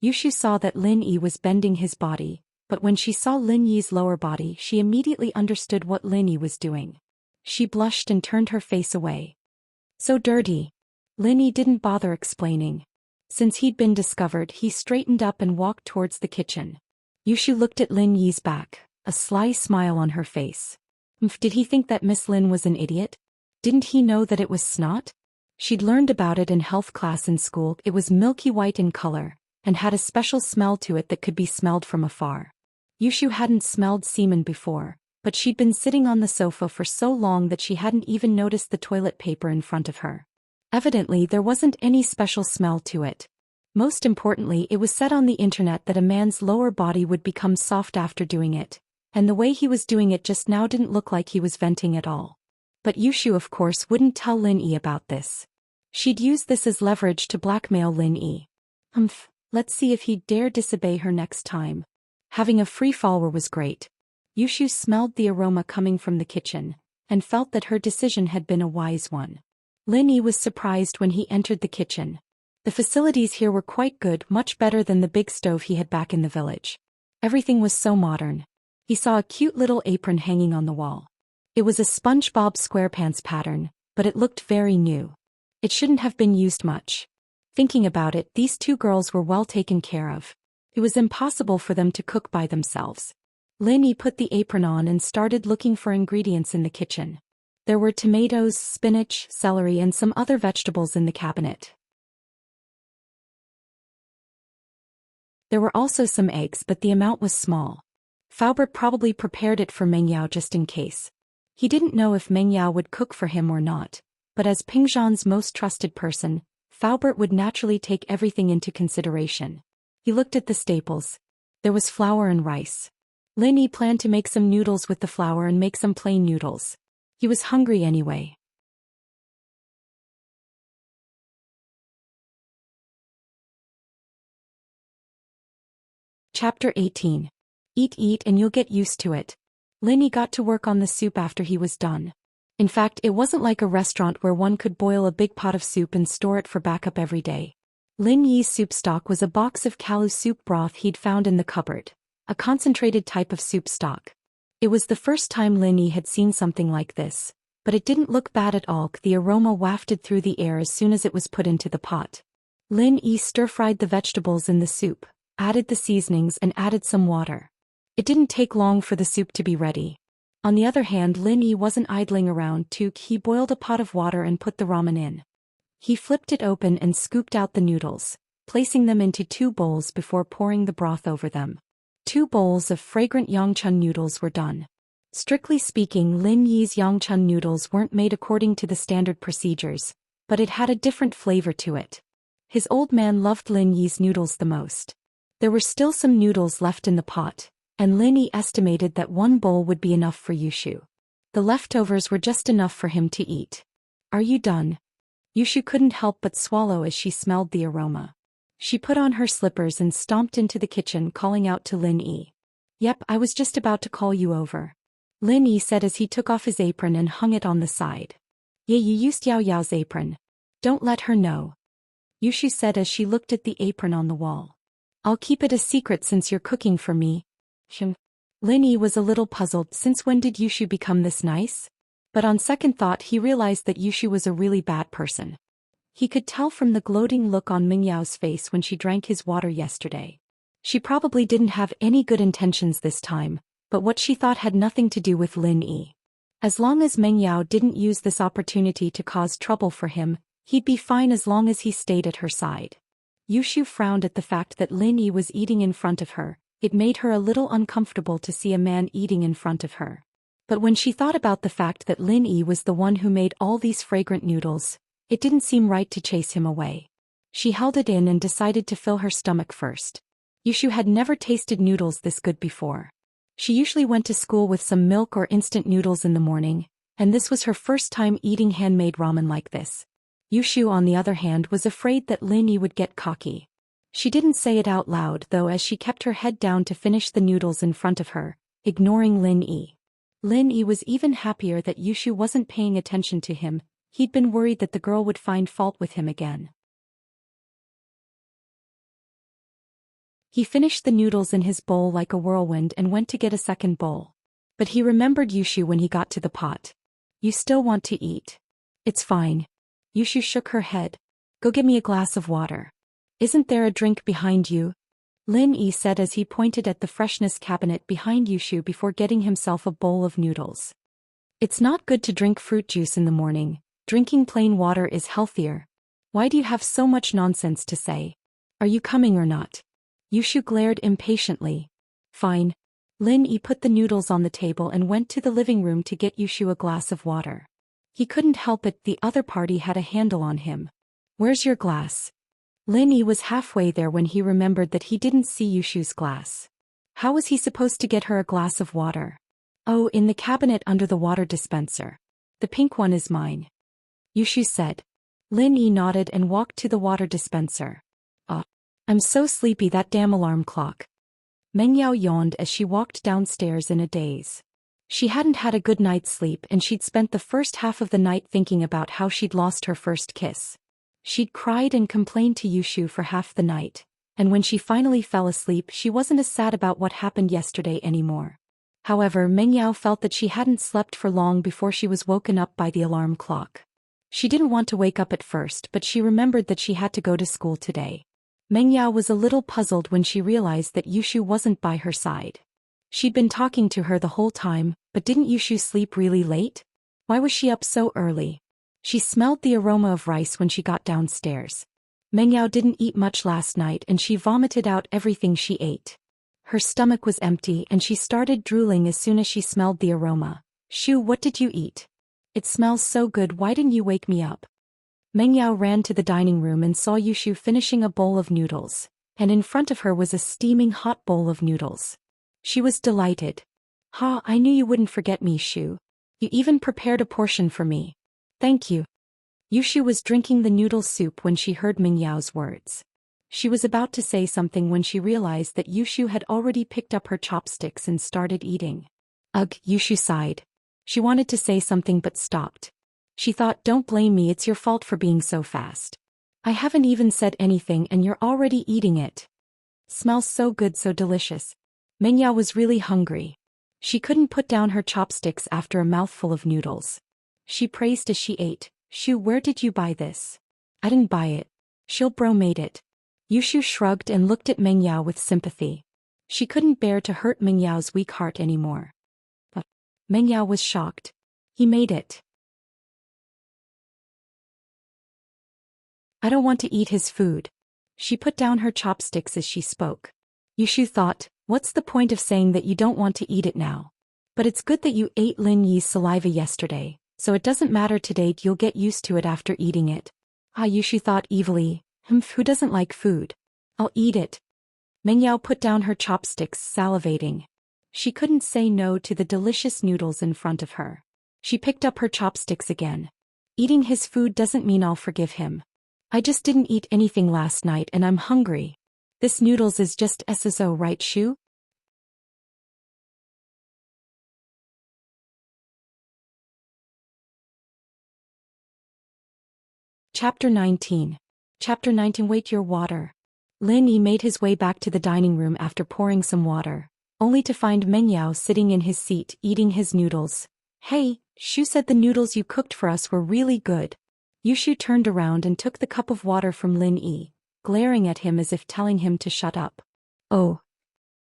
Yushu saw that Lin Yi was bending his body, but when she saw Lin Yi's lower body, she immediately understood what Lin Yi was doing. She blushed and turned her face away. So dirty. Lin Yi didn't bother explaining. Since he'd been discovered, he straightened up and walked towards the kitchen. Yushu looked at Lin Yi's back, a sly smile on her face. Did he think that Miss Lin was an idiot? Didn't he know that it was snot? She'd learned about it in health class in school. It was milky white in color, and had a special smell to it that could be smelled from afar. Yushu hadn't smelled semen before, but she'd been sitting on the sofa for so long that she hadn't even noticed the toilet paper in front of her. Evidently, there wasn't any special smell to it. Most importantly, it was said on the internet that a man's lower body would become soft after doing it, and the way he was doing it just now didn't look like he was venting at all. But Yushu, of course, wouldn't tell Lin Yi about this. She'd use this as leverage to blackmail Lin Yi. Let's see if he'd dare disobey her next time. Having a free follower was great. Yushu smelled the aroma coming from the kitchen, and felt that her decision had been a wise one. Lin Yi was surprised when he entered the kitchen. The facilities here were quite good, much better than the big stove he had back in the village. Everything was so modern. He saw a cute little apron hanging on the wall. It was a SpongeBob SquarePants pattern, but it looked very new. It shouldn't have been used much. Thinking about it, these two girls were well taken care of. It was impossible for them to cook by themselves. Lin Yi put the apron on and started looking for ingredients in the kitchen. There were tomatoes, spinach, celery and some other vegetables in the cabinet. There were also some eggs, but the amount was small. Faubert probably prepared it for Meng Yao just in case. He didn't know if Meng Yao would cook for him or not, but as Ping Zhan's most trusted person, Faubert would naturally take everything into consideration. He looked at the staples. There was flour and rice. Lin Yi planned to make some noodles with the flour and make some plain noodles. He was hungry anyway. Chapter 18. Eat and you'll get used to it. Lin Yi got to work on the soup after he was done. In fact, it wasn't like a restaurant where one could boil a big pot of soup and store it for backup every day. Lin Yi's soup stock was a box of Kalu soup broth he'd found in the cupboard, a concentrated type of soup stock. It was the first time Lin Yi had seen something like this, but it didn't look bad at all. The aroma wafted through the air as soon as it was put into the pot. Lin Yi stir-fried the vegetables in the soup, added the seasonings and added some water. It didn't take long for the soup to be ready. On the other hand, Lin Yi wasn't idling around too. He boiled a pot of water and put the ramen in. He flipped it open and scooped out the noodles, placing them into 2 bowls before pouring the broth over them. 2 bowls of fragrant Yangchun noodles were done. Strictly speaking, Lin Yi's Yangchun noodles weren't made according to the standard procedures, but it had a different flavor to it. His old man loved Lin Yi's noodles the most. There were still some noodles left in the pot, and Lin Yi estimated that 1 bowl would be enough for Yushu. The leftovers were just enough for him to eat. "Are you done?" Yushu couldn't help but swallow as she smelled the aroma. She put on her slippers and stomped into the kitchen, calling out to Lin Yi. "Yep, I was just about to call you over," Lin Yi said as he took off his apron and hung it on the side. "Yeah, you used Yao Yao's apron. Don't let her know," Yushu said as she looked at the apron on the wall. "I'll keep it a secret since you're cooking for me." Lin Yi was a little puzzled. Since when did Yushu become this nice? But on second thought he realized that Yushu was a really bad person. He could tell from the gloating look on Meng Yao's face when she drank his water yesterday. She probably didn't have any good intentions this time, but what she thought had nothing to do with Lin Yi. As long as Meng Yao didn't use this opportunity to cause trouble for him, he'd be fine as long as he stayed at her side. Yushu frowned at the fact that Lin Yi was eating in front of her. It made her a little uncomfortable to see a man eating in front of her. But when she thought about the fact that Lin Yi was the one who made all these fragrant noodles, it didn't seem right to chase him away. She held it in and decided to fill her stomach first. Yushu had never tasted noodles this good before. She usually went to school with some milk or instant noodles in the morning, and this was her first time eating handmade ramen like this. Yushu, on the other hand, was afraid that Lin Yi would get cocky. She didn't say it out loud though, as she kept her head down to finish the noodles in front of her, ignoring Lin Yi. Lin Yi was even happier that Yushu wasn't paying attention to him. He'd been worried that the girl would find fault with him again. He finished the noodles in his bowl like a whirlwind and went to get a second bowl. But he remembered Yushu when he got to the pot. "You still want to eat?" "It's fine." Yushu shook her head. "Go get me a glass of water." "Isn't there a drink behind you?" Lin Yi said as he pointed at the freshness cabinet behind Yushu before getting himself a bowl of noodles. "It's not good to drink fruit juice in the morning. Drinking plain water is healthier. Why do you have so much nonsense to say? Are you coming or not?" Yushu glared impatiently. "Fine." Lin Yi put the noodles on the table and went to the living room to get Yushu a glass of water. He couldn't help it, the other party had a handle on him. "Where's your glass?" Lin Yi was halfway there when he remembered that he didn't see Yushu's glass. How was he supposed to get her a glass of water? "Oh, in the cabinet under the water dispenser. The pink one is mine," Yushu said. Lin Yi nodded and walked to the water dispenser. I'm so sleepy, that damn alarm clock." Meng Yao yawned as she walked downstairs in a daze. She hadn't had a good night's sleep and she'd spent the first half of the night thinking about how she'd lost her first kiss. She'd cried and complained to Yushu for half the night, and when she finally fell asleep she wasn't as sad about what happened yesterday anymore. However, Meng Yao felt that she hadn't slept for long before she was woken up by the alarm clock. She didn't want to wake up at first, but she remembered that she had to go to school today. Meng Yao was a little puzzled when she realized that Yushu wasn't by her side. She'd been talking to her the whole time, but didn't Yushu sleep really late? Why was she up so early? She smelled the aroma of rice when she got downstairs. Meng Yao didn't eat much last night and she vomited out everything she ate. Her stomach was empty and she started drooling as soon as she smelled the aroma. "Shu, what did you eat? It smells so good, why didn't you wake me up?" Meng Yao ran to the dining room and saw Yushu finishing a bowl of noodles, and in front of her was a steaming hot bowl of noodles. She was delighted. "Ha, I knew you wouldn't forget me, Shu. You even prepared a portion for me. Thank you." Yushu was drinking the noodle soup when she heard Meng Yao's words. She was about to say something when she realized that Yushu had already picked up her chopsticks and started eating. Ugh, Yushu sighed. She wanted to say something but stopped. She thought, "Don't blame me, it's your fault for being so fast. I haven't even said anything and you're already eating it. Smells so good, so delicious." Meng Yao was really hungry. She couldn't put down her chopsticks after a mouthful of noodles. She praised as she ate. "Shu, where did you buy this?" "I didn't buy it. Shil bro made it." Yushu shrugged and looked at Meng Yao with sympathy. She couldn't bear to hurt Meng Yao's weak heart anymore. But Meng Yao was shocked. "He made it." "I don't want to eat his food." She put down her chopsticks as she spoke. Yushu thought, "What's the point of saying that you don't want to eat it now? But it's good that you ate Lin Yi's saliva yesterday, so it doesn't matter today, you'll get used to it after eating it." Ah, Yushu thought evilly, who doesn't like food? I'll eat it." Meng Yao put down her chopsticks, salivating. She couldn't say no to the delicious noodles in front of her. She picked up her chopsticks again. "Eating his food doesn't mean I'll forgive him. I just didn't eat anything last night and I'm hungry. This noodles is just SSO, right, Shu?" Chapter 19. Chapter 19. Wait, your water. Lin Yi made his way back to the dining room after pouring some water, only to find Meng Yao sitting in his seat eating his noodles. "Hey, Shu said the noodles you cooked for us were really good." Yushu turned around and took the cup of water from Lin Yi, glaring at him as if telling him to shut up. "Oh."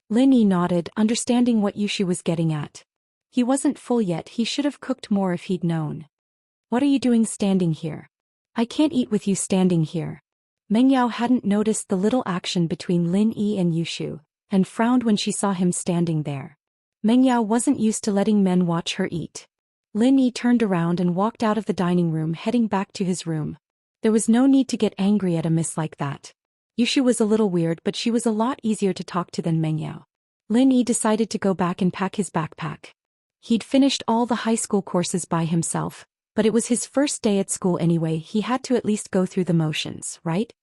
Lin Yi nodded, understanding what Yushu was getting at. He wasn't full yet, he should have cooked more if he'd known. "What are you doing standing here? I can't eat with you standing here." Meng Yao hadn't noticed the little action between Lin Yi and Yushu, and frowned when she saw him standing there. Meng Yao wasn't used to letting men watch her eat. Lin Yi turned around and walked out of the dining room, heading back to his room. There was no need to get angry at a miss like that. Yushu was a little weird, but she was a lot easier to talk to than Meng Yao. Lin Yi decided to go back and pack his backpack. He'd finished all the high school courses by himself, but it was his first day at school anyway, he had to at least go through the motions, right?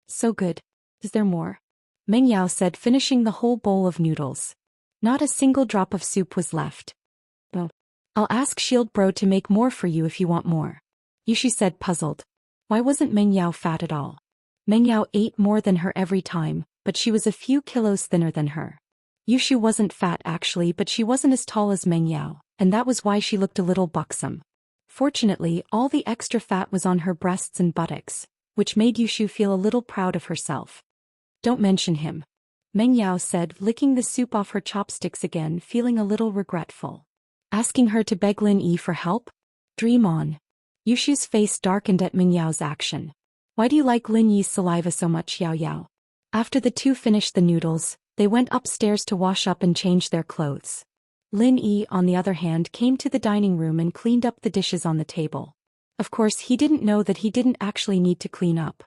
"So good. Is there more?" Meng Yao said, finishing the whole bowl of noodles. Not a single drop of soup was left. "Well, I'll ask Shield Bro to make more for you if you want more," Yushu said, puzzled. Why wasn't Meng Yao fat at all? Meng Yao ate more than her every time, but she was a few kilos thinner than her. Yushu wasn't fat actually, but she wasn't as tall as Meng Yao, and that was why she looked a little buxom. Fortunately, all the extra fat was on her breasts and buttocks, which made Yushu feel a little proud of herself. "Don't mention him," Meng Yao said, licking the soup off her chopsticks again, feeling a little regretful. Asking her to beg Lin Yi for help? Dream on. Yushu's face darkened at Meng Yao's action. "Why do you like Lin Yi's saliva so much, Yao Yao?" After the two finished the noodles, they went upstairs to wash up and change their clothes. Lin Yi, on the other hand, came to the dining room and cleaned up the dishes on the table. Of course, he didn't know that he didn't actually need to clean up.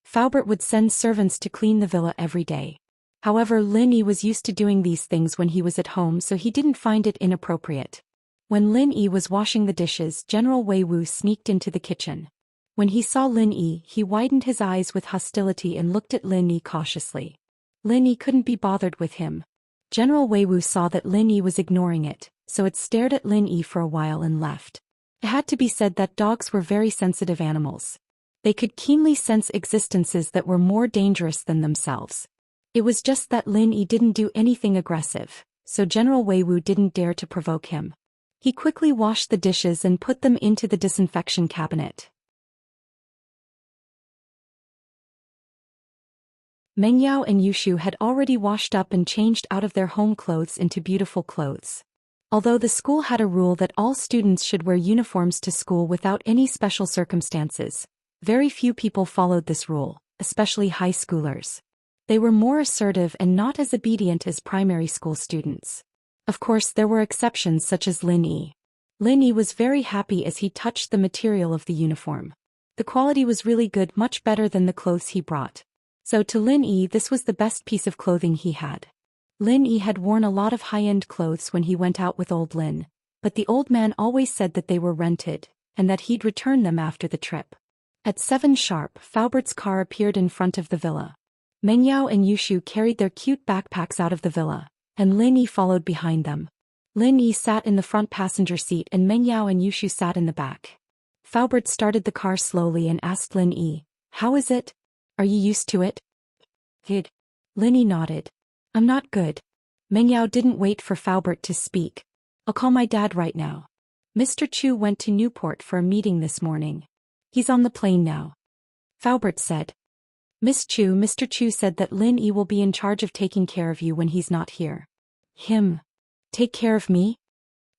Faubert would send servants to clean the villa every day. However, Lin Yi was used to doing these things when he was at home, so he didn't find it inappropriate. When Lin Yi was washing the dishes, General Wei Wu sneaked into the kitchen. When he saw Lin Yi, he widened his eyes with hostility and looked at Lin Yi cautiously. Lin Yi couldn't be bothered with him. General Wei Wu saw that Lin Yi was ignoring it, so it stared at Lin Yi for a while and left. It had to be said that dogs were very sensitive animals. They could keenly sense existences that were more dangerous than themselves. It was just that Lin Yi didn't do anything aggressive, so General Weiwu didn't dare to provoke him. He quickly washed the dishes and put them into the disinfection cabinet. Mengyao and Yushu had already washed up and changed out of their home clothes into beautiful clothes. Although the school had a rule that all students should wear uniforms to school without any special circumstances, very few people followed this rule, especially high schoolers. They were more assertive and not as obedient as primary school students. Of course, there were exceptions such as Lin Yi. Lin Yi was very happy as he touched the material of the uniform. The quality was really good, much better than the clothes he brought. So to Lin Yi, this was the best piece of clothing he had. Lin Yi had worn a lot of high-end clothes when he went out with old Lin, but the old man always said that they were rented, and that he'd return them after the trip. At 7 sharp, Faubert's car appeared in front of the villa. Mengyao and Yushu carried their cute backpacks out of the villa, and Lin Yi followed behind them. Lin Yi sat in the front passenger seat and Mengyao and Yushu sat in the back. Faubert started the car slowly and asked Lin Yi, "How is it? Are you used to it?" "Good." Lin Yi nodded. "I'm not good." Mengyao didn't wait for Faubert to speak. "I'll call my dad right now. Mr. Chu went to Newport for a meeting this morning. He's on the plane now." Faubert said. Mr. Chu said that Lin Yi will be in charge of taking care of you when he's not here." "Him? Take care of me?"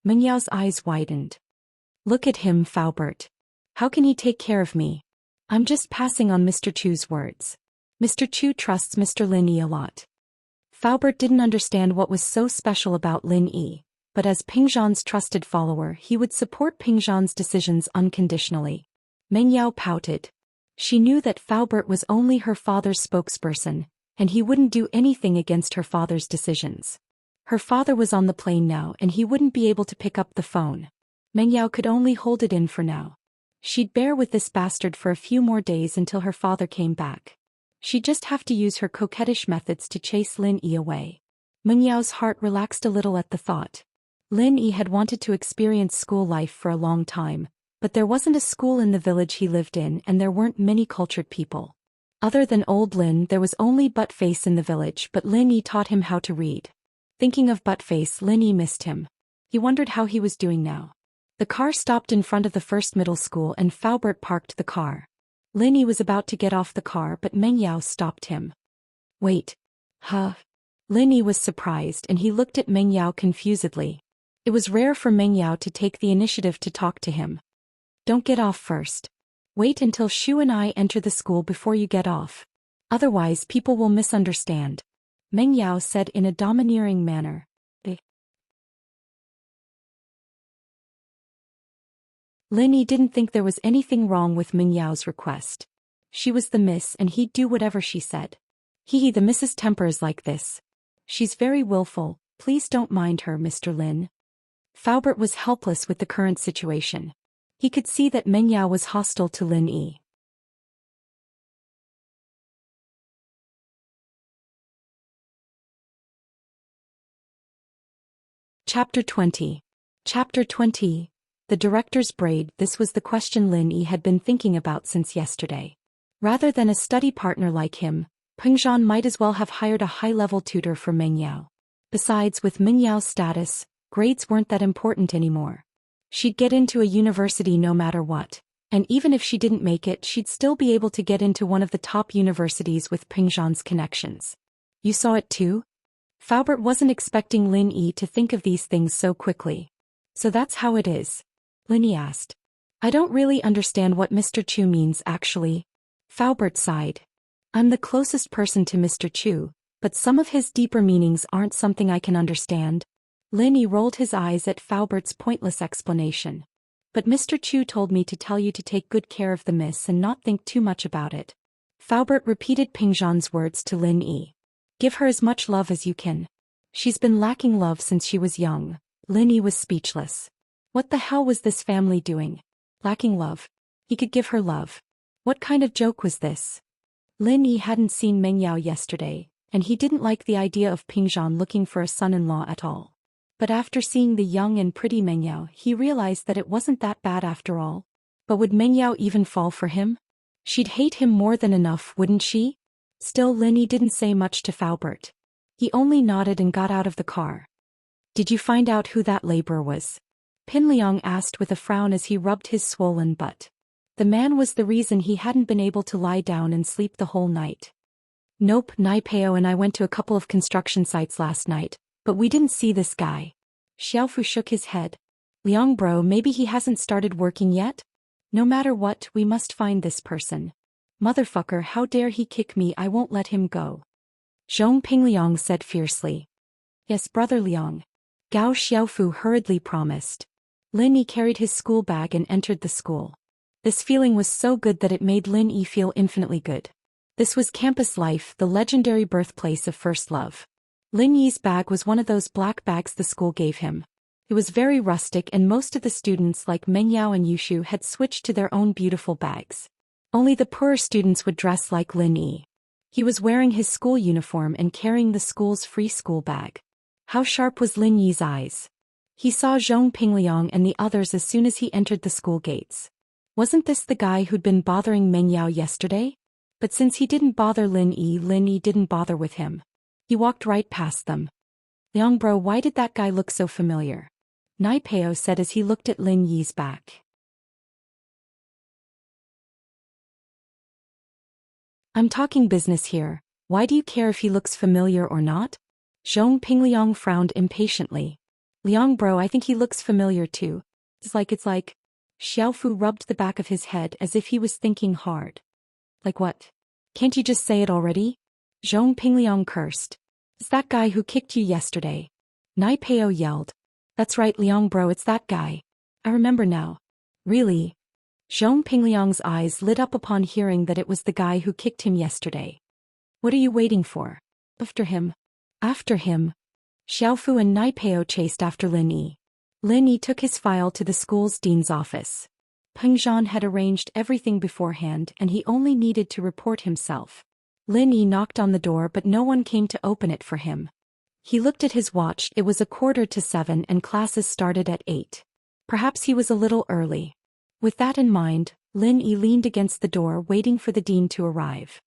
Mengyao's eyes widened. "Look at him, Faubert. How can he take care of me? I'm just passing on Mr. Chu's words. Mr. Chu trusts Mr. Lin Yi a lot." Faubert didn't understand what was so special about Lin Yi, but as Pingzhan's trusted follower he would support Pingzhan's decisions unconditionally. Mengyao pouted. She knew that Faubert was only her father's spokesperson, and he wouldn't do anything against her father's decisions. Her father was on the plane now and he wouldn't be able to pick up the phone. Mengyao could only hold it in for now. She'd bear with this bastard for a few more days until her father came back. She'd just have to use her coquettish methods to chase Lin Yi away. Mengyao's heart relaxed a little at the thought. Lin Yi had wanted to experience school life for a long time, but there wasn't a school in the village he lived in and there weren't many cultured people. Other than old Lin, there was only Buttface in the village, but Lin Yi taught him how to read. Thinking of Buttface, Lin Yi missed him. He wondered how he was doing now. The car stopped in front of the first middle school and Faubert parked the car. Lin Yi was about to get off the car but Mengyao stopped him. "Wait. Huh?" Lin Yi was surprised and he looked at Mengyao confusedly. It was rare for Mengyao to take the initiative to talk to him. "Don't get off first. Wait until Shu and I enter the school before you get off. Otherwise people will misunderstand," Mengyao said in a domineering manner. Lin Yi didn't think there was anything wrong with Mengyao's request. She was the miss and he'd do whatever she said. The Mrs. Temper is like this. She's very willful, please don't mind her, Mr. Lin." Faubert was helpless with the current situation. He could see that Mengyao was hostile to Lin Yi. Chapter 20. Chapter 20. The director's braid. This was the question Lin Yi had been thinking about since yesterday. Rather than a study partner like him, Pingzhan might as well have hired a high-level tutor for Mengyao. Besides, with Mengyao's status, grades weren't that important anymore. She'd get into a university no matter what, and even if she didn't make it, she'd still be able to get into one of the top universities with Pingzhan's connections. "You saw it too?" Faubert wasn't expecting Lin Yi to think of these things so quickly. "So that's how it is?" Lin Yi asked. "I don't really understand what Mr. Chu means actually." Faubert sighed. "I'm the closest person to Mr. Chu, but some of his deeper meanings aren't something I can understand." Lin Yi rolled his eyes at Faubert's pointless explanation. "But Mr. Chu told me to tell you to take good care of the miss and not think too much about it." Faubert repeated Pingzhan's words to Lin Yi. "Give her as much love as you can. She's been lacking love since she was young." Lin Yi was speechless. What the hell was this family doing? Lacking love? He could give her love. What kind of joke was this? Lin Yi hadn't seen Mengyao yesterday, and he didn't like the idea of Pingzhan looking for a son-in-law at all. But after seeing the young and pretty Mengyao, he realized that it wasn't that bad after all. But would Mengyao even fall for him? She'd hate him more than enough, wouldn't she? Still, Lin Yi didn't say much to Faubert. He only nodded and got out of the car. Did you find out who that laborer was? Pin Liang asked with a frown as he rubbed his swollen butt. The man was the reason he hadn't been able to lie down and sleep the whole night. Nope, Nai Peo and I went to a couple of construction sites last night, but we didn't see this guy. Xiaofu shook his head. Liang bro, maybe he hasn't started working yet? No matter what, we must find this person. Motherfucker, how dare he kick me, I won't let him go. Zhong Ping Liang said fiercely. Yes, brother Liang. Gao Xiaofu hurriedly promised. Lin Yi carried his school bag and entered the school. This feeling was so good that it made Lin Yi feel infinitely good. This was campus life, the legendary birthplace of first love. Lin Yi's bag was one of those black bags the school gave him. It was very rustic and most of the students like Meng Yao and Yushu had switched to their own beautiful bags. Only the poorer students would dress like Lin Yi. He was wearing his school uniform and carrying the school's free school bag. How sharp was Lin Yi's eyes? He saw Zhong Pingliang and the others as soon as he entered the school gates. Wasn't this the guy who'd been bothering Meng Yao yesterday? But since he didn't bother Lin Yi didn't bother with him. He walked right past them. Liang bro, why did that guy look so familiar? Nai Peo said as he looked at Lin Yi's back. I'm talking business here, why do you care if he looks familiar or not? Zhong Pingliang frowned impatiently. Liang bro, I think he looks familiar too. It's like. Xiaofu rubbed the back of his head as if he was thinking hard. Like what? Can't you just say it already? Zhong Pingliang cursed. It's that guy who kicked you yesterday. Nai Peo yelled. That's right Liang bro, it's that guy. I remember now. Really? Zhong Pingliang's eyes lit up upon hearing that it was the guy who kicked him yesterday. What are you waiting for? After him. After him. Xiaofu and Nai Peo chased after Lin Yi. Lin Yi took his file to the school's dean's office. Peng Zhan had arranged everything beforehand and he only needed to report himself. Lin Yi knocked on the door but no one came to open it for him. He looked at his watch, it was 6:45 and classes started at 8. Perhaps he was a little early. With that in mind, Lin Yi leaned against the door waiting for the dean to arrive.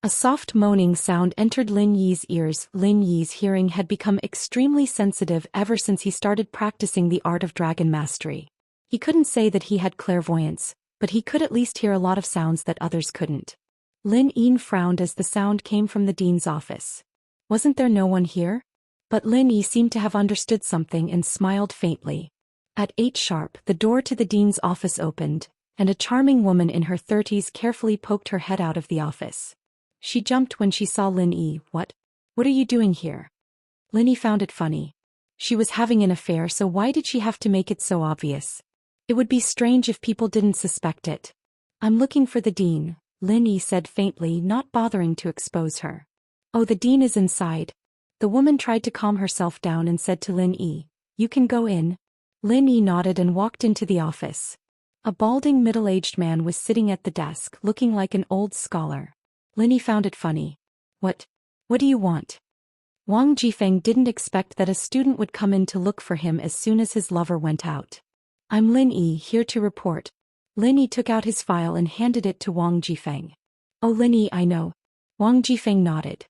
A soft moaning sound entered Lin Yi's ears. Lin Yi's hearing had become extremely sensitive ever since he started practicing the art of dragon mastery. He couldn't say that he had clairvoyance, but he could at least hear a lot of sounds that others couldn't. Lin Yi frowned as the sound came from the dean's office. Wasn't there no one here? But Lin Yi seemed to have understood something and smiled faintly. At 8 sharp, the door to the dean's office opened, and a charming woman in her 30s carefully poked her head out of the office. She jumped when she saw Lin Yi. What are you doing here? Lin Yi found it funny. She was having an affair, so why did she have to make it so obvious? It would be strange if people didn't suspect it. I'm looking for the dean, Lin Yi said faintly, not bothering to expose her. Oh, the dean is inside. The woman tried to calm herself down and said to Lin Yi, you can go in. Lin Yi nodded and walked into the office. A balding middle-aged man was sitting at the desk looking like an old scholar. Lin Yi found it funny. What do you want? Wang Jifeng didn't expect that a student would come in to look for him as soon as his lover went out. I'm Lin Yi, here to report. Lin Yi took out his file and handed it to Wang Jifeng. Oh Lin Yi, I know. Wang Jifeng nodded.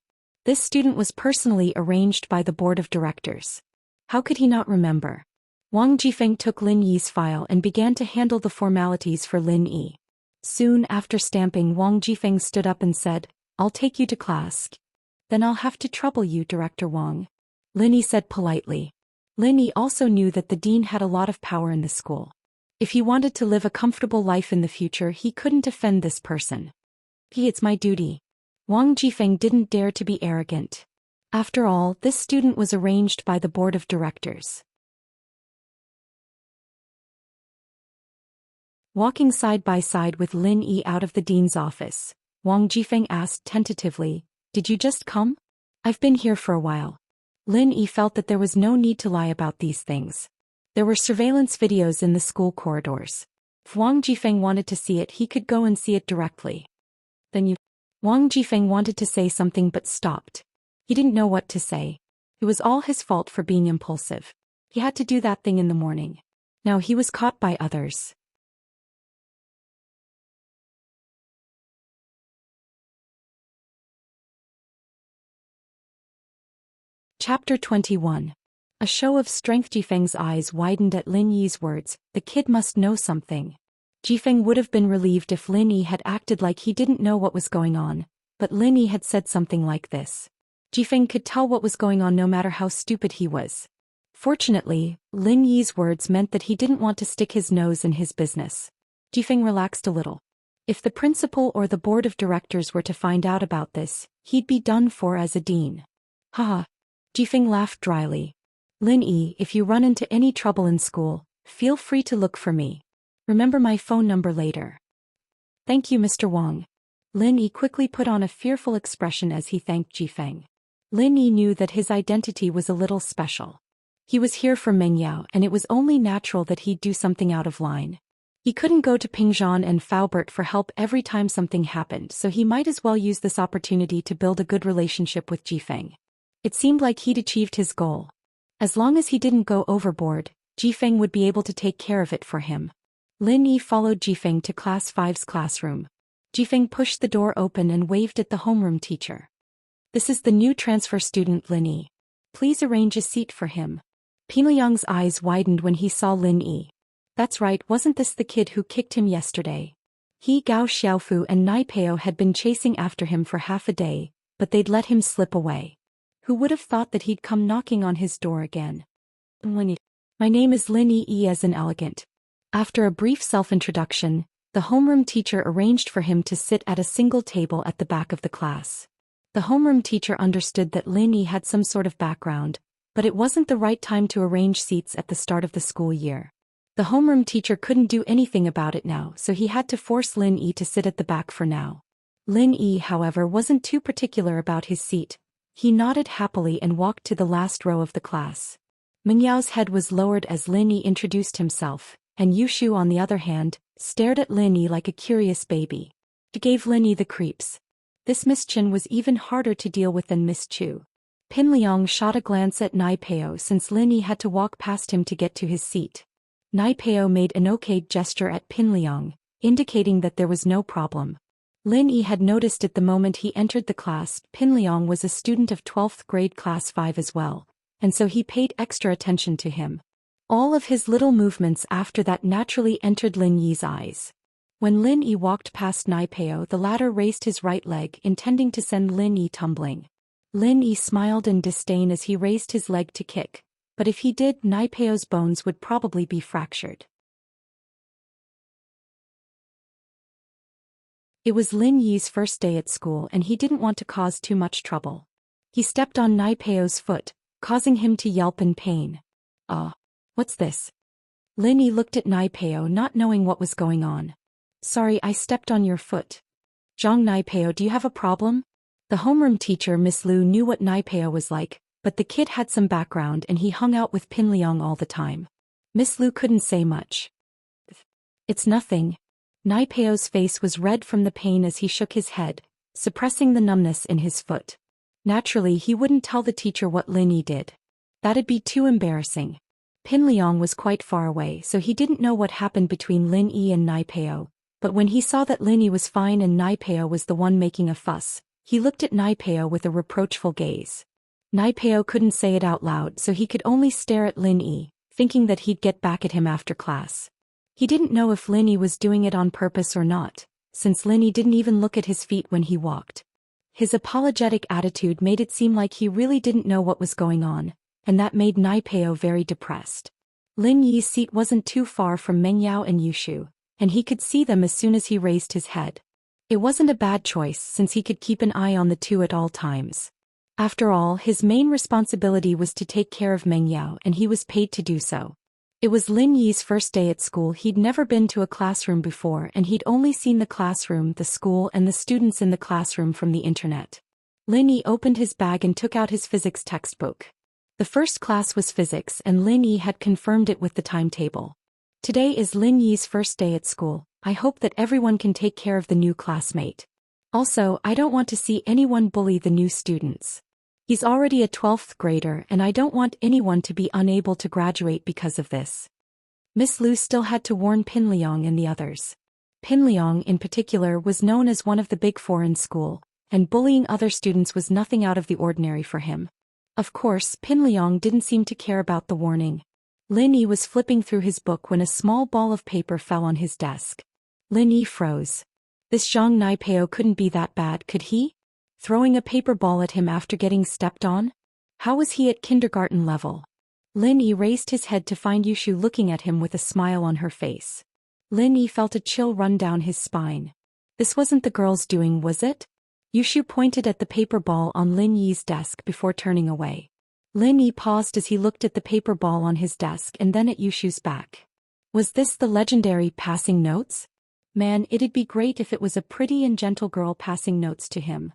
This student was personally arranged by the board of directors. How could he not remember? Wang Jifeng took Lin Yi's file and began to handle the formalities for Lin Yi. Soon after stamping, Wang Jifeng stood up and said, I'll take you to class. Then I'll have to trouble you, Director Wang. Lin Yi said politely. Lin Yi also knew that the dean had a lot of power in the school. If he wanted to live a comfortable life in the future, he couldn't offend this person. It's my duty. Wang Jifeng didn't dare to be arrogant. After all, this student was arranged by the board of directors. Walking side by side with Lin Yi out of the dean's office, Wang Jifeng asked tentatively, Did you just come? I've been here for a while. Lin Yi felt that there was no need to lie about these things. There were surveillance videos in the school corridors. If Wang Jifeng wanted to see it, he could go and see it directly. Wang Jifeng wanted to say something but stopped. He didn't know what to say. It was all his fault for being impulsive. He had to do that thing in the morning. Now he was caught by others. Chapter 21. A show of strength. Jifeng's eyes widened at Lin Yi's words. The kid must know something. Jifeng would have been relieved if Lin Yi had acted like he didn't know what was going on, but Lin Yi had said something like this. Jifeng could tell what was going on no matter how stupid he was. Fortunately, Lin Yi's words meant that he didn't want to stick his nose in his business. Jifeng relaxed a little. If the principal or the board of directors were to find out about this, he'd be done for as a dean. Haha. Jifeng laughed dryly. Lin Yi, if you run into any trouble in school, feel free to look for me. Remember my phone number later. Thank you, Mr. Wang. Lin Yi quickly put on a fearful expression as he thanked Jifeng. Lin Yi knew that his identity was a little special. He was here for Mengyao and it was only natural that he'd do something out of line. He couldn't go to Pingzhan and Faubert for help every time something happened, so he might as well use this opportunity to build a good relationship with Jifeng. It seemed like he'd achieved his goal. As long as he didn't go overboard, Jifeng would be able to take care of it for him. Lin Yi followed Jifeng to Class 5's classroom. Jifeng pushed the door open and waved at the homeroom teacher. This is the new transfer student Lin Yi. Please arrange a seat for him. Pinliang's eyes widened when he saw Lin Yi. That's right, wasn't this the kid who kicked him yesterday? He, Gao Xiaofu and Nai Peo had been chasing after him for half a day, but they'd let him slip away. Who would have thought that he'd come knocking on his door again? Lin Yi. My name is Lin Yi as in elegant. After a brief self-introduction, the homeroom teacher arranged for him to sit at a single table at the back of the class. The homeroom teacher understood that Lin Yi had some sort of background, but it wasn't the right time to arrange seats at the start of the school year. The homeroom teacher couldn't do anything about it now, so he had to force Lin Yi to sit at the back for now. Lin Yi, however, wasn't too particular about his seat. He nodded happily and walked to the last row of the class. Mengyao's head was lowered as Lin Yi introduced himself, and Yushu, on the other hand, stared at Lin Yi like a curious baby. It gave Lin Yi the creeps. This Miss Chen was even harder to deal with than Miss Chu. Pinliang shot a glance at Nai Peo since Lin Yi had to walk past him to get to his seat. Nai Peo made an okay gesture at Pinliang, indicating that there was no problem. Lin Yi had noticed it the moment he entered the class. Pinliang was a student of 12th grade class 5 as well, and so he paid extra attention to him. All of his little movements after that naturally entered Lin Yi's eyes. When Lin Yi walked past Nai Peo, the latter raised his right leg, intending to send Lin Yi tumbling. Lin Yi smiled in disdain as he raised his leg to kick, but if he did, Nai Peo's bones would probably be fractured. It was Lin Yi's first day at school and he didn't want to cause too much trouble. He stepped on Nai Peo's foot, causing him to yelp in pain. What's this? Lin Yi looked at Nai Peo, not knowing what was going on. Sorry, I stepped on your foot. Zhang Nai Peo, do you have a problem? The homeroom teacher Miss Lu knew what Nai Peo was like, but the kid had some background and he hung out with Pinliang all the time. Miss Lu couldn't say much. It's nothing. Nai Peo's face was red from the pain as he shook his head, suppressing the numbness in his foot. Naturally, he wouldn't tell the teacher what Lin Yi did. That'd be too embarrassing. Pinliang was quite far away, so he didn't know what happened between Lin Yi and Nai Peo, but when he saw that Lin Yi was fine and Nai Peo was the one making a fuss, he looked at Nai Peo with a reproachful gaze. Nai Peo couldn't say it out loud, so he could only stare at Lin Yi, thinking that he'd get back at him after class. He didn't know if Lin Yi was doing it on purpose or not, since Lin Yi didn't even look at his feet when he walked. His apologetic attitude made it seem like he really didn't know what was going on, and that made Nai Peo very depressed. Lin Yi's seat wasn't too far from Mengyao and Yushu, and he could see them as soon as he raised his head. It wasn't a bad choice since he could keep an eye on the two at all times. After all, his main responsibility was to take care of Mengyao and he was paid to do so. It was Lin Yi's first day at school. He'd never been to a classroom before and he'd only seen the classroom, the school and the students in the classroom from the internet. Lin Yi opened his bag and took out his physics textbook. The first class was physics and Lin Yi had confirmed it with the timetable. Today is Lin Yi's first day at school. I hope that everyone can take care of the new classmate. Also, I don't want to see anyone bully the new students. He's already a 12th grader and I don't want anyone to be unable to graduate because of this. Miss Lu still had to warn Pinliang and the others. Pinliang in particular was known as one of the big four in school, and bullying other students was nothing out of the ordinary for him. Of course, Pin Liang didn't seem to care about the warning. Lin Yi was flipping through his book when a small ball of paper fell on his desk. Lin Yi froze. This Zhang Naipeo couldn't be that bad, could he? Throwing a paper ball at him after getting stepped on? How was he at kindergarten level? Lin Yi raised his head to find Yushu looking at him with a smile on her face. Lin Yi felt a chill run down his spine. This wasn't the girl's doing, was it? Yushu pointed at the paper ball on Lin Yi's desk before turning away. Lin Yi paused as he looked at the paper ball on his desk and then at Yushu's back. Was this the legendary passing notes? Man, it'd be great if it was a pretty and gentle girl passing notes to him.